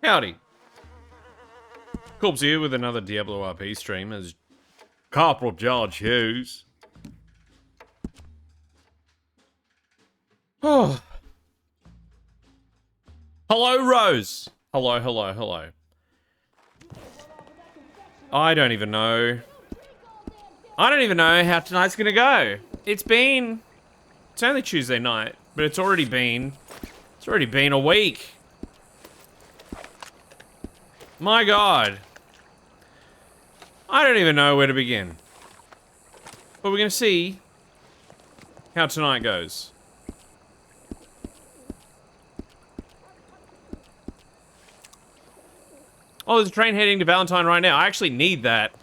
Howdy. Corpse here with another Diablo RP stream as Corporal George Hughes. Oh. Hello, Rose. Hello, hello, hello. I don't even know how tonight's gonna go. It's only Tuesday night, but it's already been a week. My God. I don't even know where to begin. But we're gonna see how tonight goes. Oh, there's a train heading to Valentine right now. I actually need that.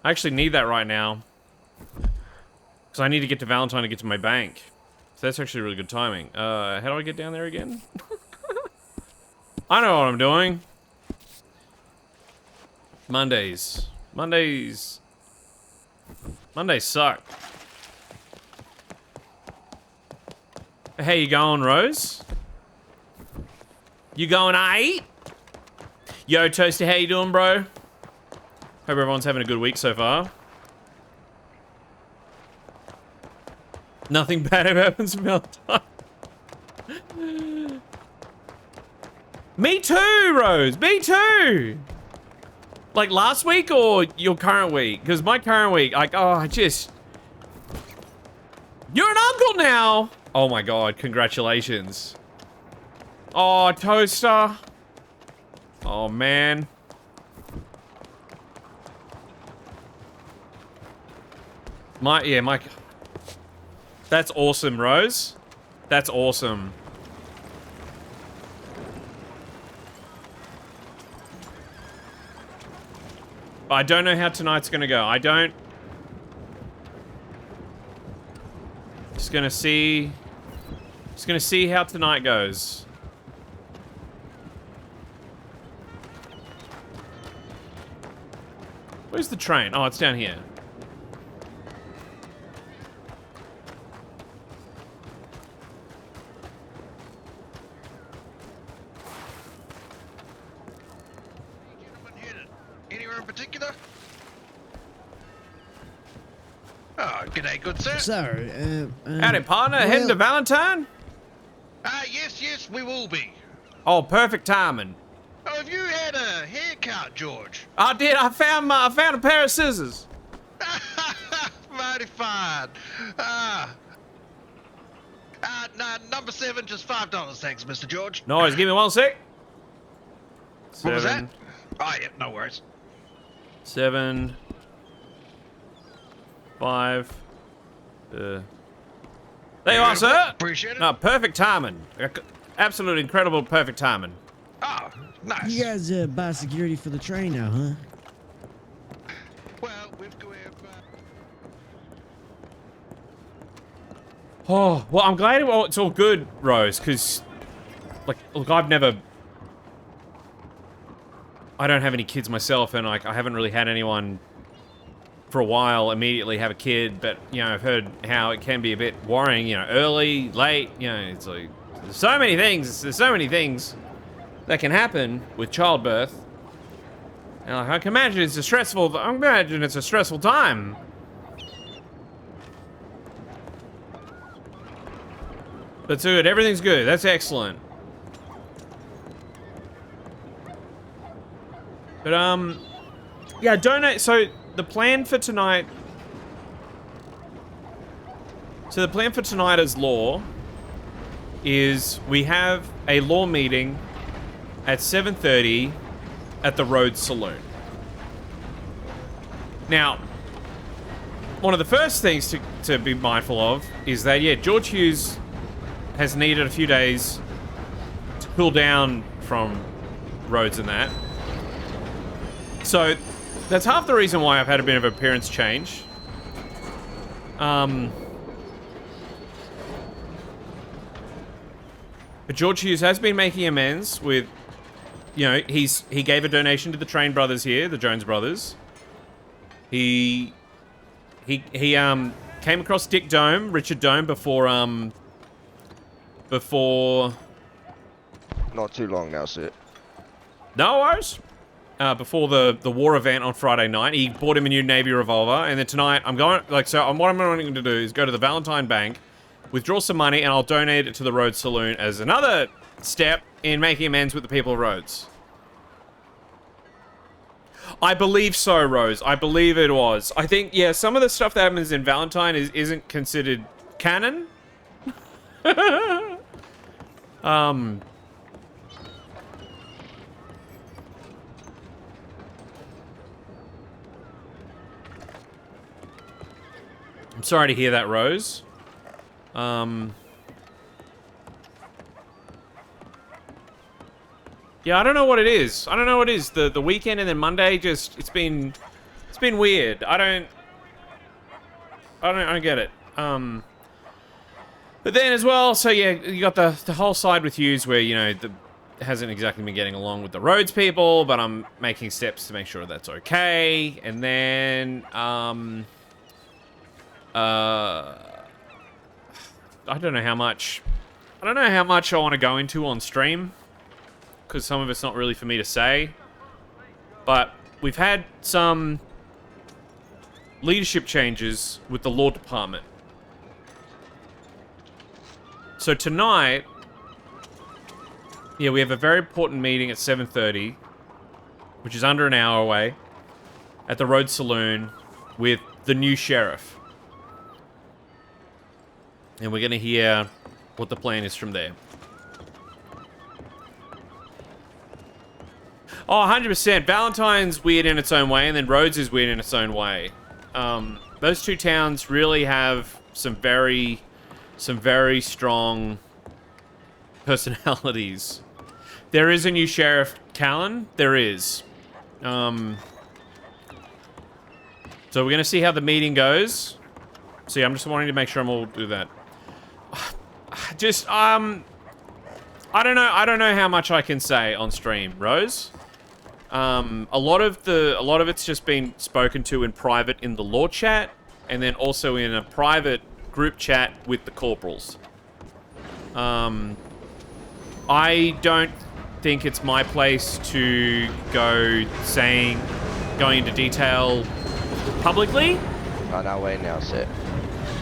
Right now. Because I need to get to Valentine to get to my bank. So that's actually really good timing. How do I get down there again? I know what I'm doing. Mondays suck. How you going, Rose? You going aight? Yo, Toasty, how you doing, bro? Hope everyone's having a good week so far. Nothing bad ever happens in Valentine. Me too, Rose. Me too. Like last week or your current week? Because my current week, like, oh, you're an uncle now. Oh my God, congratulations. Oh, Toaster. Oh, man. That's awesome, Rose. That's awesome. I don't know how tonight's gonna go. Just gonna see how tonight goes. Where's the train? Oh, it's down here. Anywhere in particular? Oh, g'day, good sir. Sir, Howdy, partner. Heading to Valentine? Yes, we will be. Oh, perfect timing. Oh, have you had a haircut, George? I did. I found a pair of scissors. Mighty fine. Number 7, just $5, thanks, Mr. George. No worries. Give me 1 sec. What was that? Oh, yeah, no worries. 7, 5. There you are, sir. Appreciate it. No, perfect timing. Absolute incredible perfect timing. Oh, nice. you guys buy security for the train now, huh? Well, we've got... Oh, well, I'm glad it's all good, Rose, because, like, look, I don't have any kids myself, and, like, I haven't really had anyone for a while immediately have a kid, but, you know, I've heard how it can be a bit worrying, you know, early, late, you know, it's like, there's so many things that can happen with childbirth. And, like, I can imagine it's a stressful time. That's good. Everything's good. That's excellent. But, yeah, donate. So, the plan for tonight as law is we have a law meeting at 7:30 at the Rhodes Saloon. Now, one of the first things to be mindful of is that, yeah, George Hughes has needed a few days to cool down from Rhodes and that. So, that's half the reason why I've had a bit of appearance change. But George Hughes has been making amends with, you know, he gave a donation to the Train brothers here, the Jones brothers. He came across Dick Dome, Richard Dome, before not too long now, sir. No worries. Before the war event on Friday night, he bought him a new Navy revolver, and then tonight I'm going, what I'm going to do is go to the Valentine Bank, withdraw some money, and I'll donate it to the Rhodes Saloon as another step in making amends with the people of Rhodes. I believe so, Rose. I believe it was. I think, yeah, some of the stuff that happens in Valentine isn't considered canon. I'm sorry to hear that, Rose. Yeah, I don't know what it is. I don't know what it is. The weekend and then Monday just it's been weird. I don't get it. But then as well, so yeah, you got the whole side with Hughes where, you know, hasn't exactly been getting along with the Rhodes people, but I'm making steps to make sure that's okay. And then I don't know how much I want to go into on stream, because some of it's not really for me to say. But we've had some leadership changes with the law department. So tonight, yeah, we have a very important meeting at 7:30, which is under an hour away, at the Rhodes Saloon with the new sheriff. And we're going to hear what the plan is from there. Oh, 100%. Valentine's weird in its own way, and then Rhodes is weird in its own way. Those two towns really have some very strong personalities. There is a new sheriff, Callan. There is. So we're going to see how the meeting goes. See, I'm just wanting to make sure I'm all do that. Just, I don't know how much I can say on stream, Rose. A lot of it's just been spoken to in private in the law chat, and then also in a private group chat with the corporals. I don't think it's my place to go going into detail publicly. On our way now, sir.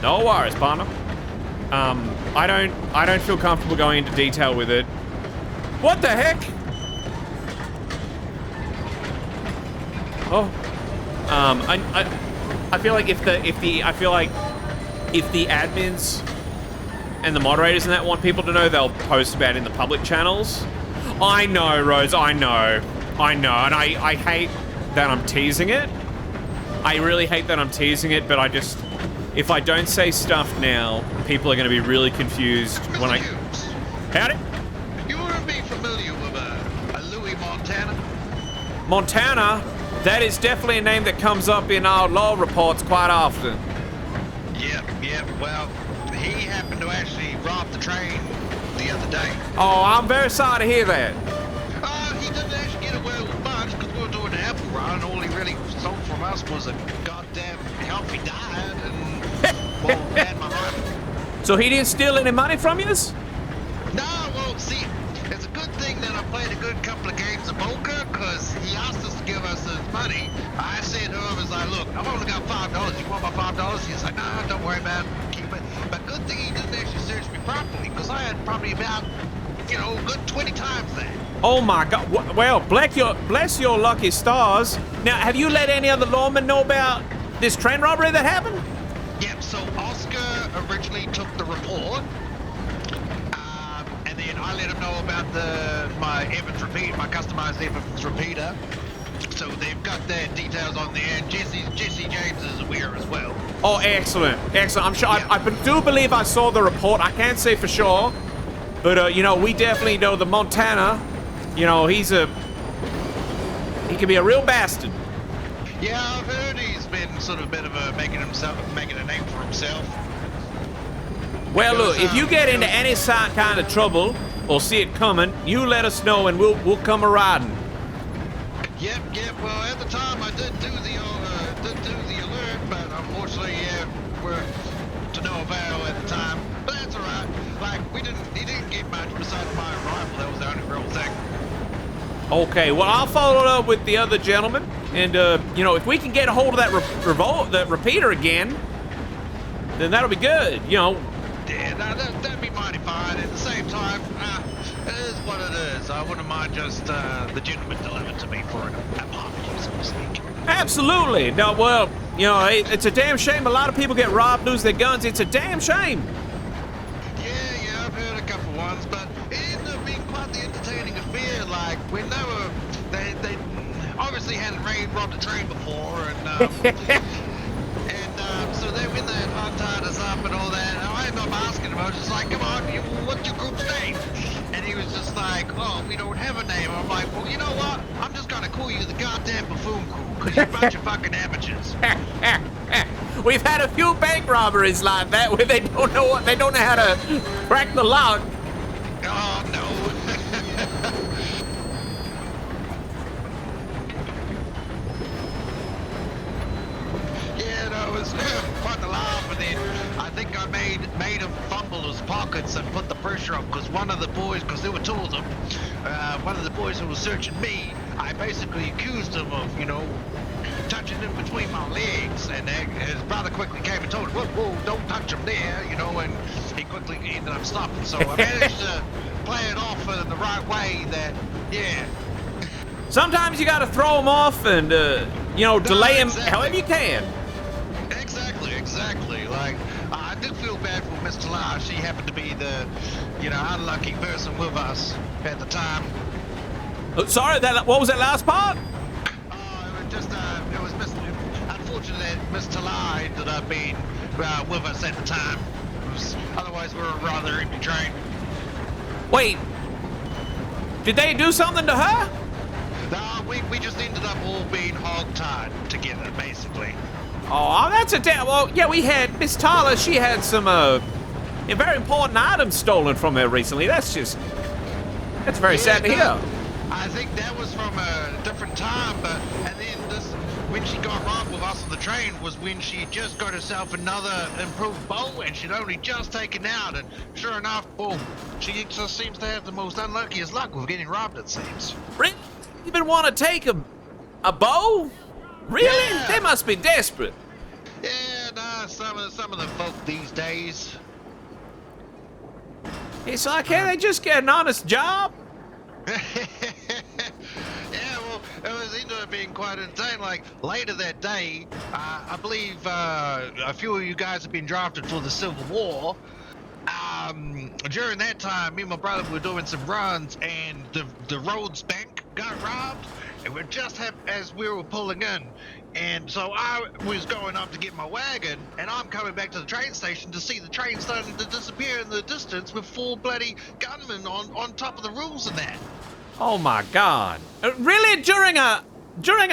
No worries, partner. I don't feel comfortable going into detail with it. What the heck? Oh. I feel like if the admins and the moderators and that want people to know, they'll post about it in the public channels. I know, Rose, I know. And I hate that I'm teasing it. I really hate that I'm teasing it, but if I don't say stuff now, people are going to be really confused when I... Hughes, Howdy? you wouldn't be familiar with a Louis Montana? Montana? That is definitely a name that comes up in our law reports quite often. Yep. Well, he happened to actually rob the train the other day. Oh, I'm very sorry to hear that. He didn't actually get away with much because we were doing the apple run. All he really stole from us was a goddamn healthy diet and, well, had my heart. So he didn't steal any money from you? No, well, see, it's a good thing that I played a good couple of games of poker because he asked us to give us his money. I said to him, look, I've only got $5. You want my $5? He's like, nah, don't worry about it. Keep it. But good thing he didn't actually search me properly because I had probably about, a good 20 times that. Oh my God! Well, bless your lucky stars. Now, have you let any other lawmen know about this train robbery that happened? Yep. So Oscar originally took the report, and then I let him know about my Evans repeat, my customized Evans repeater. So they've got their details on there. And Jesse James is aware as well. Oh, excellent. I'm sure. Yeah. I do believe I saw the report. I can't say for sure, but we definitely know the Montana. He can be a real bastard. Yeah, I've heard he's been sort of a bit of making a name for himself. Well, Because, look, if you get into any kind of trouble or see it coming, you let us know and we'll come a riding. Yep. Well, at the time I did do the alert, but unfortunately, we're to no avail at the time. But that's all right. Like he didn't get much besides my arrival. That was the only real Okay, well, I'll follow it up with the other gentleman, and, you know, if we can get a hold of that that repeater again, then that'll be good, you know. Yeah, no, that'd be mighty fine. At the same time, it is what it is. I wouldn't mind just the gentleman delivered to me for an apology, so to speak. Absolutely. No, well, you know, it's a damn shame a lot of people get robbed, lose their guns. It's a damn shame. Yeah, I've heard a couple ones, but it ended up being quite the entertaining affair. Like, when they obviously hadn't robbed a train before, and so when they had hog-tied us up and all that, and I ended up asking him, I was just like, come on, what's your group's name? And he was just like, oh, we don't have a name. I'm like, well, you know what? I'm just gonna call you the goddamn buffoon crew, because you're a bunch of fucking amateurs. We've had a few bank robberies like that where they don't know how to crack the lock. Oh, no. Yeah, no, it was quite the laugh, and then I think I made him fumble his pockets and put the pressure up, because one of the boys, because there were two of them, one of the boys who was searching me, I basically accused him of, you know, touching him between my legs, and his brother quickly came and told him, whoa, don't touch him there, you know, and he quickly ended up stopping. So I managed to play it off in the right way that, yeah. Sometimes you gotta throw them off and, you know, delay them however you can. Exactly. Like, I do feel bad for Miss Talar. She happened to be the, you know, unlucky person with us at the time. Sorry, what was that last part? It was unfortunate that Miss Talar ended up being with us at the time. Otherwise, we were a rather empty train. Wait, did they do something to her? No, we just ended up all being hog-tied together, basically. Oh, that's a damn. Well, yeah, we had Miss Tyler. She had some very important items stolen from her recently. That's very sad to hear. I think that was from a different time, and then when she got robbed with us on the train was when she just got herself another improved bow, and she'd only just taken out, and sure enough, boom, she just seems to have the most unluckiest luck with getting robbed, it seems. Really? You even want to take a bow? Really? Yeah. They must be desperate. Yeah, nah, some of the folk these days. It's like, can't they just get an honest job? Yeah, well, it was ended up being quite entertaining. Like, later that day, I believe a few of you guys have been drafted for the Civil War. During that time, me and my brother were doing some runs, and the Rhodes Bank got robbed, and we're just as we were pulling in. And so I was going up to get my wagon, and I'm coming back to the train station to see the train starting to disappear in the distance with 4 bloody gunmen on top of the roofs and that. Oh my God! Really? During a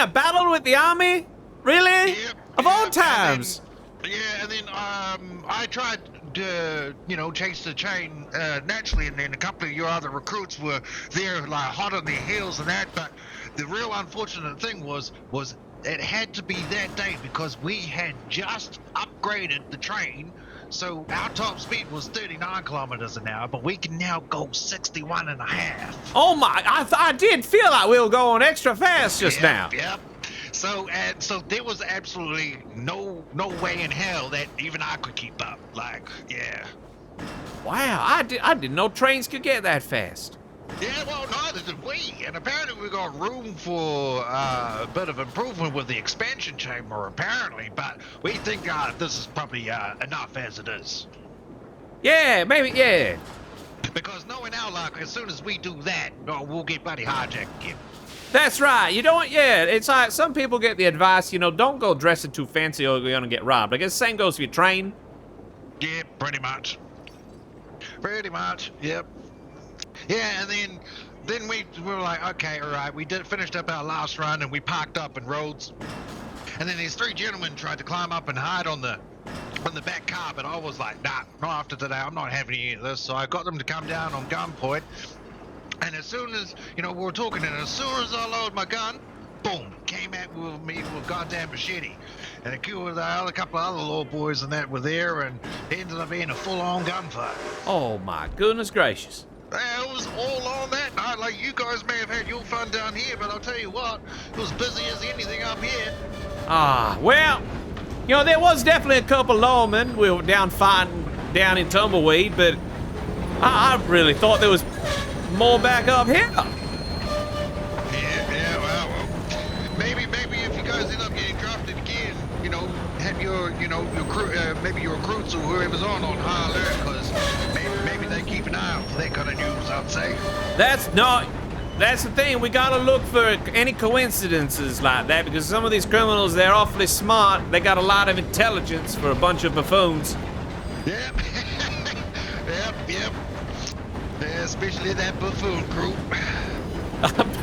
battle with the army? Really? Yep, Of all times. And then I tried to, you know, chase the train naturally, and then a couple of your other recruits were there, like hot on their heels and that. But the real unfortunate thing was it had to be that day because we had just upgraded the train. So our top speed was 39 kilometers an hour, but we can now go 61 and a half. Oh my! I did feel like we were going extra fast just now. Yep. So there was absolutely no way in hell that even I could keep up. Like, yeah. Wow! I didn't know trains could get that fast. Yeah, well, neither did we. And apparently we got room for a bit of improvement with the expansion chamber, apparently. But we think this is probably enough as it is. Yeah, maybe, yeah. Because knowing our luck, as soon as we do that, we'll get bloody hijacked again. That's right. You don't, yeah, it's like some people get the advice, you know, don't go dressing too fancy or you're going to get robbed. I guess the same goes for your train. Yeah, pretty much. Pretty much, yep. Yeah, and then we were like, okay, all right, we finished up our last run and we parked up in Rhodes. And then these 3 gentlemen tried to climb up and hide on the back car, but I was like, nah, not after today. I'm not having any of this. So I got them to come down on gunpoint. And as soon as, you know, we were talking, and as soon as I loaded my gun, boom, came at me with a goddamn machete. And a couple of other little boys and that were there, and it ended up being a full-on gunfight. Oh my goodness gracious. It was all on that night. Like, you guys may have had your fun down here, but I'll tell you what, it was busy as anything up here. Ah, well, you know, there was definitely a couple lawmen. We were down fighting down in Tumbleweed, but I really thought there was more back up here. Yeah, well, maybe if you guys end up getting drafted again, you know, have your crew, maybe your recruits or whoever's on high alert, because maybe they keep an eye out for that kind of news, I'd say. That's the thing. We gotta look for any coincidences like that, because some of these criminals, they're awfully smart. They got a lot of intelligence for a bunch of buffoons. Yep. Yep. Yeah, especially that buffoon crew.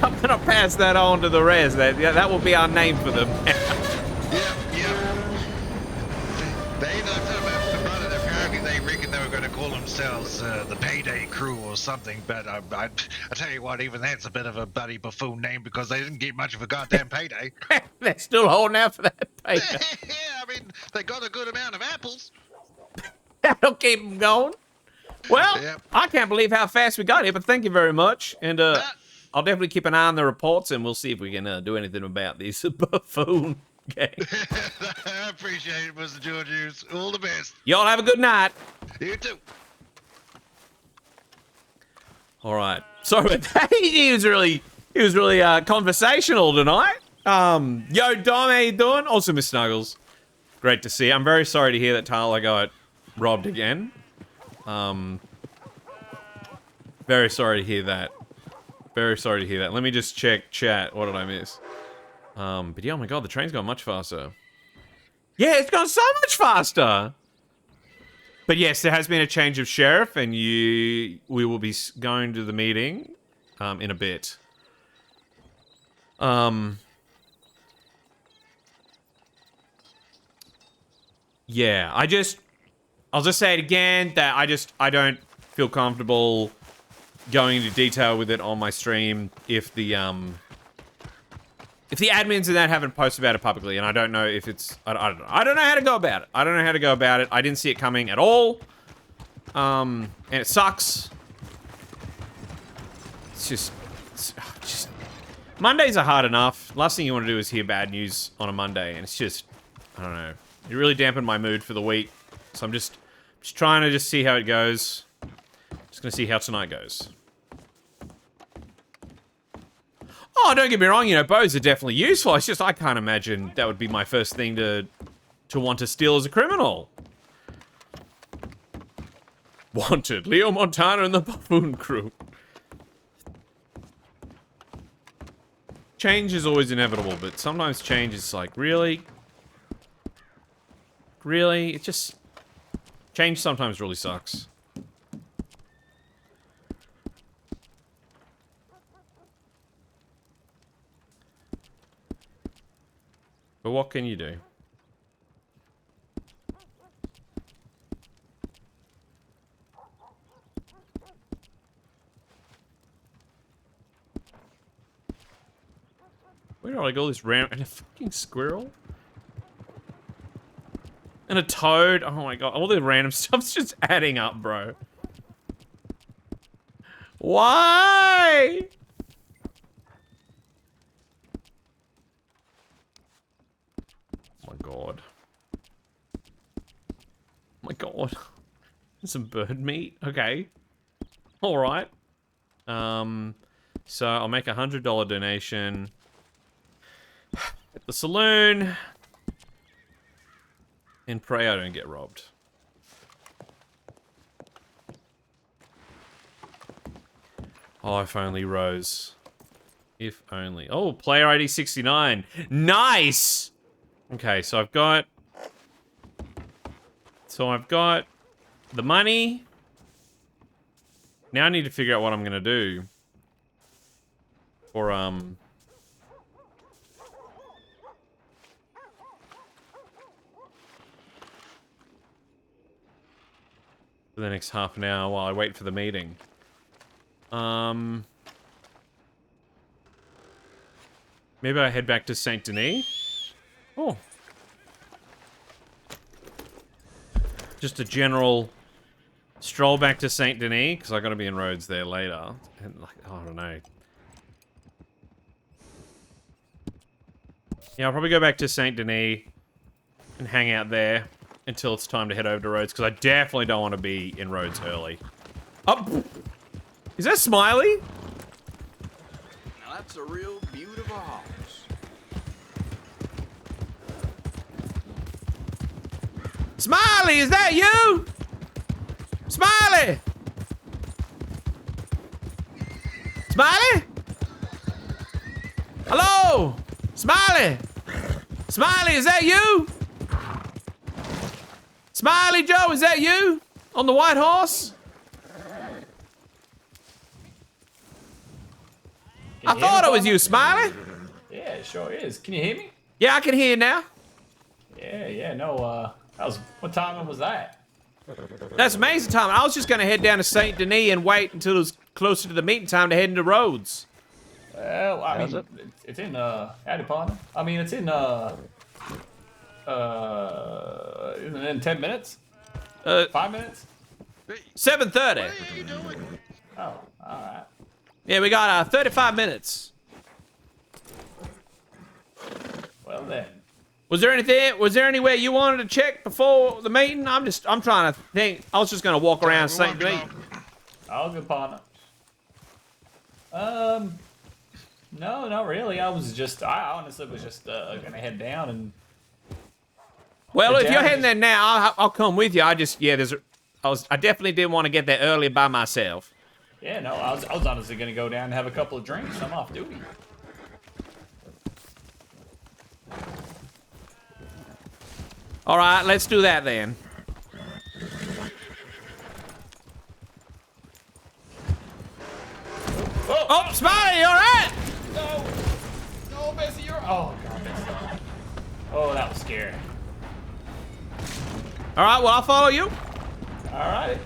I'm gonna pass that on to the rest. That will be our name for them. Yep. They ain't not talking about it. Apparently, they reckon they were going to call themselves the Payday Crew or something. But I tell you what, even that's a bit of a bloody buffoon name, because they didn't get much of a goddamn payday. They're still holding out for that payday. Yeah, I mean, they got a good amount of apples. That'll keep them going. Well, Yep. I can't believe how fast we got here, but thank you very much. And I'll definitely keep an eye on the reports, and we'll see if we can do anything about this buffoon gang. I appreciate it, Mr. Georgius. All the best. Y'all have a good night. You too. All right. Sorry about that. He was really conversational tonight. Yo, Dom, how you doing? Also, Miss Snuggles. Great to see you. I'm very sorry to hear that Tyler got robbed again. Very sorry to hear that. Very sorry to hear that. Let me just check chat. What did I miss? But yeah, oh my god, the train's gone much faster. Yeah, it's gone so much faster. But yes, there has been a change of sheriff, and we will be going to the meeting in a bit. Yeah, I'll just say it again that I don't feel comfortable going into detail with it on my stream if the admins and that haven't posted about it publicly, and I don't know if it's I don't know how to go about it. I don't know how to go about it. I didn't see it coming at all. And it sucks. It's just Mondays are hard enough. Last thing you want to do is hear bad news on a Monday, and it's just, I don't know. It really dampened my mood for the week. So I'm just trying to see how it goes. Just gonna see how tonight goes. Oh, don't get me wrong, you know, bows are definitely useful. It's just I can't imagine that would be my first thing to want to steal as a criminal. Wanted, Leo Montana and the Buffoon Crew. Change is always inevitable, but sometimes change is like, really? Really? It just... Change sometimes really sucks. But what can you do? Where did I go? This ram and a fucking squirrel? And a toad? Oh my god, all the random stuff's just adding up, bro. Why? Oh my god. Oh my god. Some bird meat? Okay. Alright. So I'll make a $100 donation at the saloon. And pray I don't get robbed. Oh, if only Rose. If only. Oh, player ID 69. Nice! Okay, so I've got the money. Now I need to figure out what I'm gonna do. For the next half an hour while I wait for the meeting. Maybe I head back to Saint Denis. Oh. Just a general Stroll back to Saint Denis because I got to be in Rhodes there later. And like, I don't know. Yeah, I'll probably go back to Saint Denis and hang out there until it's time to head over to Rhodes because I definitely don't want to be in Rhodes early. Oh, is that Smiley? Now that's a real beautiful house. Smiley, is that you? Smiley! Smiley? Hello? Smiley? Smiley, is that you? Smiley Joe, is that you? On the white horse? I thought it was you, Smiley. Yeah, it sure is. Can you hear me? Yeah, I can hear you now. Yeah, no, what time was that? That's amazing time. I was just gonna head down to Saint Denis and wait until it was closer to the meeting time to head into Rhodes. Well, I mean, it's in, howdy, partner. I mean, it's in, in 10 minutes? 5 minutes? 7:30. What are you doing? Oh, alright. Yeah, we got 35 minutes. Well then. Was there anywhere you wanted to check before the meeting? I'm trying to think. I was just gonna walk around Saint Denis. All good, partner. No, not really. I honestly was just, gonna head down and... Well, if Yeah, you're I heading there now, I'll come with you. I definitely didn't want to get there early by myself. Yeah, no, I was honestly gonna go down and have a couple of drinks. I'm off duty. All right, let's do that then. Oh, Smiley, you all right? No, Bessie, you're... Oh, God, Bessie. Oh, that was scary. All right, well, I'll follow you. All right.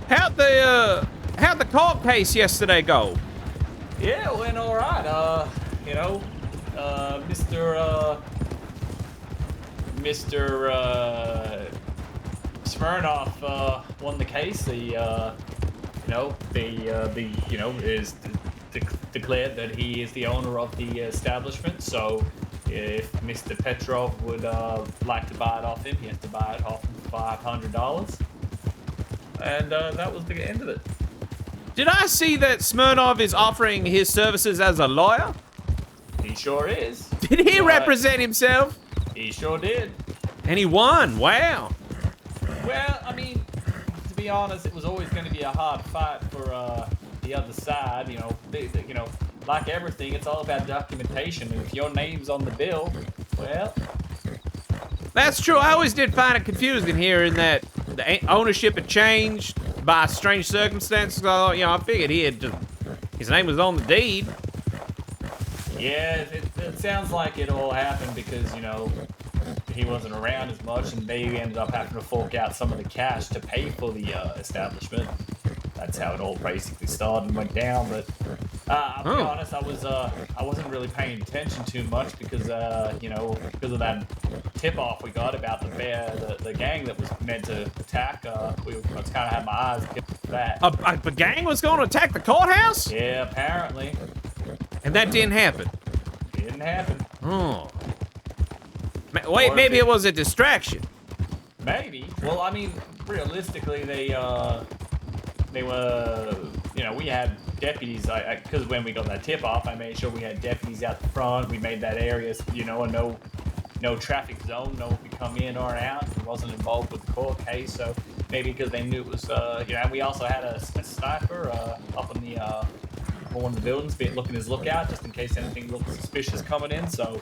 How'd the court case yesterday go? Yeah, it went all right. Mr. Smirnoff won the case. Declared that he is the owner of the establishment. So, if Mr. Petrov would like to buy it off him, he has to buy it off him for $500. And that was the end of it. Did I see that Smirnov is offering his services as a lawyer? He sure is. Did he represent himself? He sure did. And he won. Wow. Well, I mean, to be honest, it was always going to be a hard fight for the other side. Like everything, it's all about documentation. And if your name's on the bill, well... That's true. I always did find it confusing hearing that the ownership had changed by strange circumstances. I figured his name was on the deed. Yeah, it sounds like it all happened because, he wasn't around as much and they ended up having to fork out some of the cash to pay for the establishment. That's how it all basically started and went down, but I'll be honest, I wasn't really paying attention too much because, because of that tip-off we got about the gang that was meant to attack. I just kind of had my eyes peeled for that. A gang was going to attack the courthouse? Yeah, apparently. And that didn't happen? Didn't happen. Oh. Wait, maybe it was a distraction. Maybe. Well, I mean, realistically, they were, we had deputies, because when we got that tip-off, I made sure we had deputies out the front. We made that area, a no traffic zone. No one could come in or out. It wasn't involved with the court case, so maybe because they knew it was, and we also had a sniper up in the, one of the buildings, looking his lookout, just in case anything looked suspicious coming in, so,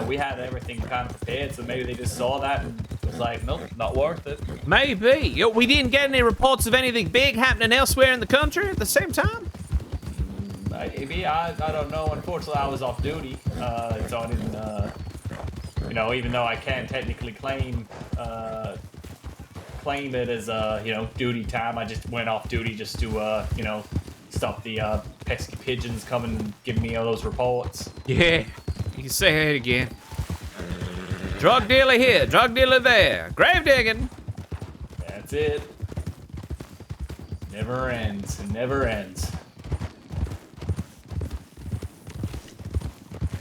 we had everything kind of prepared, so maybe they just saw that and was like, nope, not worth it. Maybe. We didn't get any reports of anything big happening elsewhere in the country at the same time? Maybe. I don't know. Unfortunately, I was off duty, so I didn't, even though I can technically claim it as, duty time, I just went off duty just to, stop the pesky pigeons coming and giving me all those reports. Yeah. You can say that again. Drug dealer here, drug dealer there. Grave digging. That's it. Never ends. It never ends.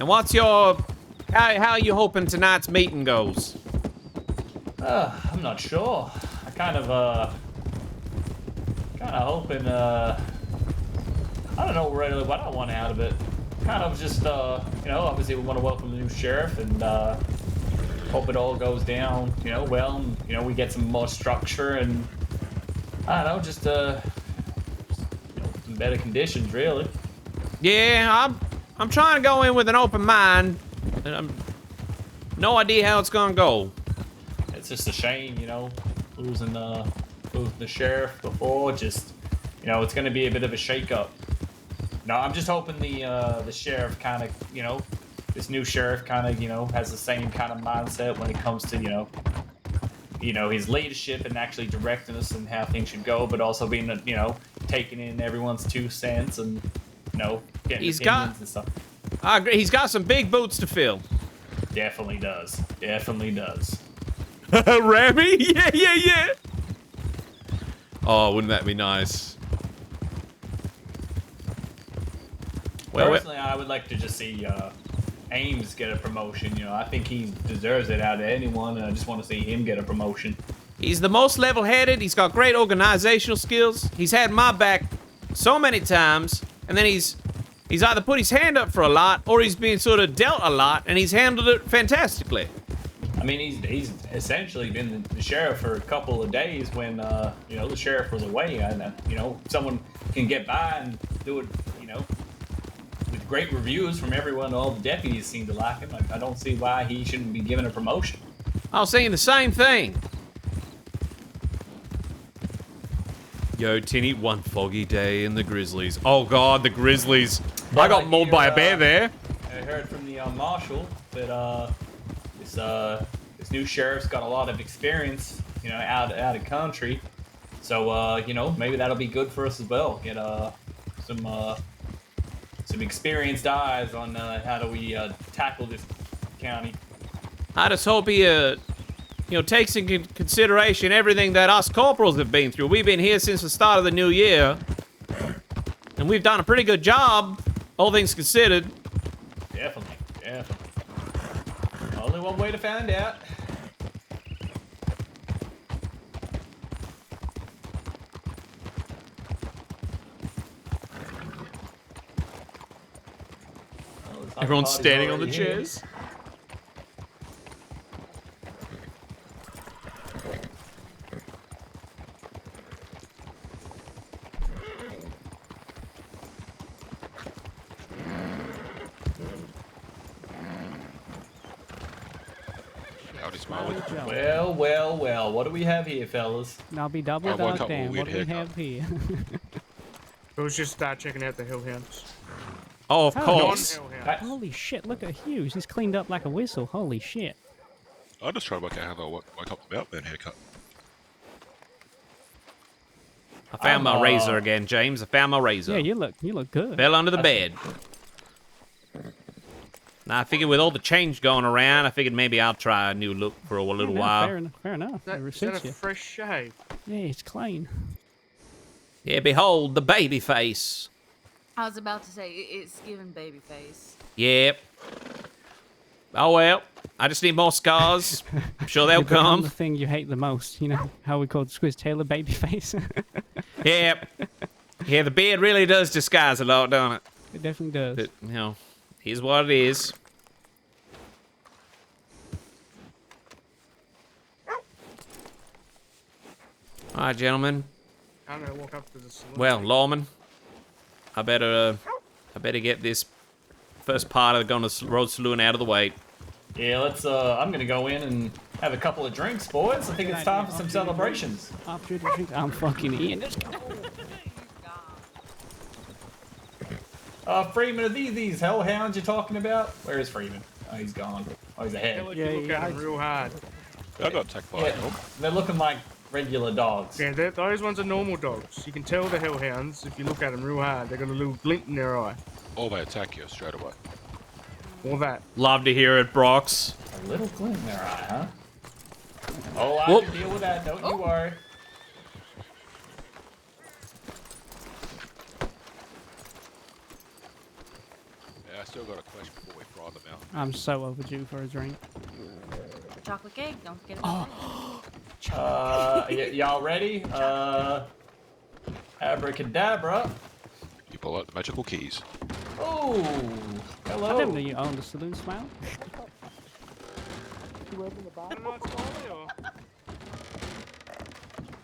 And what's your... How are you hoping tonight's meeting goes? I'm not sure. I kind of hoping, I don't know really what I want out of it. Kind of just, you know, obviously we want to welcome the new sheriff and, hope it all goes down, you know, well, and, you know, we get some more structure and, I don't know, just, you know, some better conditions, really. Yeah, I'm trying to go in with an open mind. And I'm no idea how it's gonna go. It's just a shame, you know, losing the sheriff before. Just, you know, it's going to be a bit of a shake-up. No, I'm just hoping the sheriff kind of, you know, this new sheriff kind of, you know, has the same kind of mindset when it comes to, you know, his leadership and actually directing us and how things should go, but also being, you know, taking in everyone's 2 cents and, you know, getting opinions and stuff. I agree. He's got some big boots to fill. Definitely does. Definitely does. Rami? Yeah. Oh, wouldn't that be nice? Well, personally, I would like to just see Ames get a promotion. You know, I think he deserves it out of anyone, and I just want to see him get a promotion. he's the most level-headed. He's got great organizational skills. He's had my back so many times, and then he's either put his hand up for a lot, or he's been sort of dealt a lot, and he's handled it fantastically. I mean, he's essentially been the sheriff for a couple of days when, you know, the sheriff was away. And, you know, someone can get by and do it, you know, with great reviews from everyone. All the deputies seem to like him. I don't see why he shouldn't be given a promotion. I was saying the same thing. Yo, Tinny, one foggy day in the Grizzlies. Oh, God, the Grizzlies. I got mauled by a bear there. I heard from the marshal that, this new sheriff's got a lot of experience, you know, out of country. So, you know, maybe that'll be good for us as well. Get some experienced eyes on how do we tackle this county. I just hope he, you know, takes into consideration everything that us corporals have been through. We've been here since the start of the new year, and we've done a pretty good job, all things considered. Definitely. Only one way to find out. Everyone's standing on the chairs. Well, what do we have here, fellas? I'll be double dog down. What do we have here? It was just checking out the hillhounds. Oh, of course. Holy shit, look at Hughes. He's cleaned up like a whistle. Holy shit. I'm just trying to work out how I woke up the Mountain haircut. I found my razor again, James. I found my razor. Yeah, you look good. Fell under the bed. Now, I figured with all the change going around, I figured maybe I'll try a new look for a little while. Fair enough. Is that a fresh shave? Yeah, it's clean. Yeah, behold, the baby face. I was about to say, it's giving baby face. Yep. Oh, well. I just need more scars. I'm sure they'll come. The thing you hate the most, you know, how we called Squiz Taylor baby face. Yep. Yeah, the beard really does disguise a lot, don't it? It definitely does. But, you know, here's what it is. All right, gentlemen. I'm gonna walk up to the saloon. Well, lawman, I better get this first part of the road saloon out of the way. Yeah, let's. I'm gonna go in and have a couple of drinks, boys. I think it's time for some celebrations. After the drink, I'm fucking in. Freeman, are these hellhounds you're talking about? Where is Freeman? Oh, he's gone. Oh, he's ahead. Yeah, look at them real hard. I got attacked by a dog. They're looking like regular dogs. Yeah, those ones are normal dogs. You can tell the hellhounds if you look at them real hard. They got a little glint in their eye. Or they attack you straight away. All that. Love to hear it, Brox. A little glint in their eye, huh? Oh, I Whoop. can deal with that. Don't you worry. Yeah, I still got a question before we fry them out. I'm so overdue for a drink. Chocolate cake, don't forget about Y'all ready? Abracadabra. You pull out the magical keys. Oh, hello. I didn't know you owned a saloon, Smile.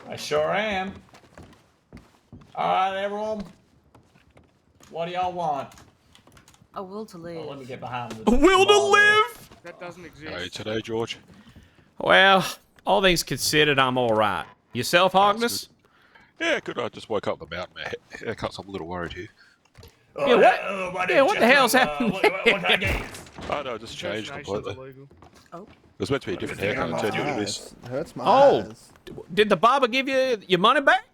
I sure am. Alright, everyone. What do y'all want? A will to live. Oh, let me get behind the Will to ball there. live? That doesn't exist. Hey, today, George. Well, all things considered, I'm all right. Yourself, Agnes? Yeah, good. I just woke up the mountain. My haircut's. I'm a little worried here. Yeah, what? Yeah, what the hell's happening? What can I get? Oh no, it just changed completely. Illegal. It was meant to be a different haircut. It turned into this. Hurts my Oh, eyes. did the barber give you your money back?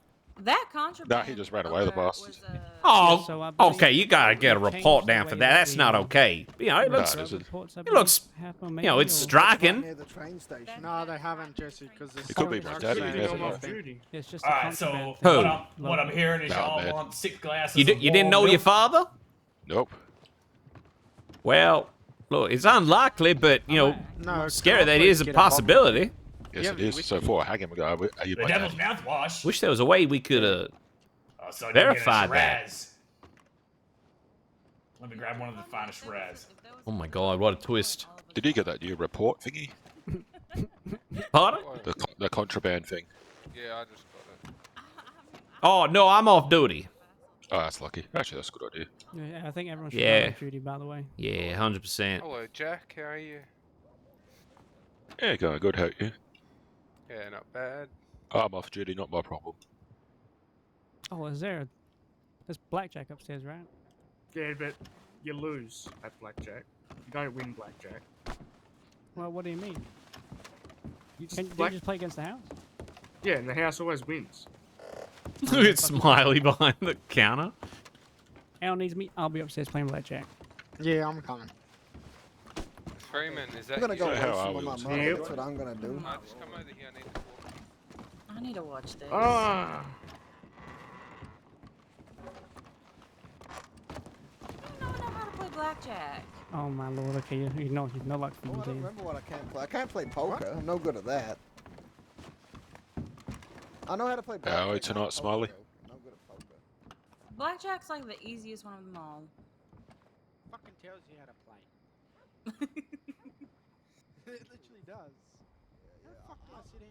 That contraband. Nah, he just ran away, the bastard. was, Oh, So I believe okay, you gotta get a report down for that. That's not okay. You know, it looks, Nah, it isn't. it looks, you know, it's striking. Near the train station. No, they haven't, Jesse, because there's It could be my daddy. Being Never on know. off duty. It's just a Alright, so contraband Who? thing. what I'm hearing is Nah, y'all man. want 6 glasses You, of you didn't warm know your milk? father? Nope. Well, look, it's unlikely, but, you know, No, scary that please is a get a bottle. possibility. Yes, Yeah, it is. So before I hang him, I go, are you The my devil's daddy? mouthwash. Wish there was a way we could, Oh, so verify that. Shiraz. Let me grab one of the finest Shiraz. oh my god, what a twist. Did you get that new report thingy? Pardon? The contraband thing. Yeah, I just got it. Oh, no, I'm off duty. Oh, that's lucky. Actually, that's a good idea. Yeah, I think everyone should Yeah. go on duty, by the way. Yeah, 100%. Hello, Jack. How are you? Yeah, going good. How are you? Yeah, not bad. I'm off duty, not my problem. Oh, there's blackjack upstairs, right? Yeah, but you lose at blackjack. You don't win blackjack. Well, what do you mean? Do you Black- just play against the house? Yeah, and the house always wins. Look at Smiley behind the counter. Al needs me. I'll be upstairs playing blackjack. Yeah, I'm coming. Freeman, is that I'm gonna you? go So watch how are some we of my on mom. Yep. That's what I'm gonna do. Oh, just come over here. I need to talk. I need to watch this. Ah, I don't know how to play blackjack. Oh my lord. Okay, you know no luck for Oh, you, I do don't you? remember what I can't play. I can't play poker. I'm no good at that. I know how to play How are we blackjack, tonight, not Smiley? poker, though. No good at poker. Blackjack's like the easiest one of them all. Fucking tells you how to play. It literally does. How the fuck do I sit in?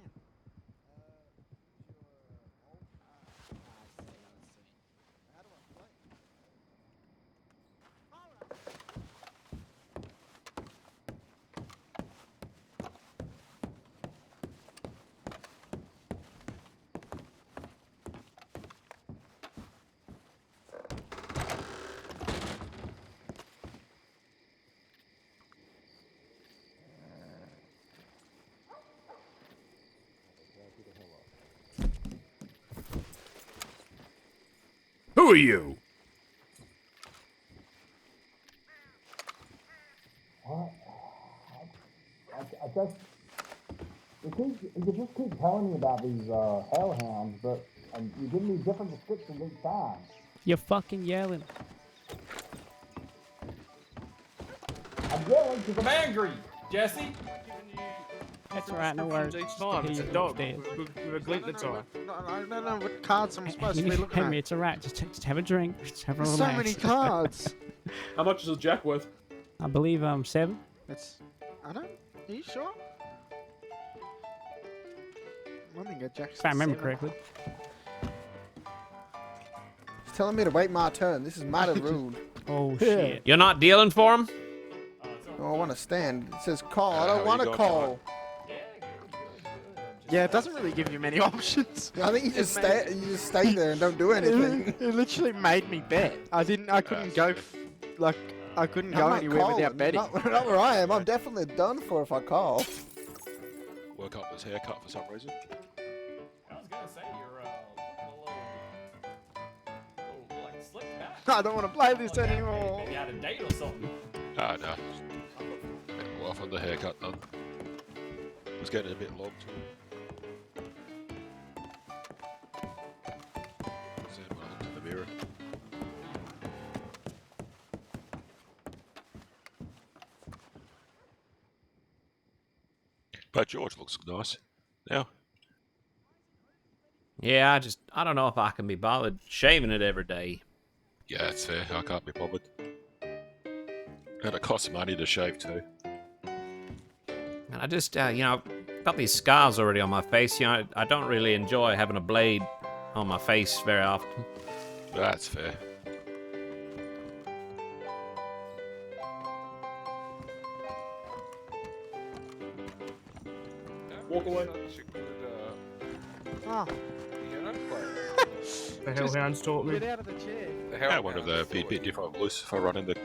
How do I play? Who are you? You just keep telling me about these hellhounds, but you give me different descriptions each time. You're fucking yelling. I'm yelling because I'm angry, Jesse. That's alright, no worries. each time it's a dog with a glint in its eye. No, what cards am I supposed to be looking Henry, at? it's alright. Just have a drink. Just have a There's relax. so many cards. How much is a jack worth? I believe 7. It's. I don't. Are you sure? I think a jack's If I remember 7. correctly. He's telling me to wait my turn. This is mighty rude. Oh shit. You're not dealing for him? Oh, I want to stand. It says call. I don't you want to got call. Yeah, it doesn't really give you many options. I think you just stay there and don't do anything. It literally made me bet. I couldn't go. I couldn't I'm go not anywhere calling. without betting. Not where I am. I'm definitely done for if I call. Woke up with his haircut for some reason. I was gonna say you're looking a little like slick back. I don't want to play this Like, anymore. maybe out of date or something. Ah, no. Bit off on the haircut done. It's getting a bit long too. See when I looked in the mirror. But George looks nice now. Yeah, I don't know if I can be bothered shaving it every day. Yeah, that's fair. I can't be bothered. And it costs money to shave too. And I just, you know, I've got these scars already on my face. You know, I don't really enjoy having a blade on my face very often. That's fair. Walk away. Oh, The hellhounds taught me. get out of the chair. Yeah, one of the bit different loose if I run in the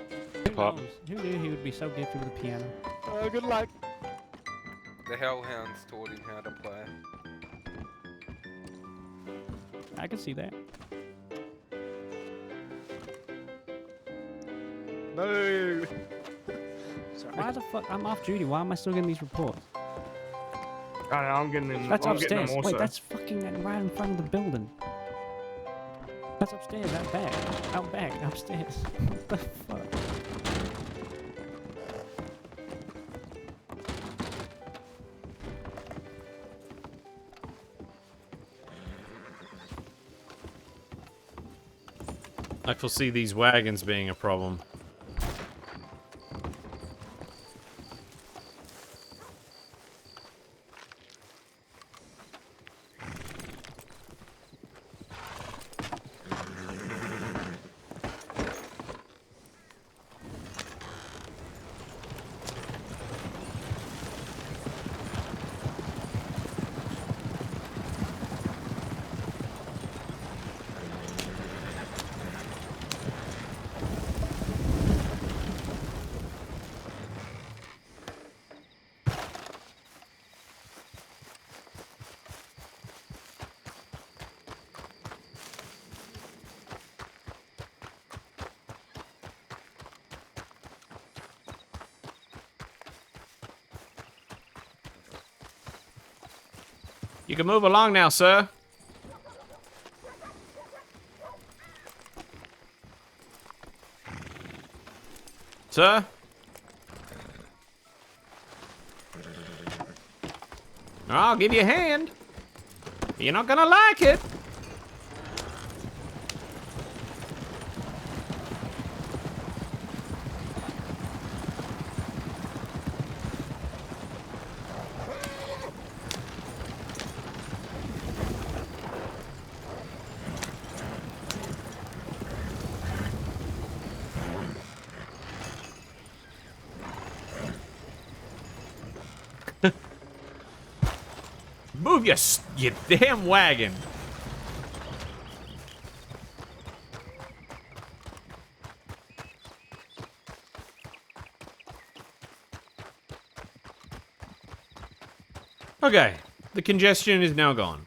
department. Who knew he would be so gifted with a piano? Oh, good luck. The hellhounds taught him how to play. I can see that. Boo. Sorry. Why the fuck? I'm off duty. Why am I still getting these reports? I'm getting them. That's I'm getting upstairs. them also. Wait, that's fucking right in front of the building. That's upstairs, out back. Out back, upstairs. What the fuck? I foresee these wagons being a problem. You can move along now, sir. Sir? I'll give you a hand. You're not gonna like it. Move your damn wagon. Okay, the congestion is now gone.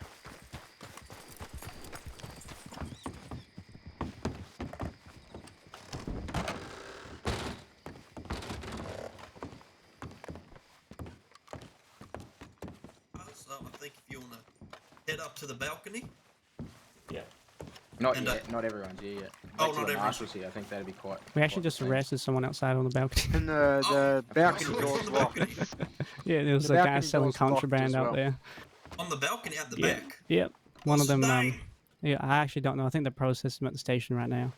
I think if you want to head up to the balcony. Yeah. Not yet. Not everyone's here yet. Oh, Wait till not the everyone's marshal's here. I think that'd be quite. We actually quite just the same. arrested someone outside on the balcony. And the balcony Oh, door's on the locked. balcony. Yeah, there was The a guy balcony selling door's locked contraband as out well. there. On the balcony at the Yeah. back. Yep. One of What's his them, name? yeah, I actually don't know. I think they're processing him at the station right now.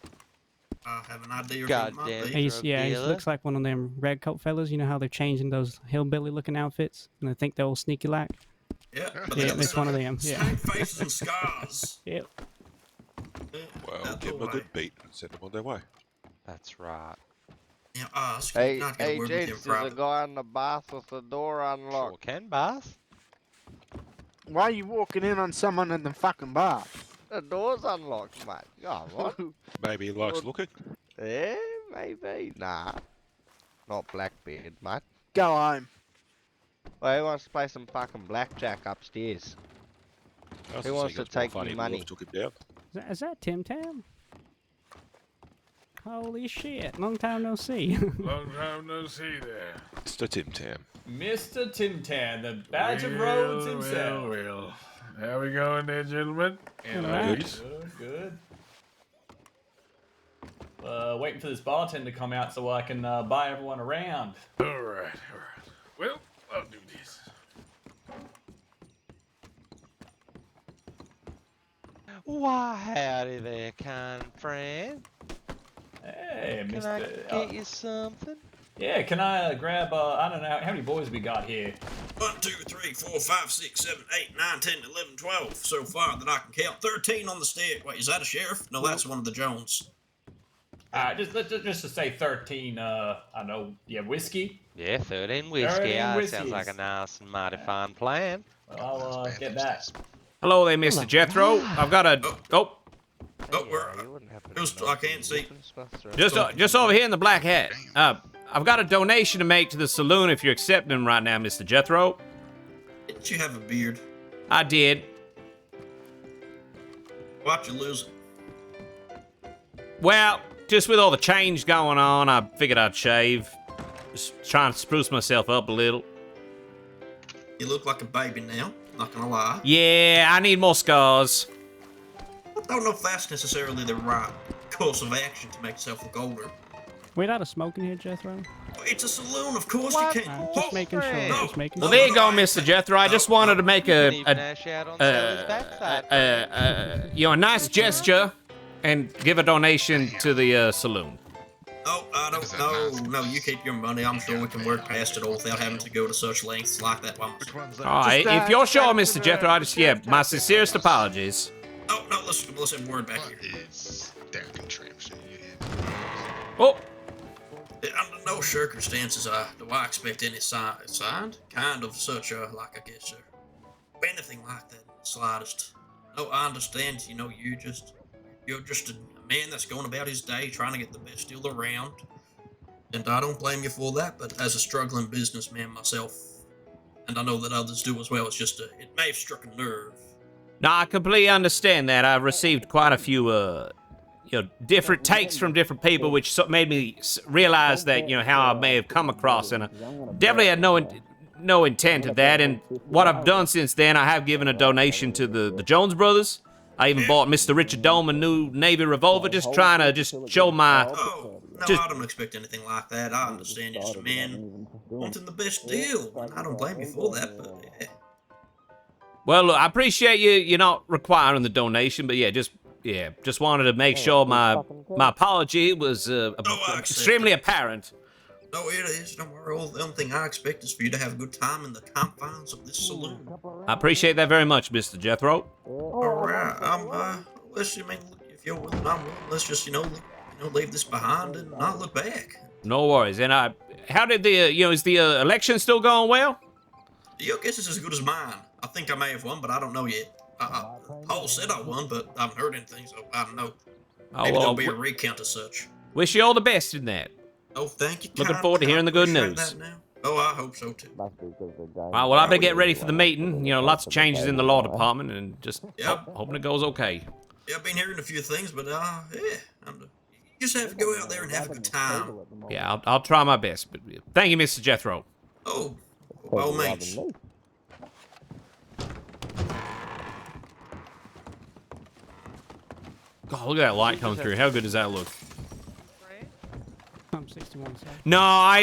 I have an idea. Goddamn. He looks like one of them red coat fellas. You know how they're changing those hillbilly looking outfits? And they think they're all sneaky like? Yeah, Yeah, it's one of them. Yeah. Same faces and scars. Yep. Yeah, Well, that's give them all a right. good beat and send them on their way. That's right. Yeah, Hey, not gonna hey, work with you gents, there's a private. guy in the bath with the door unlocked. Sure can, Bath. Why are you walking in on someone in the fucking bar? The door's unlocked, mate. Go on. Maybe he likes looking. Yeah, maybe. Nah. Not Blackbeard, mate. Go home. Well, he wants to play some fucking blackjack upstairs. Who wants to take your money? Took him down. Is that Tim Tam? Holy shit! Long time no see. Long time no see there. Mr. Tim Tam. Mr. Tim Tan, the badge of roads himself. Well. How we going there, gentlemen? And good. Waiting for this bartender to come out so I can buy everyone around. All right. Well, I'll do this. Why, howdy there, kind friend. Hey, Can Mr. I get you something? Yeah, can I grab, I don't know, how many boys we got here? 1, 2, 3, 4, 5, 6, 7, 8, 9, 10, 11, 12 so far that I can count. 13 on the stick. Wait, is that a sheriff? No, that's one of the Jones. Just to say 13, I don't know, yeah, whiskey? Yeah, 13 whiskey. 13 Sounds like a nice and mighty fine plan. Well, I'll get that. Hello there, Mr. Jethro. I've got a... Oh. I can't see. Just over here in the black hat. I've got a donation to make to the saloon if you're accepting them right now, Mr. Jethro. Didn't you have a beard? I did. Why'd you lose it? Well, just with all the change going on, I figured I'd shave. Just trying to spruce myself up a little. You look like a baby now, not gonna lie. Yeah, I need more scars. I don't know if that's necessarily the right course of action to make yourself look older. Wait out of smoking here, Jethro? It's a saloon, of course you can't. Just making sure. Just making Well, sure. there you go, Mr. Jethro. I just wanted to make a nice gesture and give a donation to the saloon. Oh, I don't know. No, you keep your money. I'm sure we can work past it all without having to go to such lengths like that one. All right, if you're sure, Mr. Jethro, I just, my sincerest apologies. Oh, no, let's have a word back here. Oh. Under no circumstances do I expect any signed, kind of such a, like, I guess, anything like that, slightest. No, I understand, you know, you're just a man that's going about his day trying to get the best deal around. And I don't blame you for that, but as a struggling businessman myself, and I know that others do as well, it's just it may have struck a nerve. No, I completely understand that. I've received quite a few, different takes from different people, which made me realize that, how I may have come across, and I definitely had no intent of that. And what I've done since then, I have given a donation to the Jones brothers. I even bought Mr. Richard Dome a new Navy revolver, just trying to show my... Oh, no, I don't expect anything like that. I understand you're just a man wanting the best deal. I don't blame you for that, but yeah. Well, look, I appreciate you're not requiring the donation, but just wanted to make sure my apology was extremely apparent. No, it is. Don't worry. The only thing I expect is for you to have a good time in the confines of this saloon. I appreciate that very much, Mr. Jethro. All right. If you're willing, I'm willing. Let's just, leave this behind and not look back. No worries. And how did is the election still going well? Your guess is as good as mine. I think I may have won, but I don't know yet. Paul said I won, but I haven't heard anything, so I don't know. Maybe there'll be a recount as such. Wish you all the best in that. Oh, thank you. Looking forward to hearing the good news. Oh, I hope so too. Well, I better get ready for the meeting. Lots of changes in the law department, and just hoping it goes okay. Yeah, I've been hearing a few things, but you just have to go out there and have a good time. Yeah, I'll try my best. But thank you, Mr. Jethro. Oh, by all means. God, look at that light coming through. How good does that look? I'm 61. No, I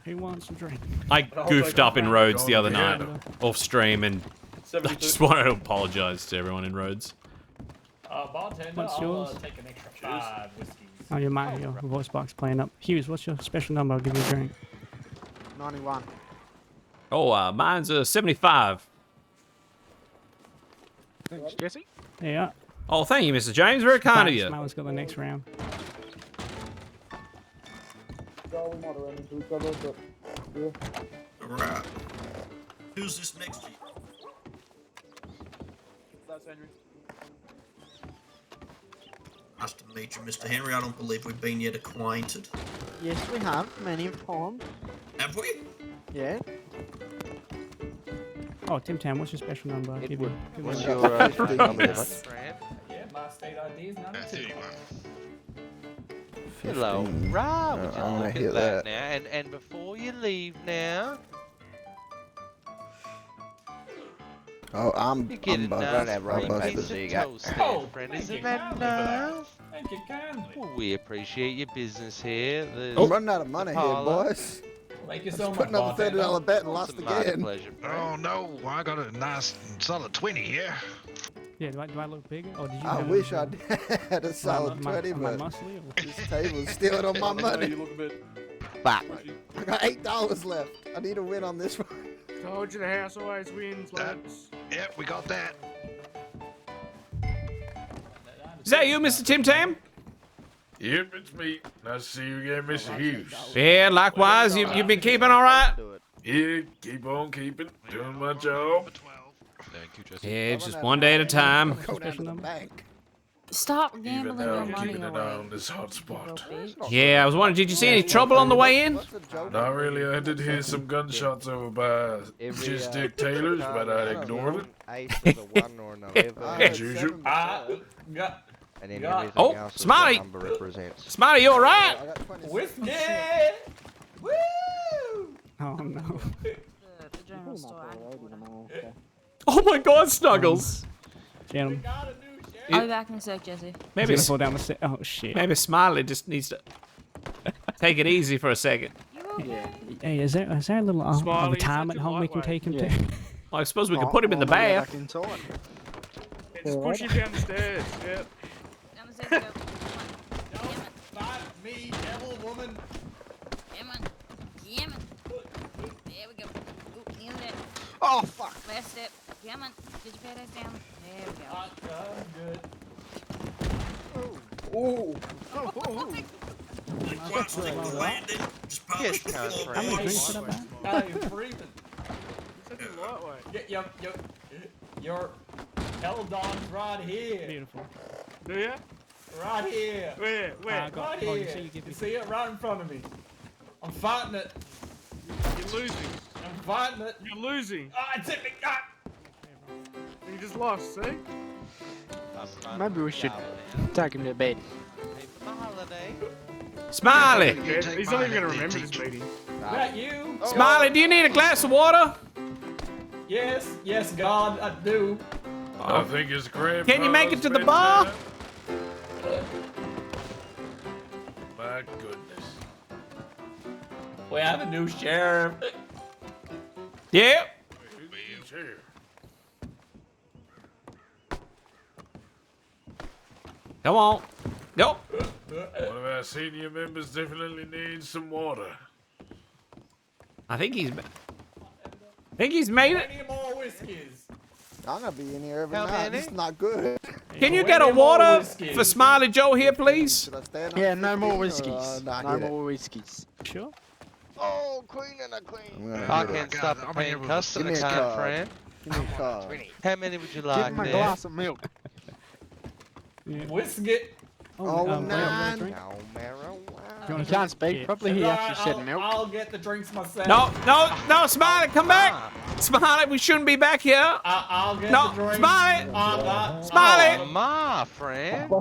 He wants a drink. I goofed up in Rhodes the other night off stream, and I just wanted to apologize to everyone in Rhodes. Bartender, What's yours? I'll take an extra 5 whiskeys. Oh, your voice box playing up. Hughes, what's your special number? I'll give you a drink. 91. Oh, mine's a 75. Thanks, Jesse. Yeah. Oh, thank you, Mr. James. Very kind of you. Smiler's got the next round. Alright. Who's this next to you? That's Henry. Nice to meet you, Mr. Henry. I don't believe we've been yet acquainted. Yes, we have. Many times. Have we? Yeah. Oh, Tim Tam, what's your special number? I'll give you. What's your number, bud? Yeah, my state ID is number 2. 31. Hello, Rob. Would you I'm gonna look hit at that that. now? And before you leave now, Oh, I'm you get a busted. nice I'm free busted. piece of toast there, Oh, friend. thank Isn't you that kindly for that. nice? Thank you kindly. Well, we appreciate your business here. I'm running out of money here, parlor. boys. Thank you I so just much, put another $30 bet and It's lost a mighty again. pleasure, friend. Oh no, I got a nice solid 20 here. Yeah, do I look bigger? Or did you I have, wish I had a solid am I 20, but muscly or? this table's stealing all my money. You look a bit. Fuck. I got $8 left. I need a win on this one. Told you the house always wins, lads. Yep, we got that. Is that you, Mr. Tim Tam? Yep, it's me. Nice to see you again, Mr. Hughes. Yeah, likewise. You've been keeping all right? Yeah, keep on keeping. Doing my job. Thank you, Jesse. Yeah, just one day at a time. Go down to the bank. Stop Even gambling now, your I'm money keeping an eye away. on this hot spot. Yeah, I was wondering, did you see any trouble on the way in? What's the joke? Not really. I did hear some gunshots over by Just Dick Taylor's, but I ignored it. Ace of the one or November. As usual. Got And then Yeah. everything Oh, else is Smiley. what number represents. Smiley, you all right? I got 26. whiskey. Woo! Oh no. The general store. Oh my God, Snuggles. Gentlemen. I'll be back in a sec, Jesse. Maybe, Gonna fall down the stairs. Oh shit. maybe Smiley just needs to take it easy for a second. Hey, is there a little Smiley, retirement such a home we can lightweight. take him to? Well, I suppose we could put him in the bath. Yeah, just push him down the stairs. Yep. Down the stairs, go. Fight me, devil woman. Come on. Come on. There we go. Ooh, in there. Oh, fuck. Last step. Come on. Get your fat ass down. There we go. I'm good. Ooh. What's the landing? Just polish Yes, the kind floor. friend. How many drinks did I buy? How you breathing? Such a lightweight. Your Eldon's right here. Beautiful. Do ya? Right here. Where? Where? I got- Right oh, here. you see you give me- see it right in front of me. I'm fighting it. You're losing. I'm fighting it. You're losing. Ah, it's hit me. Ah. You just lost, see? Maybe we should take him to bed. Smiley. He's not even gonna remember this meeting. That you? Smiley, do you need a glass of water? Yes, yes, God, I do. I think his grandfather's Can you make it to the been bar? down. My goodness. We have a new sheriff. Yeah. Who's here? Come on. Go. One of our senior members definitely needs some water. I think he's made it. Plenty more whiskeys. I'm gonna be in here every How night. many? This is not good. Can you get a water for Smiley Joe here, please? Should I stand Yeah, on no 15 more or, whiskeys. not No hit it? more whiskeys. Sure. Oh, queen and a I'm queen. gonna I hit it. can't stop I'm paying here with a Give customer me a kind, card. friend. Give me a card. How many would you Give like, him a man? glass of milk. Whiskey. Oh, do you want a nine. drink? No marijuana. Do you want He can't speak Yeah. properly. He actually said I'll, milk. I'll get the drinks myself. No, Smiley, come back. Smiley, we shouldn't be back here. I'll get No, the drinks. Smiley. Smiley. Smiley. My friend.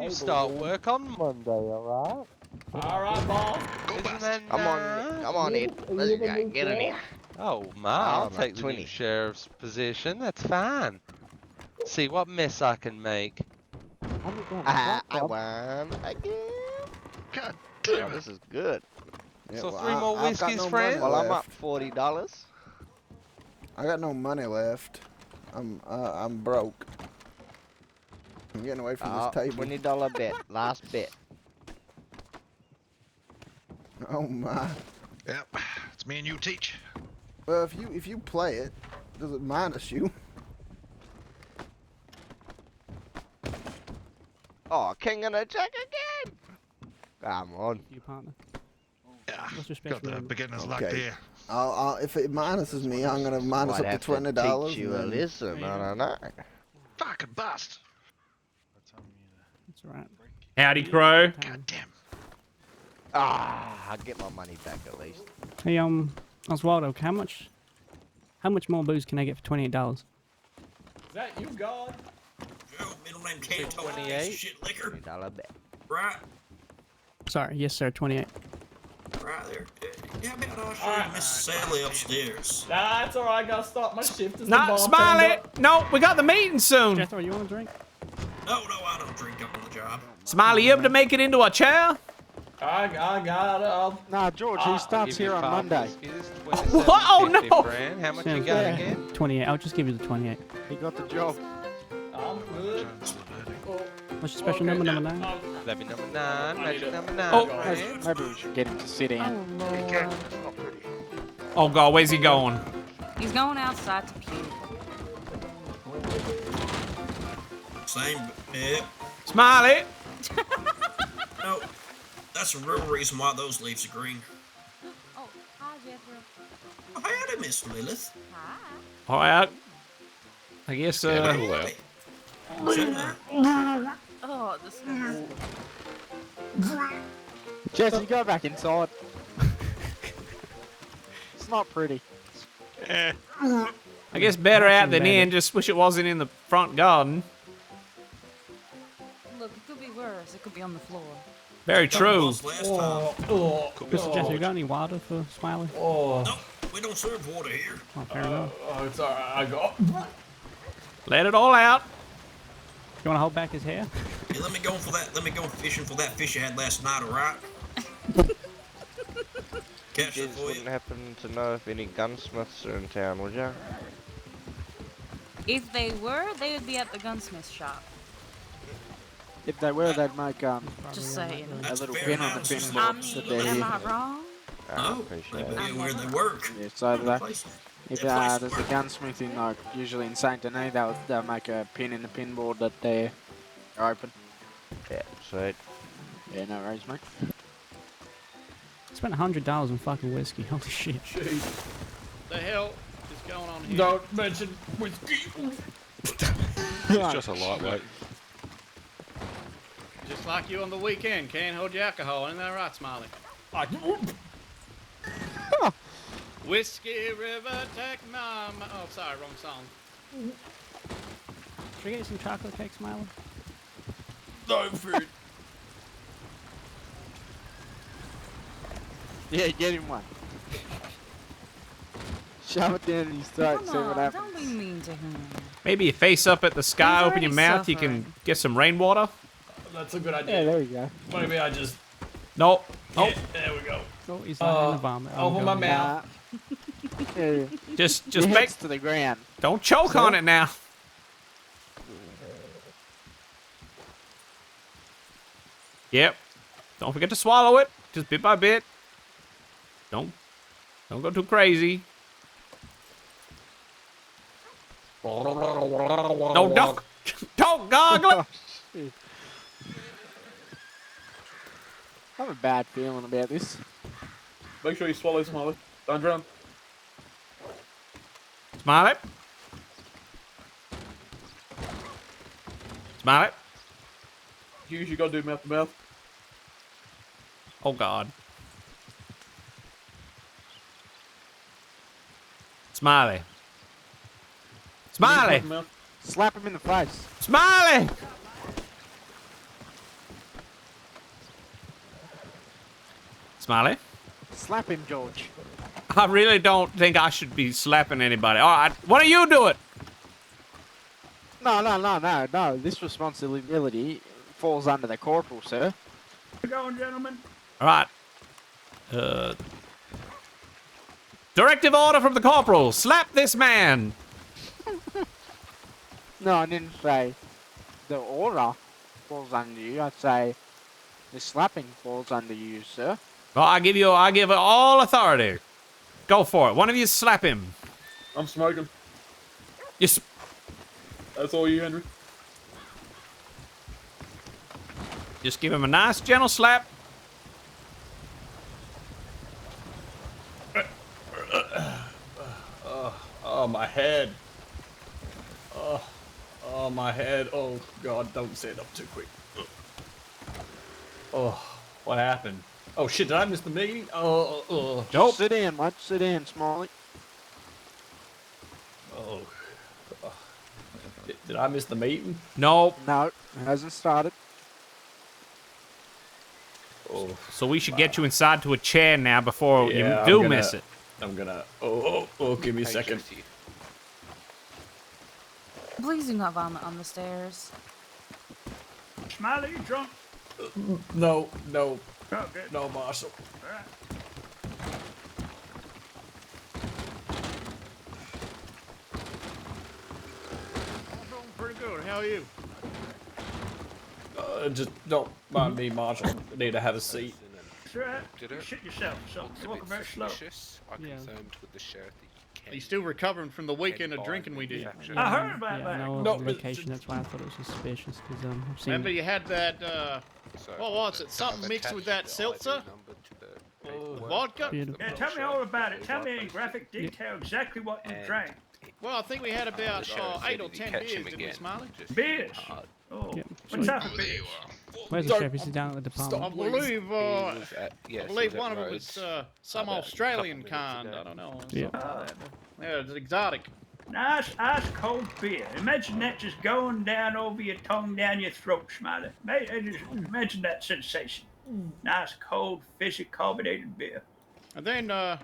You start work on Monday, alright? All right, boss. Isn't that Come on, Ed. Let's go. Get in here. Oh, my, I'll take the new sheriff's position. That's fine. See what mess I can make. I won again. God damn it. This is good. Yeah, So well, 3 more I've got whiskeys, no friend? money Well, I'm up left. $40. I got no money left. I'm broke. I'm getting away from this table. $20 bet. Last bet. Oh my. Yep. It's me and you teach. Well, if you play it, does it minus you? Oh, king and a jack again. Come on. You partner. Yeah. What's your Got special the number? beginner's luck Okay. there. If it minuses me, I'm gonna minus Might up have to $20. teach you a and then- lesson. I don't know. Fucking bust. That's alright. Howdy, Crow. God damn. Ah, I'll get my money back at least. Hey, Oswaldo, how much How much more booze can I get for $28? Is that you, God? Joe, middle name can't talk 28. shit liquor. $20 bet. Right, Sorry, yes, sir, 28. right there. Yeah, how about I'll show you Miss Sally upstairs. Nah, it's alright. I gotta stop my shift. As the Not bomb Smiley. turned up. No, we got the meeting soon. Jethro, you want a drink? No, I don't drink on the job. Smiley, you able to make it into a chair? I got it. Nah, George, he starts here on Monday. What? Oh no! How much you got again? 28. I'll just give you the 28. He got the job. I'm good. What's your special number, number 9? Levy number 9. Magic number 9. Oh. Maybe we should get him to sit in. Oh God, where's he going? He's going outside to puke. Same, yeah. Smiley. No, that's the real reason why those leaves are green. Oh, hi, Jethro. Oh, howdy, Miss Lilith. Hi. All right. I guess. Shut up. Oh, this is... Jesse, go back inside. It's not pretty. I guess better out than in. Just wish it wasn't in the front garden. Look, it could be worse. It could be on the floor. Very true. Mr. Jethro, you got any water for Smiley? Oh. No, we don't serve water here. Oh, fair enough. Oh, it's alright. I got. Let it all out. You want to hold back his hair? Hey, let me go fishing for that fish you had last night, alright? Catch You it just for you. wouldn't happen to know if any gunsmiths are in town, would ya? If they were, they would be at the gunsmith shop. If they were, they'd make Just saying. a little pin on the pin I board mean, that they're am here. I wrong? No, they where they work. Yeah, so if there's a gunsmith in, like, usually in Saint Denis, they'll make a pin in the pin board that they're open. Yeah, sweet. Yeah, no worries, mate. Spent $100 on fucking whiskey. Holy shit. The hell is going on here? Don't mention whiskey. It's just a lightweight. Just like you on the weekend, can't hold your alcohol. Isn't that right, Smiley? Whiskey River, take my... Oh, sorry, wrong song. Should we get you some chocolate cake, Smiley? No food. Yeah, get him one. Shove it down in his throat, see what happens. Don't be mean to him. Maybe you face up at the sky, He's open your already mouth, you suffering. can get some rainwater. That's a good idea. Yeah, there you go. Maybe I just... Nope. Nope. Yeah, there we go. Oh, he's not in the vomit. Open my mouth. Yeah. Just Your make... head's to the ground. Don't choke on it now. Yep. Don't forget to swallow it. Just bit by bit. Don't go too crazy. No, don't gargle it. I have a bad feeling about this. Make sure you swallow, Smiley. Don't drown. Smile it. Smile it. Hughes, you gotta do mouth to mouth. Oh God. Smiley. Smiley. Slap him in the face. Smiley. Smiley. Slap him, George. I really don't think I should be slapping anybody. All right, why don't you do it? No. This responsibility falls under the corporal, sir. Keep going, gentlemen. All right. Directive order from the corporal. Slap this man. No, I didn't say the order falls under you. I'd say the slapping falls under you, sir. Well, I give it all authority. Go for it. One of you slap him. I'm smoking. Yes. That's all you, Henry. Just give him a nice, gentle slap. Oh, my head. Oh, my head. Oh, God, don't stand up too quick. Oh, what happened? Oh, shit, did I miss the meeting? Nope. Sit in, mate. Sit in, Smiley. Oh. Did I miss the meeting? Nope. No, hasn't started. Oh. So we should get you inside to a chair now before you Yeah, do miss it. I'm gonna. Give me a second. Please do not vomit on the stairs. Smiley, you drunk? No. Oh, good. No, Marshall. All right. I'm doing pretty good. How are you? Just don't mind me, Marshall. I need to have a seat. Sure. You shit yourself, so you're walking very slow. I confirmed with the sheriff that you can. He's still recovering from the weekend of drinking we did. I heard about Yeah, that. I know the location. That's why I thought it was suspicious. Because I've seen. Remember you had that, what was it? Something mixed with that seltzer? Vodka? Yeah, tell me all about it. Tell me in graphic detail exactly what you drank. Well, I think we had about 8 or 10 beers, didn't we, Smiley? Beers? Oh, what type of beers? Where's the sheriff? Is he down at the department? I believe one of them was some Australian kind. I don't know. Yeah. Yeah, it's exotic. Nice ice cold beer. Imagine that just going down over your tongue, down your throat, Smiley. Imagine that sensation. Nice cold, fizzy, carbonated beer. And then, old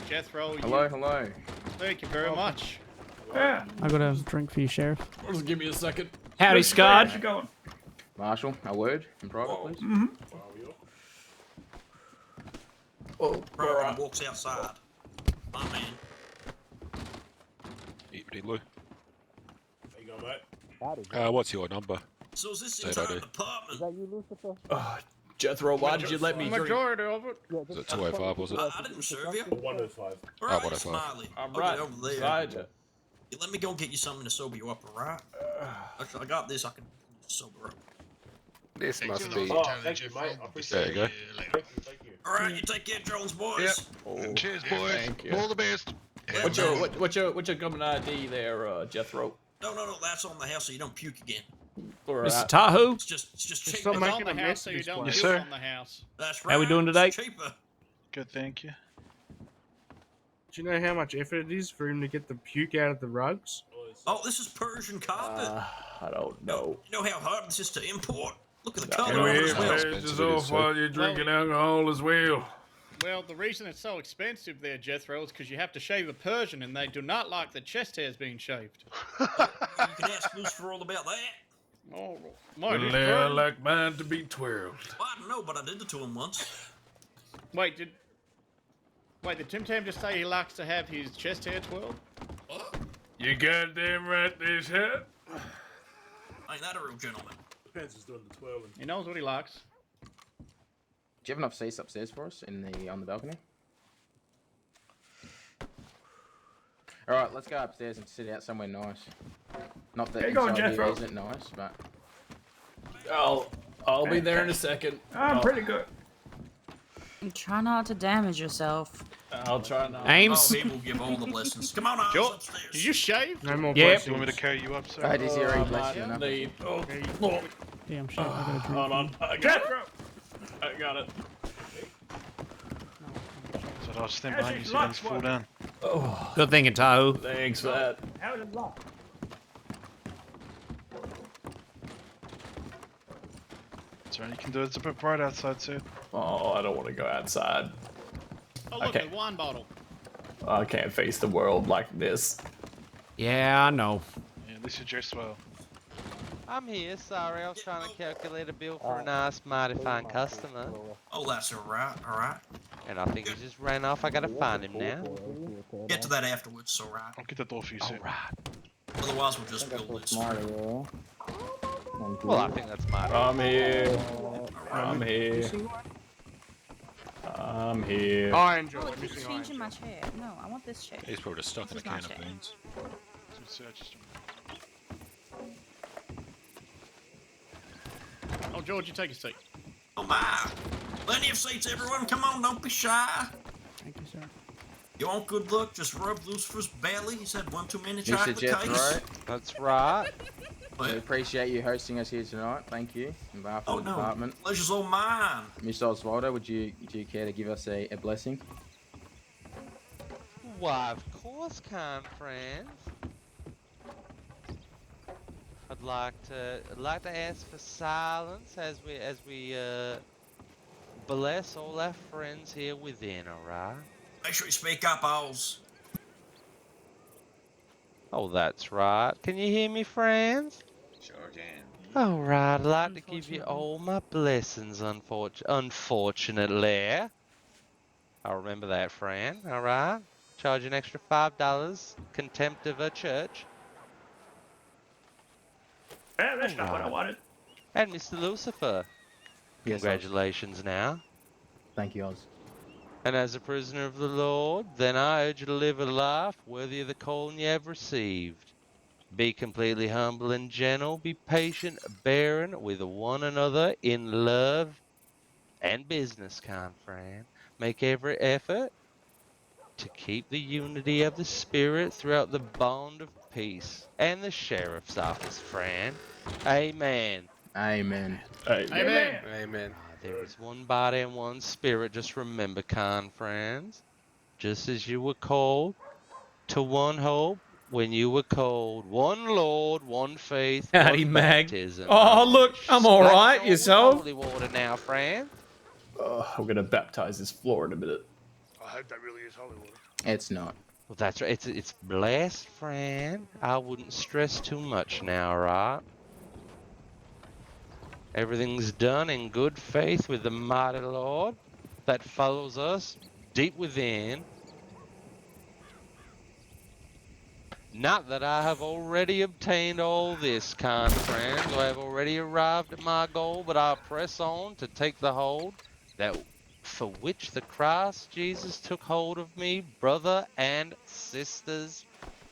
Jethro. Hello. Thank you very much. Yeah. I got a drink for you, sheriff. Just give me a second. Howdy, Scott. How's it going? Marshall, a word in private, please. Mm-hmm. Brian walks outside. My man. Evening, Lou. There you go, mate. What's your number? So is this the Say that entire in. department? Is that you, Lucifer? Jethro, why did you let me drink? Majority of it. Was it 205, was it? I didn't serve you. 105. Oh, Right, 105. Smiley. I'm I'll right get over there. beside you. You let me go get you something to sober you up, alright? I got this, I can sober up. This must be. Thank you, mate. I appreciate There you go. Thank you. Alright, you take care, Jones, boys. Oh, Cheers, boys. thank you. All the best. What's your government ID there, Jethro? No, that's on the house so you don't puke again. Mr. Tahoe? It's just cheaper. Stop It's making on the a house mess so of you this don't place. puke on the house. That's right. How we doing today? It's cheaper. Good, thank you. Do you know how much effort it is for him to get the puke out of the rugs? Oh, this is Persian carpet. I don't know. You know how hard this is to import? Look at the Can color we of it as well. This off while you're drinking alcohol as well. Well, the reason it's so expensive there, Jethro, is because you have to shave a Persian, and they do not like the chest hairs being shaved. You can ask Lucifer all about that. Oh, Well, I like mine to be twirled. Well, I don't know, but I did it to him once. Wait, did Tim Tam just say he likes to have his chest hair twirled? What? You goddamn right this hat. Ain't that a real gentleman? Pants is doing the twirling. He knows what he likes. Do you have enough seats upstairs for us on the balcony? All right, let's go upstairs and sit out somewhere nice. Not that inside here isn't nice, but I'll be there in a second. I'm pretty good. Try not to damage yourself. I'll try not. Ames? Oh, he will give all the blessings. Come on, Oz, upstairs. Did you shave? No more Yep. blessings. You want me to carry you up, sir? I just hear he bless you enough. Damn, sheriff, I got a drink. Hold on. I got Jethro! it. I got it. So I'll stand behind you so you don't fall down. Oh, Good thinking, Tahoe. thanks for that. How's it locked? Is there anything you can do? It's a bit bright outside, sir. Oh, I don't want to go outside. Oh, look, Okay. a wine bottle. I can't face the world like this. Yeah, I know. Yeah, at least you're dressed well. I'm here. Sorry, I was trying to calculate a bill for a nice, mighty fine customer. Oh, that's alright. And I think he just ran off. I gotta find him now. Get to that afterwards, alright. I'll get the door for you, sir. Otherwise, we'll just build this. Well, I think that's mighty. I'm here. I'm here. I'm here. Orange. Oh, it keeps changing my chair. No, I want this chair. He's probably just stuck in a This is my can of chair. beans. So, just... Oh, George, you take a seat. Oh my! Plenty of seats, everyone. Come on, don't be shy. Thank you, sir. You want good luck? Just rub Lucifer's belly. He's had one too many Mr. chocolate Jethro, cakes. That's right. we appreciate you hosting us here tonight. Thank you. On behalf of Oh the no, department. pleasure's all mine. Mr. Osvaldo, do you care to give us a blessing? Why, of course course, kind friends. I'd like to ask for silence as we bless all our friends here within, alright? Make sure you speak up, owls. Oh, that's right. Can you hear me, friends? Sure can. Alright, I'd like to give you all my blessings, unfortunately. I'll remember that, friend, alright? Charge you an extra $5, contempt of a church. Well, that's not what I wanted. And Mr. Lucifer, Yes, congratulations now. Thank you, Oz. And as a prisoner of the Lord, then I urge you to live a life worthy of the calling you have received. Be completely humble and gentle. Be patient, bearing with one another in love and business, kind friend. Make every effort to keep the unity of the Spirit throughout the bond of peace and the Sheriff's Office, friend. Amen. Amen. Amen. Amen. There is one body and one spirit. Just remember, kind friends, just as you were called to one hope when you were called, one Lord, one faith, Howdy, one Mag. baptism. Oh, look, I'm all right. Splash Yourself? holy water now, friend. I'm gonna baptize this floor in a minute. I hope that really is holy water. It's not. Well, that's right. It's blessed, friend. I wouldn't stress too much now, right? Everything's done in good faith with the mighty Lord that follows us deep within. Not that I have already obtained all this, kind friends, or I have already arrived at my goal, but I press on to take the hold that for which the Christ Jesus took hold of me, brother and sisters.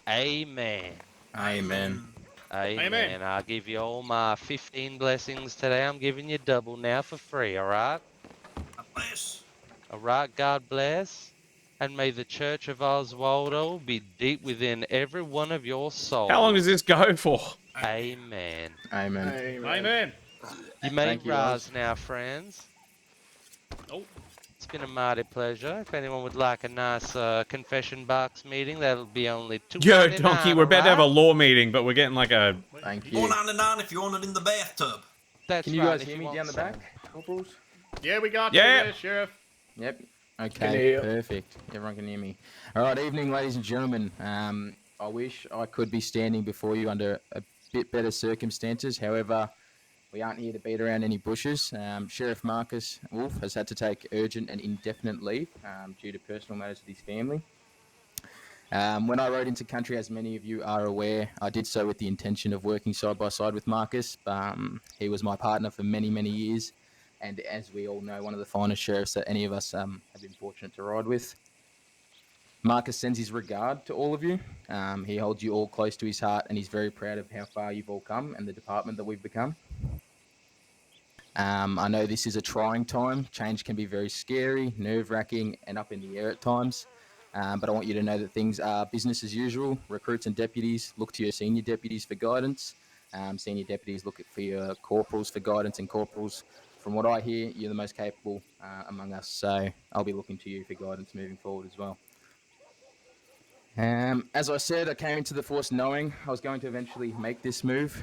Amen. Amen. Amen. I'll give you all my 15 blessings today. I'm giving you double now for free, alright? Bless. Alright, God bless. And may the Church of Oswaldo be deep within every one of your souls. How long does this go for? Amen. Amen. Amen. You may Thank you, rise Oz. now, friends. Oh. It's been a mighty pleasure. If anyone would like a nice confession box meeting, that'll be only $2.99. Yo, Donkey, we're about to have a alright? law meeting, but we're getting like a... Thank you. $4.99 if you want it in the bathtub. That's Can you right, guys if hear you me want down the some. back, corporals? Yeah, we got Yeah. you there, Sheriff. Yep. Can Okay, hear. perfect. Everyone can hear me. All right, evening, ladies and gentlemen. I wish I could be standing before you under a bit better circumstances. However, we aren't here to beat around any bushes. Sheriff Marcus Wolf has had to take urgent and indefinite leave due to personal matters with his family. When I rode into country, as many of you are aware, I did so with the intention of working side by side with Marcus. He was my partner for many, many years. And as we all know, one of the finest sheriffs that any of us have been fortunate to ride with. Marcus sends his regard to all of you. He holds you all close to his heart, and he's very proud of how far you've all come and the department that we've become. I know this is a trying time. Change can be very scary, nerve-wracking, and up in the air at times. But I want you to know that things are business as usual. Recruits and deputies look to your senior deputies for guidance. Senior deputies look for your corporals for guidance, and corporals, from what I hear, you're the most capable among us. So I'll be looking to you for guidance moving forward as well. As I said, I came into the force knowing I was going to eventually make this move.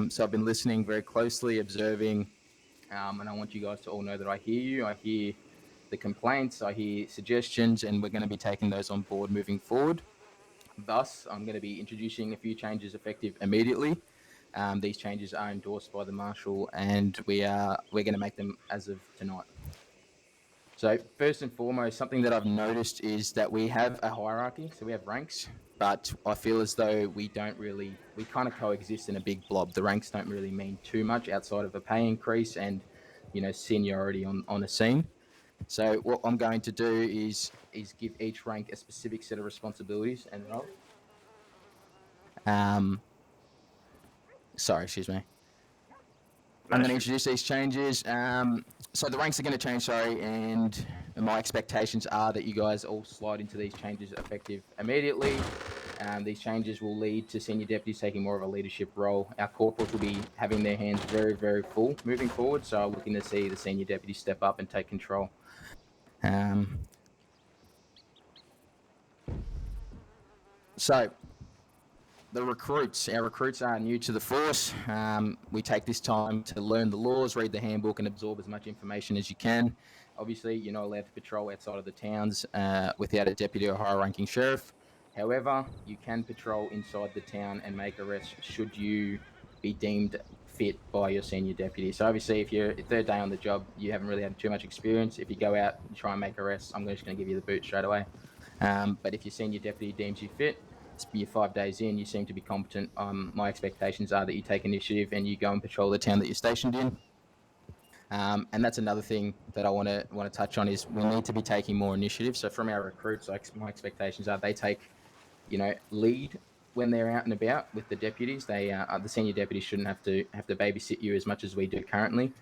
So I've been listening very closely, observing, and I want you guys to all know that I hear you. I hear the complaints, I hear suggestions, and we're going to be taking those on board moving forward. Thus, I'm going to be introducing a few changes effective immediately. These changes are endorsed by the Marshal, and we're going to make them as of tonight. So first and foremost, something that I've noticed is that we have a hierarchy, so we have ranks, but I feel as though we kind of coexist in a big blob. The ranks don't really mean too much outside of a pay increase and, seniority on a scene. So what I'm going to do is give each rank a specific set of responsibilities and roles. Sorry, excuse me. I'm going to introduce these changes. So the ranks are going to change, and my expectations are that you guys all slide into these changes effective immediately. These changes will lead to senior deputies taking more of a leadership role. Our corporals will be having their hands very, very full moving forward, so I'm looking to see the senior deputies step up and take control. So, our recruits are new to the force. We take this time to learn the laws, read the handbook, and absorb as much information as you can. Obviously, you're not allowed to patrol outside of the towns without a deputy or higher-ranking sheriff. However, you can patrol inside the town and make arrests should you be deemed fit by your senior deputy. So obviously, if you're third day on the job, you haven't really had too much experience. If you go out and try and make arrests, I'm just going to give you the boot straight away. But if your senior deputy deems you fit, you're 5 days in, you seem to be competent. My expectations are that you take initiative and you go and patrol the town that you're stationed in. And that's another thing that I want to touch on is we need to be taking more initiative. So from our recruits, my expectations are they take, lead when they're out and about with the deputies. The senior deputies shouldn't have to babysit you as much as we do currently.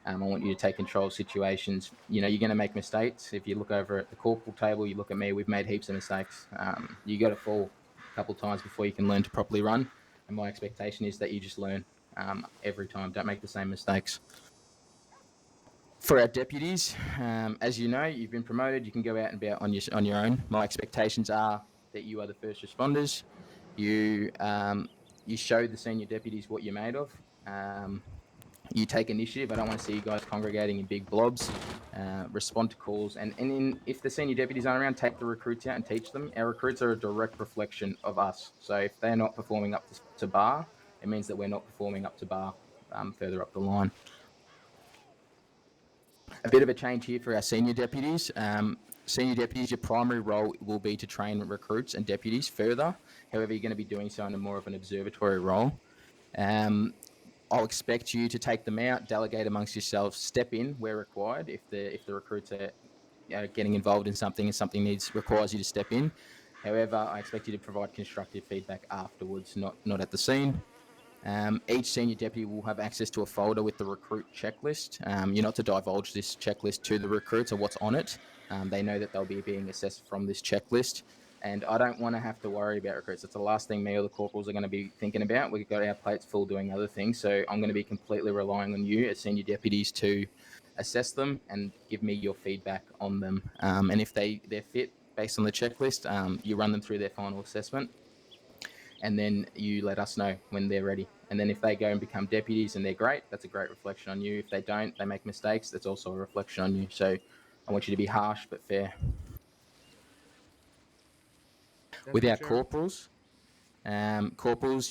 I want you to take control of situations. You're going to make mistakes. If you look over at the corporal table, you look at me, we've made heaps of mistakes. You got to fall a couple of times before you can learn to properly run. And my expectation is that you just learn every time. Don't make the same mistakes. For our deputies, as you know, you've been promoted. You can go out and about on your own. My expectations are that you are the first responders. You show the senior deputies what you're made of. You take initiative. I don't want to see you guys congregating in big blobs. Respond to calls, and if the senior deputies aren't around, take the recruits out and teach them. Our recruits are a direct reflection of us. So if they're not performing up to bar, it means that we're not performing up to bar further up the line. A bit of a change here for our senior deputies. Senior deputies, your primary role will be to train recruits and deputies further. However, you're going to be doing so in a more of an observatory role. I'll expect you to take them out, delegate amongst yourselves, step in where required. If the recruits are getting involved in something and something requires you to step in. However, I expect you to provide constructive feedback afterwards, not at the scene. Each senior deputy will have access to a folder with the recruit checklist. You're not to divulge this checklist to the recruits or what's on it. They know that they'll be being assessed from this checklist. And I don't want to have to worry about recruits. It's the last thing me or the corporals are going to be thinking about. We've got our plates full doing other things. So I'm going to be completely relying on you as senior deputies to assess them and give me your feedback on them. And if they're fit based on the checklist, you run them through their final assessment. And then you let us know when they're ready. And then if they go and become deputies and they're great, that's a great reflection on you. If they don't, they make mistakes, that's also a reflection on you. So I want you to be harsh but fair. With our corporals,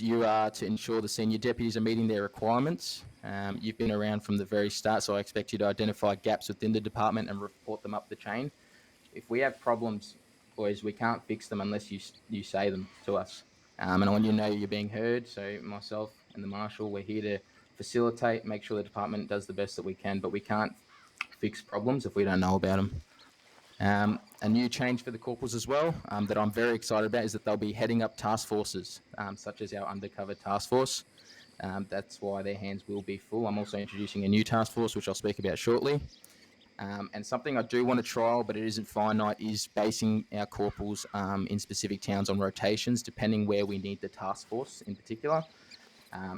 you are to ensure the senior deputies are meeting their requirements. You've been around from the very start, so I expect you to identify gaps within the department and report them up the chain. If we have problems, boys, we can't fix them unless you say them to us. And I want you to know you're being heard. So myself and the marshal, we're here to facilitate, make sure the department does the best that we can, but we can't fix problems if we don't know about them. A new change for the corporals as well that I'm very excited about is that they'll be heading up task forces, such as our undercover task force. That's why their hands will be full. I'm also introducing a new task force, which I'll speak about shortly. And something I do want to trial, but it isn't finite, is basing our corporals in specific towns on rotations, depending where we need the task force in particular.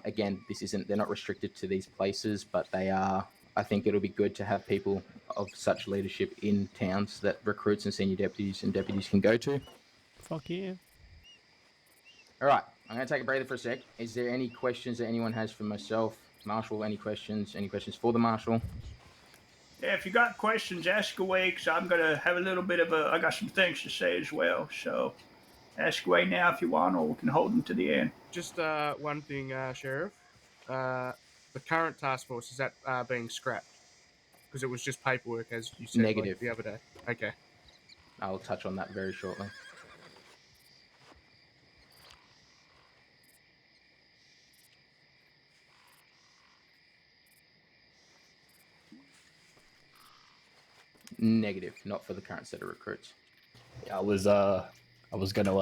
Again, they're not restricted to these places, but they are. I think it'll be good to have people of such leadership in towns that recruits and senior deputies and deputies can go to. Fuck yeah. All right, I'm going to take a breather for a sec. Is there any questions that anyone has for myself? Marshall, any questions? Any questions for the Marshal? Yeah, if you got questions, ask away, because I'm going to have a little bit of I got some things to say as well. So ask away now if you want, or we can hold them to the end. Just one thing, Sheriff. The current task force, is that being scrapped? Because it was just paperwork, as you said Negative. the other day. Okay. I'll touch on that very shortly. Negative, not for the current set of recruits. I was going to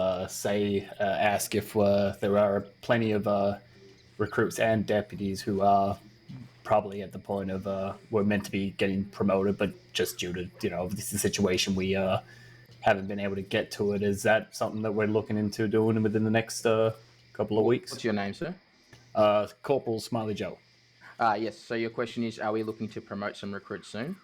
ask if there are plenty of recruits and deputies who are probably at the point of we're meant to be getting promoted, but just due to this is the situation, we haven't been able to get to it. Is that something that we're looking into doing within the next couple of weeks? What's your name, sir? Corporal Smiley Joe. Yes. So your question is, are we looking to promote some recruits soon?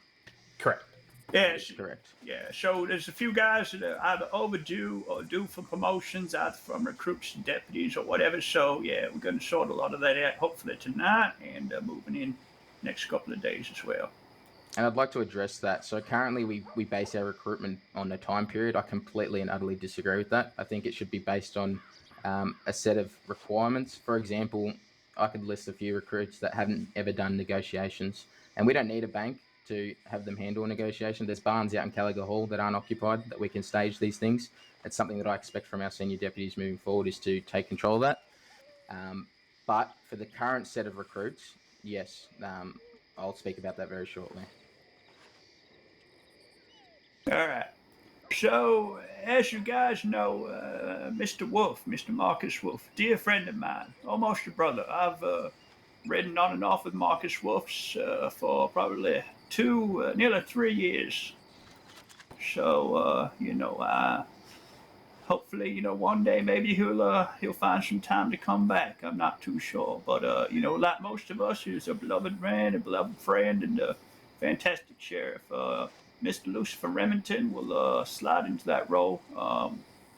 Correct. Yeah, Yes, correct. Yeah, so there's a few guys that are either overdue or due for promotions, either from recruits to deputies or whatever. So yeah, we're going to sort a lot of that out hopefully tonight and moving in next couple of days as well. And I'd like to address that. So currently we base our recruitment on a time period. I completely and utterly disagree with that. I think it should be based on a set of requirements. For example, I could list a few recruits that haven't ever done negotiations, and we don't need a bank to have them handle a negotiation. There's barns out in Gallagher Hall that aren't occupied that we can stage these things. It's something that I expect from our senior deputies moving forward is to take control of that. But for the current set of recruits, yes, I'll speak about that very shortly. All right. So, as you guys know, Mr. Wolf, Mr. Marcus Wolf, dear friend of mine, almost a brother. I've ridden on and off with Marcus Wolf's for probably nearly 3 years. So, hopefully, one day maybe he'll find some time to come back. I'm not too sure, but like most of us, he's a beloved man, a beloved friend, and a fantastic sheriff. Mr. Lucifer Remington will slide into that role.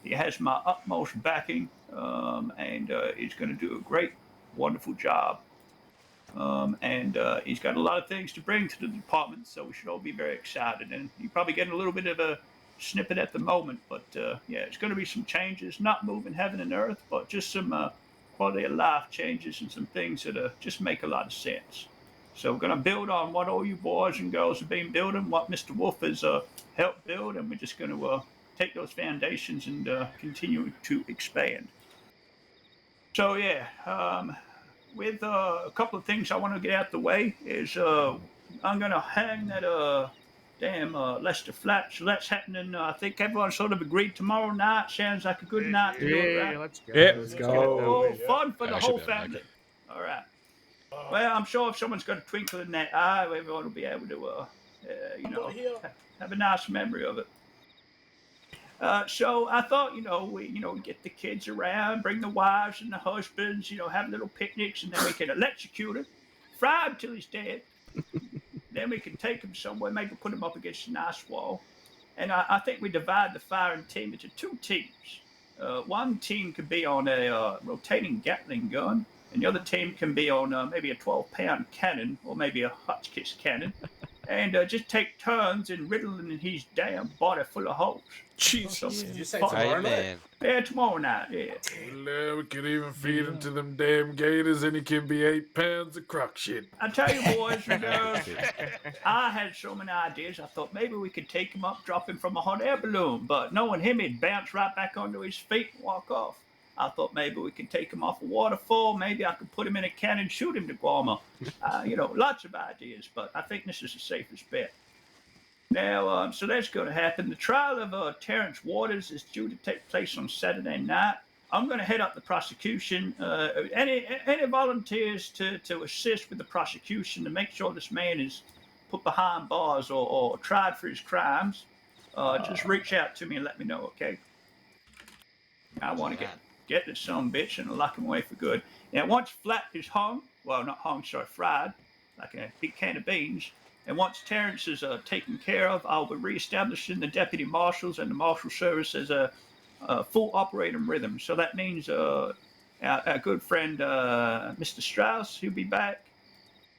He has my utmost backing, and he's going to do a great, wonderful job. And he's got a lot of things to bring to the department, so we should all be very excited. And you're probably getting a little bit of a snippet at the moment, but yeah, it's going to be some changes, not moving heaven and earth, but just some quality of life changes and some things that just make a lot of sense. So we're going to build on what all you boys and girls have been building, what Mr. Wolf has helped build, and we're just going to take those foundations and continue to expand. So yeah, with a couple of things I want to get out the way is I'm going to hang that damn Lester Flat. So that's happening. I think everyone sort of agreed tomorrow night. Sounds like a good night to do it, right? Let's go. Yep. Let's Oh, fun for the I should whole be able to make family. it. All right. Well, I'm sure if someone's got a twinkle in that eye, everyone will be able to, have a nice memory of it. So I thought, we get the kids around, bring the wives and the husbands, have little picnics, and then we can electrocute him, fry him till he's dead. Then we can take him somewhere, maybe put him up against a nice wall. And I think we divide the firing team into two teams. One team could be on a rotating Gatling gun, and the other team can be on maybe a 12-pound cannon or maybe a Hotchkiss cannon. And just take turns in riddling his damn body full of holes. Jesus. Did you say tomorrow night? Yeah, tomorrow night, yeah. Well, we could even feed him to them damn gators and he can be 8 pounds of crock shit. I tell you, boys and girls, I had so many ideas. I thought maybe we could take him up, drop him from a hot air balloon, but knowing him, he'd bounce right back onto his feet and walk off. I thought maybe we could take him off a waterfall. Maybe I could put him in a cannon, shoot him to Guarma. Lots of ideas, but I think this is the safest bet. Now, so that's going to happen. The trial of Terrence Waters is due to take place on Saturday night. I'm going to head up the prosecution. Any volunteers to assist with the prosecution to make sure this man is put behind bars or tried for his crimes, just reach out to me and let me know, okay? I want to get this son of a bitch and lock him away for good. Now, once Flat is hung, well, not hung, sorry, fried, like a big can of beans, and once Terrence is taken care of, I'll be reestablishing the deputy marshals and the marshal service as a full operating rhythm. So that means our good friend Mr. Strauss, he'll be back.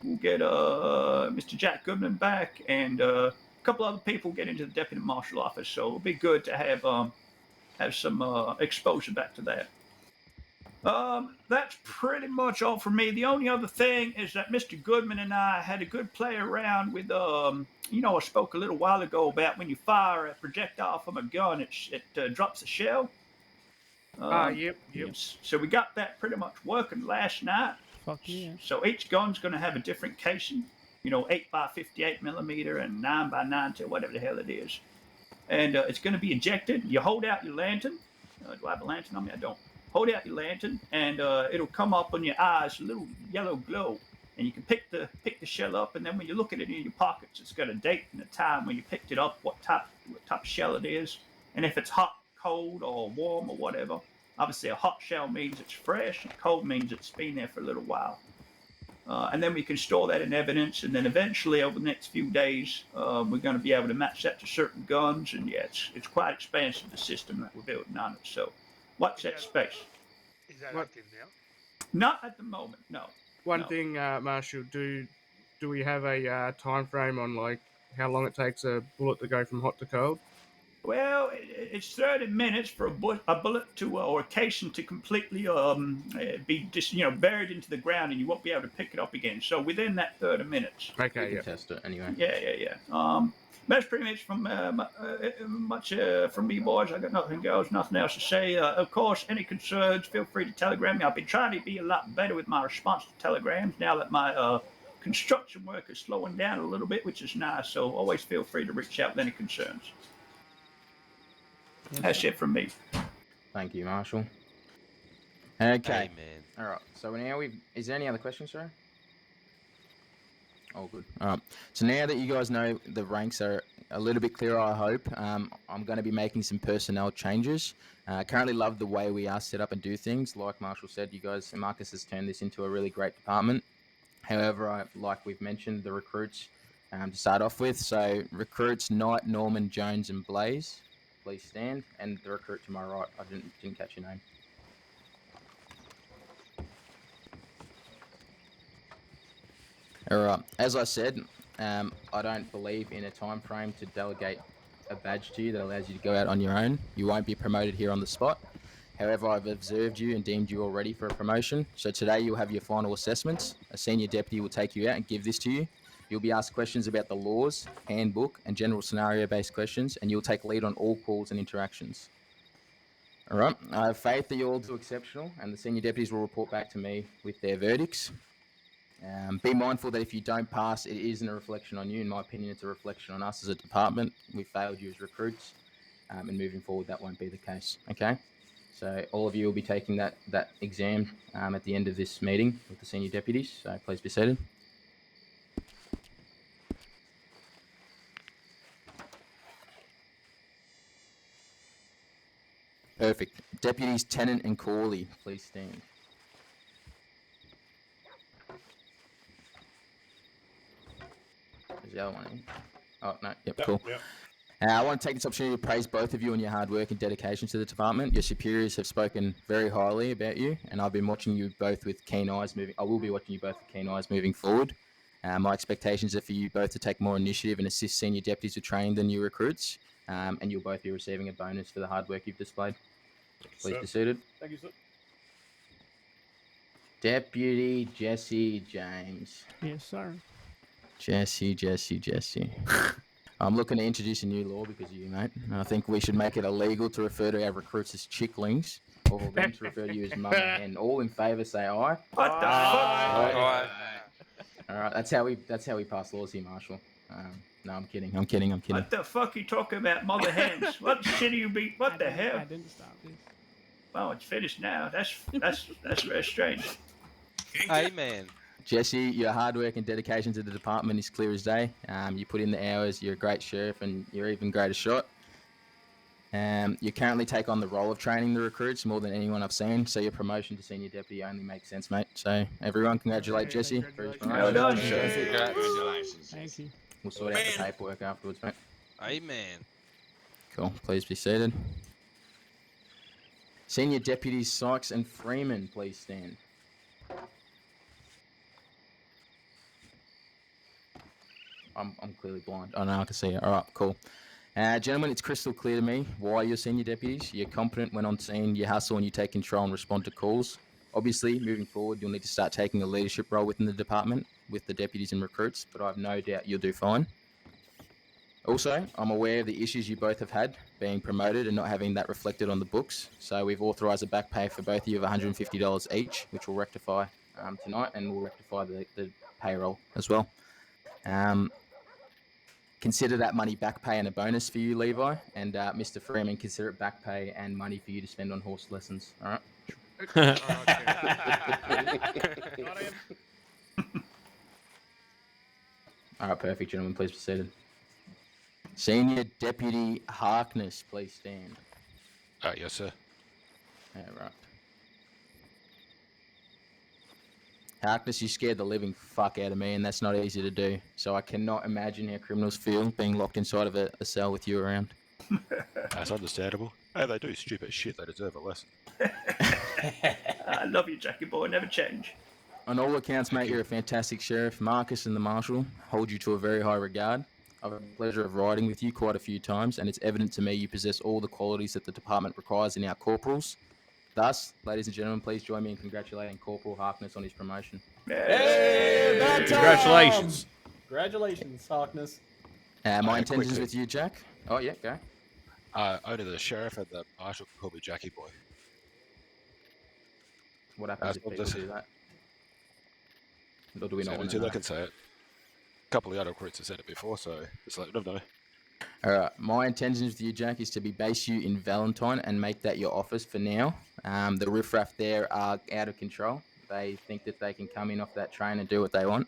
We'll get Mr. Jack Goodman back, and a couple other people get into the deputy marshal office. So it'll be good to have some exposure back to that. That's pretty much all for me. The only other thing is that Mr. Goodman and I had a good play around with, I spoke a little while ago about when you fire a projectile from a gun, it drops a shell. Yep. So we got that pretty much working last night. Fuck yeah. So each gun's going to have a different casing, 8x58 millimeter and 9x90, whatever the hell it is. And it's going to be ejected. You hold out your lantern. Do I have a lantern on me? I don't. Hold out your lantern, and it'll come up on your eyes, a little yellow glow, and you can pick the shell up. And then when you look at it in your pockets, it's got a date and a time when you picked it up, what type of shell it is, and if it's hot, cold, or warm, or whatever. Obviously, a hot shell means it's fresh, and cold means it's been there for a little while. and then we can store that in evidence. And then eventually, over the next few days, we're going to be able to match that to certain guns. And yeah, it's quite expansive, the system that we're building on it. So watch that space. Is that active now? Not at the moment, no. One thing, Marshall, do we have a time frame on like how long it takes a bullet to go from hot to cold? Well, it's 30 minutes for a bullet to or a casing to completely be buried into the ground, and you won't be able to pick it up again. So within that 30 minutes. Okay, you can test it anyway. Yeah. That's pretty much from from me, boys. I got nothing else to say. Of course, any concerns, feel free to telegram me. I've been trying to be a lot better with my response to telegrams now that my construction work is slowing down a little bit, which is nice. So always feel free to reach out with any concerns. That's it from me. Thank you, Marshall. Okay. Amen. All right. So now is there any other questions, sir? Oh, good. All right. So now that you guys know the ranks are a little bit clearer, I hope, I'm going to be making some personnel changes. I currently love the way we are set up and do things. Like Marshall said, you guys, Marcus has turned this into a really great department. However, like we've mentioned, the recruits to start off with. So recruits Knight, Norman, Jones, and Blaze. Please stand. And the recruit to my right, I didn't catch your name. All right. As I said, I don't believe in a time frame to delegate a badge to you that allows you to go out on your own. You won't be promoted here on the spot. However, I've observed you and deemed you all ready for a promotion. So today you'll have your final assessments. A senior deputy will take you out and give this to you. You'll be asked questions about the laws, handbook, and general scenario-based questions, and you'll take lead on all calls and interactions. All right. I have faith that you all do exceptional, and the senior deputies will report back to me with their verdicts. Be mindful that if you don't pass, it isn't a reflection on you. In my opinion, it's a reflection on us as a department. We failed you as recruits, and moving forward, that won't be the case. Okay. So all of you will be taking that exam at the end of this meeting with the senior deputies. So please be seated. Perfect. Deputies Tennant and Corley, please stand. There's the other one in. Oh, no. Yep, cool. Yep. I want to take this opportunity to praise both of you on your hard work and dedication to the department. Your superiors have spoken very highly about you, and I've been watching you both with keen eyes I will be watching you both with keen eyes moving forward. My expectations are for you both to take more initiative and assist senior deputies with training the new recruits, and you'll both be receiving a bonus for the hard work you've displayed. Please be seated. Thank you, sir. Deputy Jesse James. Yes, sir. Jesse. I'm looking to introduce a new law because of you, mate. I think we should make it illegal to refer to our recruits as chicklings, or them to refer to you as mum and all in favour say aye. What the fuck? All right, that's how we pass laws here, Marshall. No, I'm kidding. What the fuck you talking about, mother hens? What shit are you be? What the hell? I didn't stop this. Well, it's finished now. That's very strange. Amen. Jesse, your hard work and dedication to the department is clear as day. You put in the hours, you're a great sheriff, and you're even greater shot. You currently take on the role of training the recruits more than anyone I've seen, so your promotion to senior deputy only makes sense, mate. So everyone, congratulate Jesse for his promotion. Well done, Congratulations. Thank you. We'll sort out the paperwork afterwards, mate. Amen. Cool. Please be seated. Senior deputies Sykes and Freeman, please stand. I'm clearly blind. Oh, no, I can see it. All right, cool. Gentlemen, it's crystal clear to me why you're senior deputies. You're competent when on scene, you hustle and you take control and respond to calls. Obviously, moving forward, you'll need to start taking a leadership role within the department with the deputies and recruits, but I have no doubt you'll do fine. Also, I'm aware of the issues you both have had being promoted and not having that reflected on the books. So we've authorised a back pay for both of you of $150 each, which will rectify tonight, and will rectify the payroll as well. Consider that money back pay and a bonus for you, Levi, and Mr. Freeman, consider it back pay and money for you to spend on horse lessons. All right. All right, perfect, gentlemen. Please be seated. Senior Deputy Harkness, please stand. Yes, sir. All right. Harkness, you scared the living fuck out of me, and that's not easy to do. So I cannot imagine how criminals feel being locked inside of a cell with you around. That's understandable. Hey, they do stupid shit. They deserve a lesson. I love you, Jackie boy. Never change. On all accounts, mate, you're a fantastic sheriff. Marcus and the marshal hold you to a very high regard. I've had the pleasure of riding with you quite a few times, and it's evident to me you possess all the qualities that the department requires in our corporals. Thus, ladies and gentlemen, please join me in congratulating Corporal Harkness on his promotion. Hey, about time! Congratulations. Congratulations, Harkness. My intentions quickly. with you, Jack. Oh, yeah, go. Only the sheriff and the marshal can call me Jackie Boy. What happens if people do that? Or do we not want to Until know? I can say it. A couple of the other recruits have said it before, so it's like, no. Alright, my intentions with you, Jack, is to be base you in Valentine and make that your office for now. The riffraff there are out of control. They think that they can come in off that train and do what they want.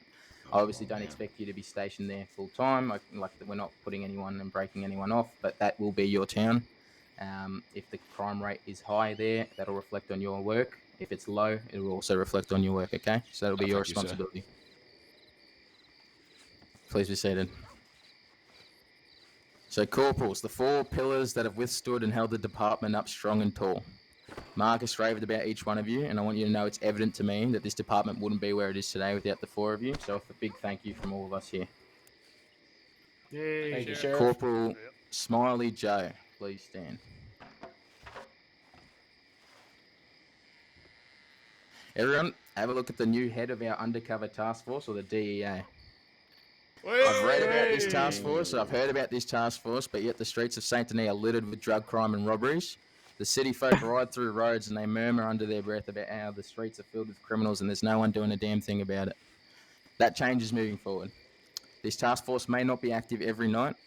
I obviously don't expect you to be stationed there full time. Like we're not putting anyone and breaking anyone off, but that will be your town. If the crime rate is high there, that'll reflect on your work. If it's low, it will also reflect on your work, okay? So that'll be your Thank you, sir. responsibility. Please be seated. So, corporals, the 4 pillars that have withstood and held the department up strong and tall. Marcus raved about each one of you, and I want you to know it's evident to me that this department wouldn't be where it is today without the 4 of you. So, a big thank you from all of us here. Yay. Thank you, Sheriff. Corporal Smiley Joe, please stand. Everyone, have a look at the new head of our undercover task force, or the DEA. I've read about this task force, I've heard about this task force, but yet the streets of Saint Denis are littered with drug crime and robberies. The city folk ride through roads and they murmur under their breath about how the streets are filled with criminals and there's no one doing a damn thing about it. That changes moving forward. This task force may not be active every night.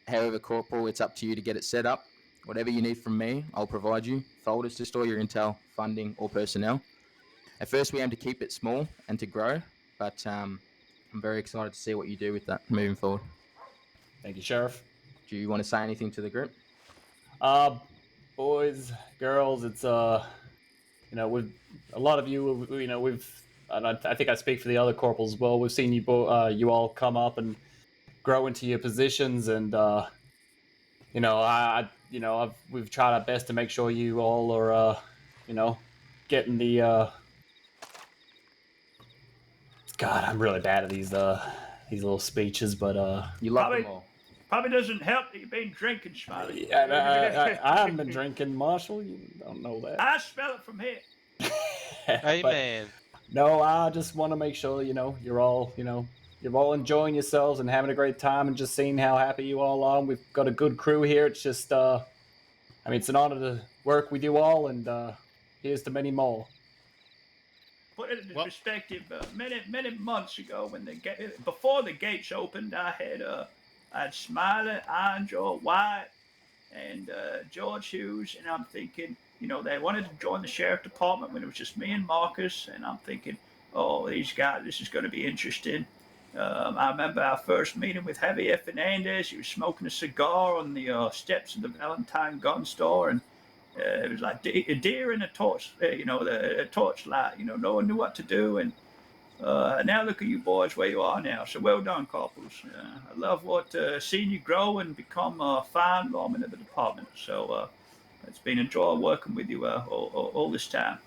However, Corporal, it's up to you to get it set up. Whatever you need from me, I'll provide you. Folders to store your intel, funding, or personnel. At first, we aim to keep it small and to grow, but I'm very excited to see what you do with that moving forward. Thank you, Sheriff. Do you want to say anything to the group? Boys, girls, it's you know, with a lot of you, you know, and I think I speak for the other corporals as well. We've seen you you all come up and grow into your positions, and you know, we've tried our best to make sure you all are, you know, getting the. God, I'm really bad at these little speeches, but you love them all. Probably doesn't help that you've been drinking, Smiley. Yeah, I haven't been drinking, Marshall. You don't know that. I smell it from here. Hey, man. No, I just want to make sure, you know, you're all enjoying yourselves and having a great time and just seeing how happy you all are. We've got a good crew here. It's just, I mean, it's an honor to work with you all, and here's to many more. Put it into perspective, many months ago, before the gates opened, I had Smiley, Andrew, White, and George Hughes, and I'm thinking, you know, they wanted to join the sheriff department when it was just me and Marcus, and I'm thinking, oh, these guys, this is going to be interesting. I remember our first meeting with Javier Fernandez. He was smoking a cigar on the steps of the Valentine gun store, and it was like a deer in a torch, you know, a torchlight. You know, no one knew what to do, and now look at you boys where you are now. So well done, corporals. I love seeing you grow and become a fine lawman of the department. So it's been enjoyable working with you all this time.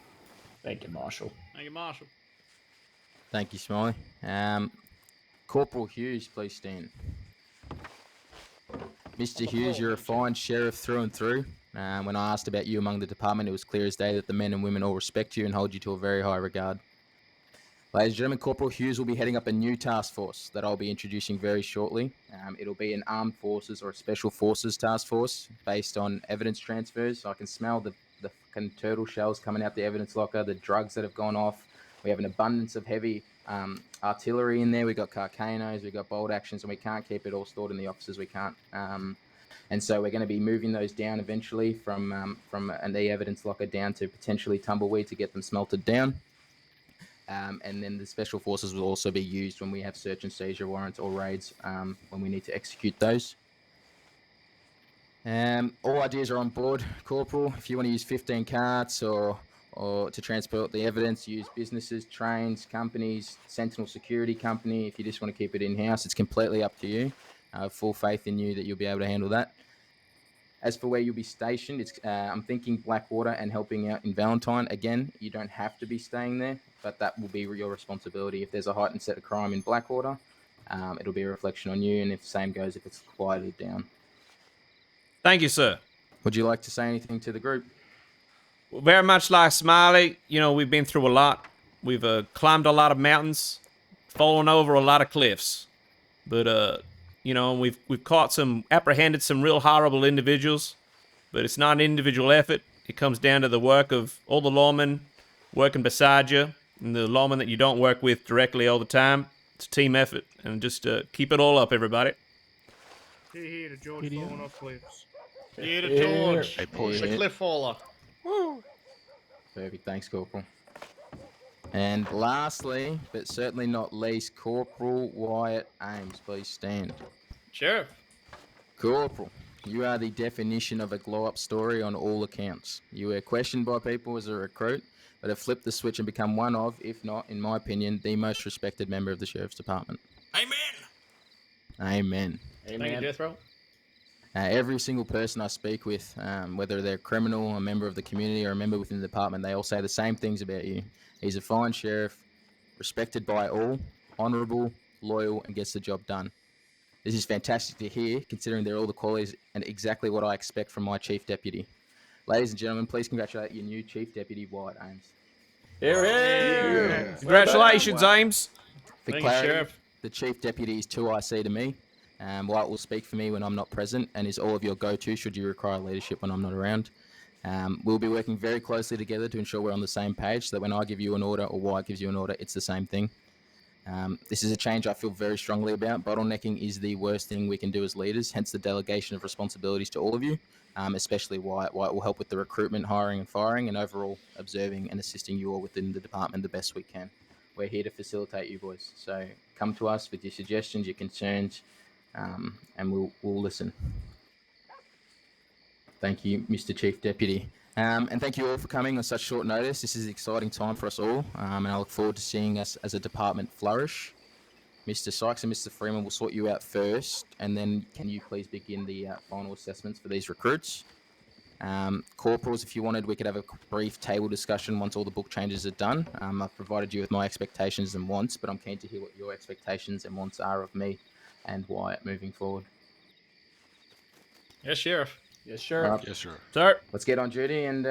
Thank you, Marshall. Thank you, Marshall. Thank you, Smiley. Corporal Hughes, please stand. Mr. Hughes, you're a fine sheriff through and through. When I asked about you among the department, it was clear as day that the men and women all respect you and hold you to a very high regard. Ladies and gentlemen, Corporal Hughes will be heading up a new task force that I'll be introducing very shortly. It'll be an armed forces or a special forces task force based on evidence transfers. I can smell the fucking turtle shells coming out the evidence locker, the drugs that have gone off. We have an abundance of heavy artillery in there. We've got carcanos, we've got bolt actions, and we can't keep it all stored in the offices. We can't. And so we're going to be moving those down eventually from the evidence locker down to potentially Tumbleweed to get them smelted down. And then the special forces will also be used when we have search and seizure warrants or raids when we need to execute those. All ideas are on board, Corporal. If you want to use 15 carts or or to transport the evidence, use businesses, trains, companies, Sentinel Security Company. If you just want to keep it in-house, it's completely up to you. I have full faith in you that you'll be able to handle that. As for where you'll be stationed, I'm thinking Blackwater and helping out in Valentine. Again, you don't have to be staying there, but that will be your responsibility. If there's a heightened set of crime in Blackwater, it'll be a reflection on you, and if the same goes if it's quieted down. Thank you, sir. Would you like to say anything to the group? Very much like Smiley, you know, we've been through a lot. We've climbed a lot of mountains, fallen over a lot of cliffs. But, you know, we've apprehended some real horrible individuals. But it's not an individual effort. It comes down to the work of all the lawmen working beside you and the lawmen that you don't work with directly all the time. It's a team effort. And just keep it all up, everybody. Here to George falling off cliffs. Here to George, Hey, the cliff faller. Woo! Perfect, thanks, Corporal. And lastly, but certainly not least, Corporal Wyatt Ames, please stand. Sheriff. Corporal, you are the definition of a glow-up story on all accounts. You were questioned by people as a recruit, but have flipped the switch and become one of, if not, in my opinion, the most respected member of the Sheriff's Department. Amen. Amen. Thank you, Death Row. Every single person I speak with, whether they're a criminal, a member of the community, or a member within the department, they all say the same things about you. He's a fine sheriff, respected by all, honourable, loyal, and gets the job done. This is fantastic to hear, considering they're all the qualities and exactly what I expect from my Chief Deputy. Ladies and gentlemen, please congratulate your new Chief Deputy, Wyatt Ames. Here, here. Yeah. Congratulations, Ames. For Thank clarity, you, Sheriff. the Chief Deputy is 2IC to me. Wyatt will speak for me when I'm not present and is all of your go-to should you require leadership when I'm not around. We'll be working very closely together to ensure we're on the same page so that when I give you an order or Wyatt gives you an order, it's the same thing. This is a change I feel very strongly about. Bottlenecking is the worst thing we can do as leaders, hence the delegation of responsibilities to all of you, especially Wyatt. Wyatt will help with the recruitment, hiring and firing, and overall observing and assisting you all within the department the best we can. We're here to facilitate you boys. So come to us with your suggestions, your concerns, and we'll listen. Thank you, Mr. Chief Deputy. And thank you all for coming on such short notice. This is an exciting time for us all, and I look forward to seeing us as a department flourish. Mr. Sykes and Mr. Freeman will sort you out first, and then can you please begin the final assessments for these recruits? Corporals, if you wanted, we could have a brief table discussion once all the book changes are done. I've provided you with my expectations and wants, but I'm keen to hear what your expectations and wants are of me and Wyatt moving forward. Yes, Sheriff. Yes, sir. Yes, sir. Sir. Let's get on duty and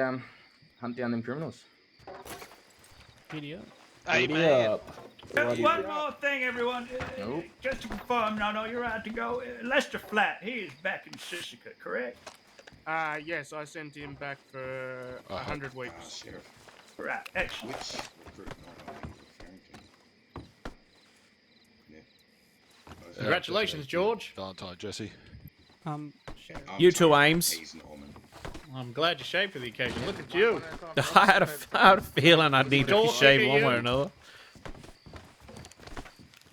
hunt down them criminals. Giddy up. Hey, Giddy man. up. One more thing, everyone. Nope. Just to confirm, no, you're right to go. Lester Flat, he is back in Sisika, correct? Yes, I sent him back for 100 weeks. Right, excellent. Congratulations, George. Valentine, Jesse. You too, Ames. I'm glad you shaved for the occasion. Look at you. I had a feeling I'd need to Don't shave look at one you. way or another.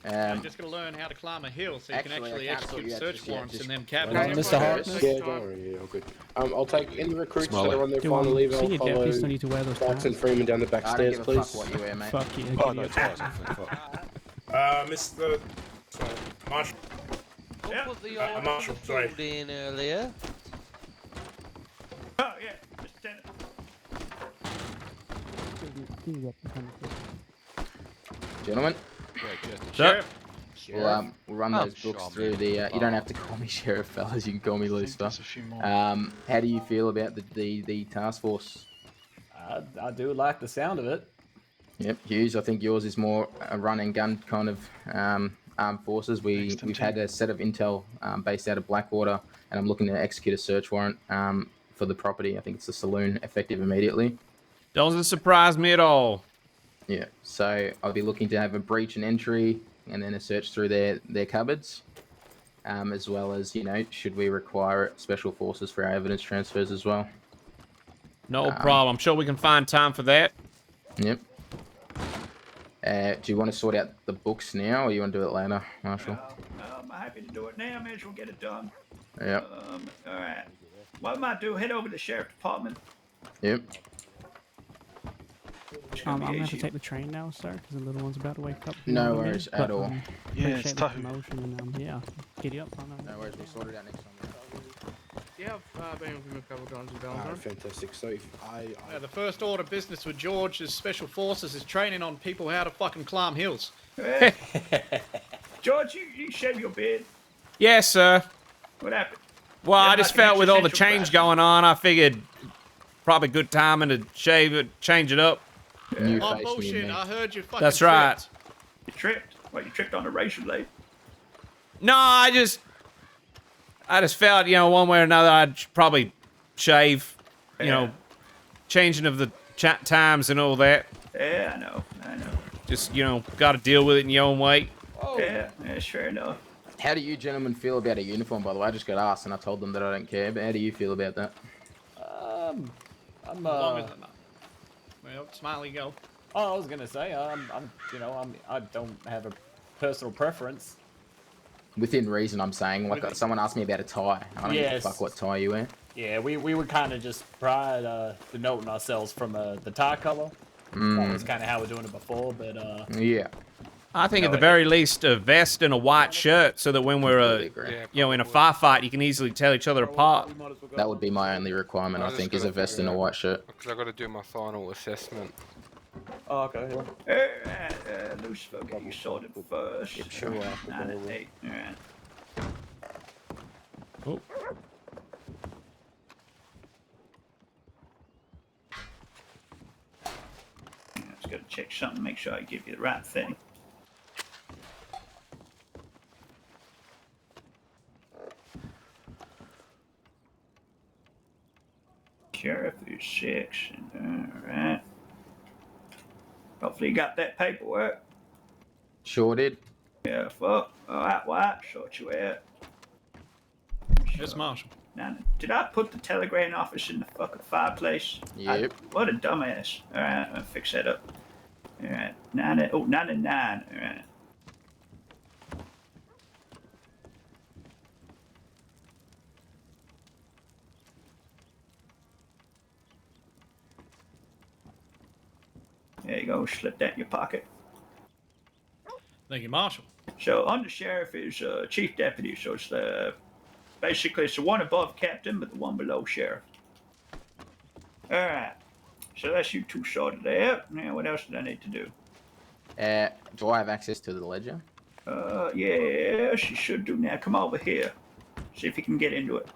I'm just going to learn how to climb a hill so you can actually execute search warrants in them cabins. Mr. Hartman? Yeah, don't worry, all good. I'll take any recruits that are on their Do final leave. senior I'll follow deputies don't need to wear those Sykes and Freeman down the back I stairs, don't give a please. fuck what you wear, mate. Fuck you. Oh, Giddy no, up. twice. Mr. Marshall. Who put the I'm Marshall, sorry. food in earlier? Oh, yeah, Lieutenant. Gentlemen, Sir. we'll run those books through the. You don't have to call me Sheriff, fellas. You can call me Lucifer. How do you feel about the task force? I do like the sound of it. Yep, Hughes. I think yours is more a run and gun kind of armed forces. We've had a set of intel based out of Blackwater, and I'm looking to execute a search warrant for the property. I think it's the saloon, effective immediately. Doesn't surprise me at all. Yeah, so I'll be looking to have a breach and entry, and then a search through their cupboards, as well as, you know, should we require special forces for our evidence transfers as well. No problem. I'm sure we can find time for that. Yep. Do you want to sort out the books now, or you want to do it later, Marshall? I'm happy to do it now. May as well get it done. Yep. All right. What I might do, head over to the Sheriff Department. Yep. it's gonna I'm be gonna have easy. to take the train now, sir, because the little one's about to wake up. No worries at all. Yeah, Appreciate it's the tough. promotion and yeah, giddy up on that. No worries, we'll sort it out next time. Yeah, I've been with him a couple times in Valentine. Fantastic. So if Yeah, the first order of business with George's Special Forces is training on people how to fucking climb hills. George, you shave your beard. Yes, sir. What happened? Well, Yeah, I just like an felt with all the existential change going on, I figured probably good timing to shave it, change it up. Oh, bullshit. I heard you fucking That's right. tripped. You tripped? What, you tripped on a razor blade? No, I just felt, you know, one way or another, I'd probably shave, you know, changing of the chat times and all that. Yeah, I know. Just, you know, got to deal with it in your own way. Yeah, sure enough. How do you gentlemen feel about a uniform, by the way? I just got asked and I told them that I don't care, but how do you feel about that? I'm As long as I'm not. Well, Smiley, go. Oh, I was gonna say, I don't have a personal preference. Within reason, I'm saying. Like, someone asked me about a tie. I don't give a fuck what tie you wear. Yeah, we would kind of just pride denoting ourselves from the tie color. That was kind of how we're doing it before, but yeah. I think at the very least a vest and a white shirt so that when we're, you know, in a firefight, you can easily tell each other apart. That would be my only requirement, I think, is a vest and a white shirt. Because I got to do my final assessment. Oh, okay. Loose get you sorted first. Yep, sure. 9 and 8. Alright. Oh. Just gotta check something, make sure I give you the right thing. Sheriff is 6. Alright. Hopefully you got that paperwork. Sure did. Yeah, fuck. Alright, white, sort you out. Yes, Marshal. Now, did I put the telegram office in the fucking fireplace? Yep. What a dumbass. Alright, I'll fix that up. Alright, 9 and 9. Alright. There you go, slip that in your pocket. Thank you, Marshal. So, undersheriff is chief deputy, so it's basically it's the one above captain, but the one below sheriff. Alright, so that's you two sorted out. Now, what else did I need to do? Do I have access to the ledger? Yes, you should do now. Come over here. See if you can get into it.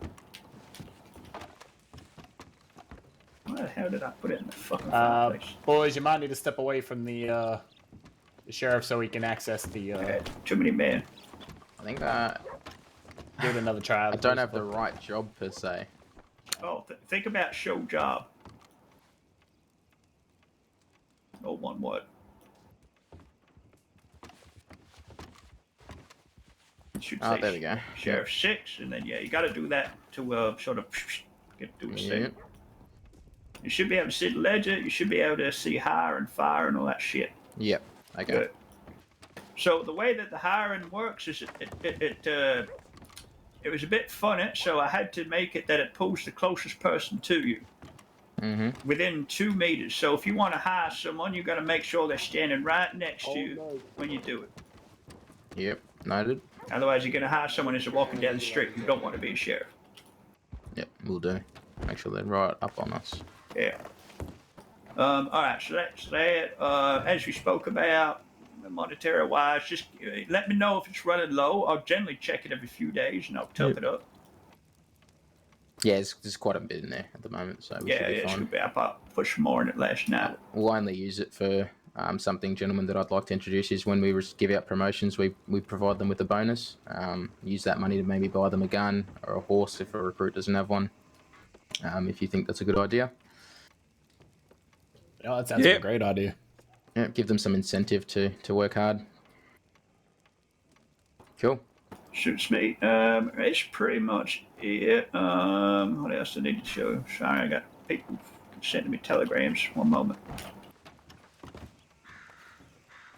Where the hell did I put it in the fucking fireplace? Boys, you might need to step away from the sheriff so he can access the. Too many men. I think give it another try. I don't have the right job per se. Oh, think about show job. Oh, one word. Oh, there we go. Sheriff 6, and then you got to do that to sort of get to the thing. You should be able to see the ledger. You should be able to see hire and fire and all that shit. Yep. Okay. Good. So the way that the hiring works is it was a bit funny, so I had to make it that it pulls the closest person to you. Mm-hmm. Within 2 meters. So if you want to hire someone, you got to make sure they're standing right next to you when you do it. Yep. Noted. Otherwise, you're going to hire someone as they're walking down the street. You don't want to be a sheriff. Yep, we'll do. Make sure they're right up on us. Yeah. All right, so that's that. As we spoke about, monetary-wise, just let me know if it's running low. I'll generally check it every few days, and I'll top it up. Yeah, there's quite a bit in there at the moment, so we should be fine. Should be. I pushed more in it last night. We'll only use it for something, gentlemen, that I'd like to introduce is when we give out promotions, we provide them with a bonus. Use that money to maybe buy them a gun or a horse if a recruit doesn't have one. If you think that's a good idea. Yeah, that sounds like a great idea. Yeah, give them some incentive to work hard. Cool. Shoots me. It's pretty much it. What else I need to show? Sorry, I got people sending me telegrams. One moment.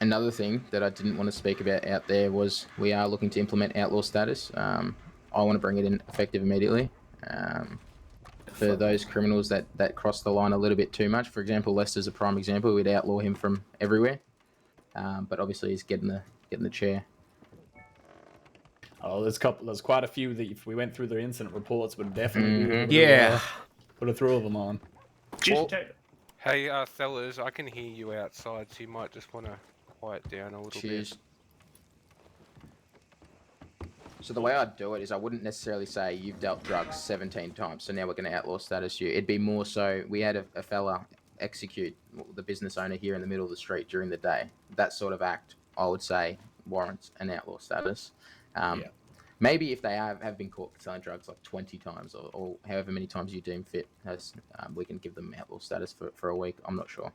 Another thing that I didn't want to speak about out there was we are looking to implement outlaw status. I want to bring it in effective immediately. for those criminals that cross the line a little bit too much. For example, Lester's a prime example. We'd outlaw him from everywhere, but obviously he's getting the chair. Oh, there's quite a few that if we went through the incident reports, would definitely be able to put a throw of them on. Hey, fellas, I can hear you outside, so you might just want to quiet down a little bit. So the way I'd do it is I wouldn't necessarily say you've dealt drugs 17 times, so now we're going to outlaw status you. It'd be more so we had a fella execute the business owner here in the middle of the street during the day. That sort of act, I would say, warrants an outlaw status. Maybe if they have been caught selling drugs like 20 times or however many times you deem fit, we can give them outlaw status for a week. I'm not sure.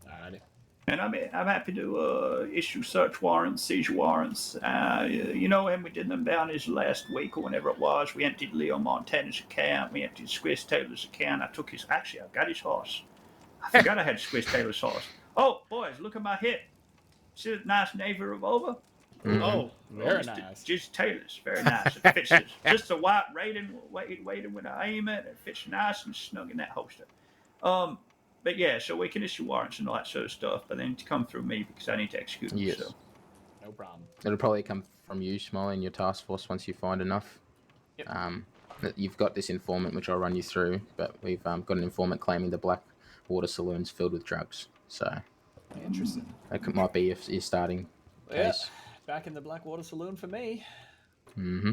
Alrighty. And I'm happy to issue search warrants, seizure warrants. You know, when we did them bounties last week or whenever it was, we emptied Leo Montana's account, we emptied Squiz Taylor's account. I took his, actually, I've got his horse. I forgot I had Squiz Taylor's horse. Oh, boys, look at my hip. See that nice Navy revolver? Oh, very nice. Just Taylor's, very nice. It fits just a white rating, waiting when I aim it. It fits nice and snug in that holster. But yeah, so we can issue warrants and all that sort of stuff, but then to come through me because I need to execute them. Yes. So. No problem. It'll probably come from you, Smiley, and your task force once you find enough. Yep. You've got this informant, which I'll run you through, but we've got an informant claiming the black water saloon's filled with drugs. So interesting. That might be your starting case. Back in the Blackwater Saloon for me. Mm-hmm.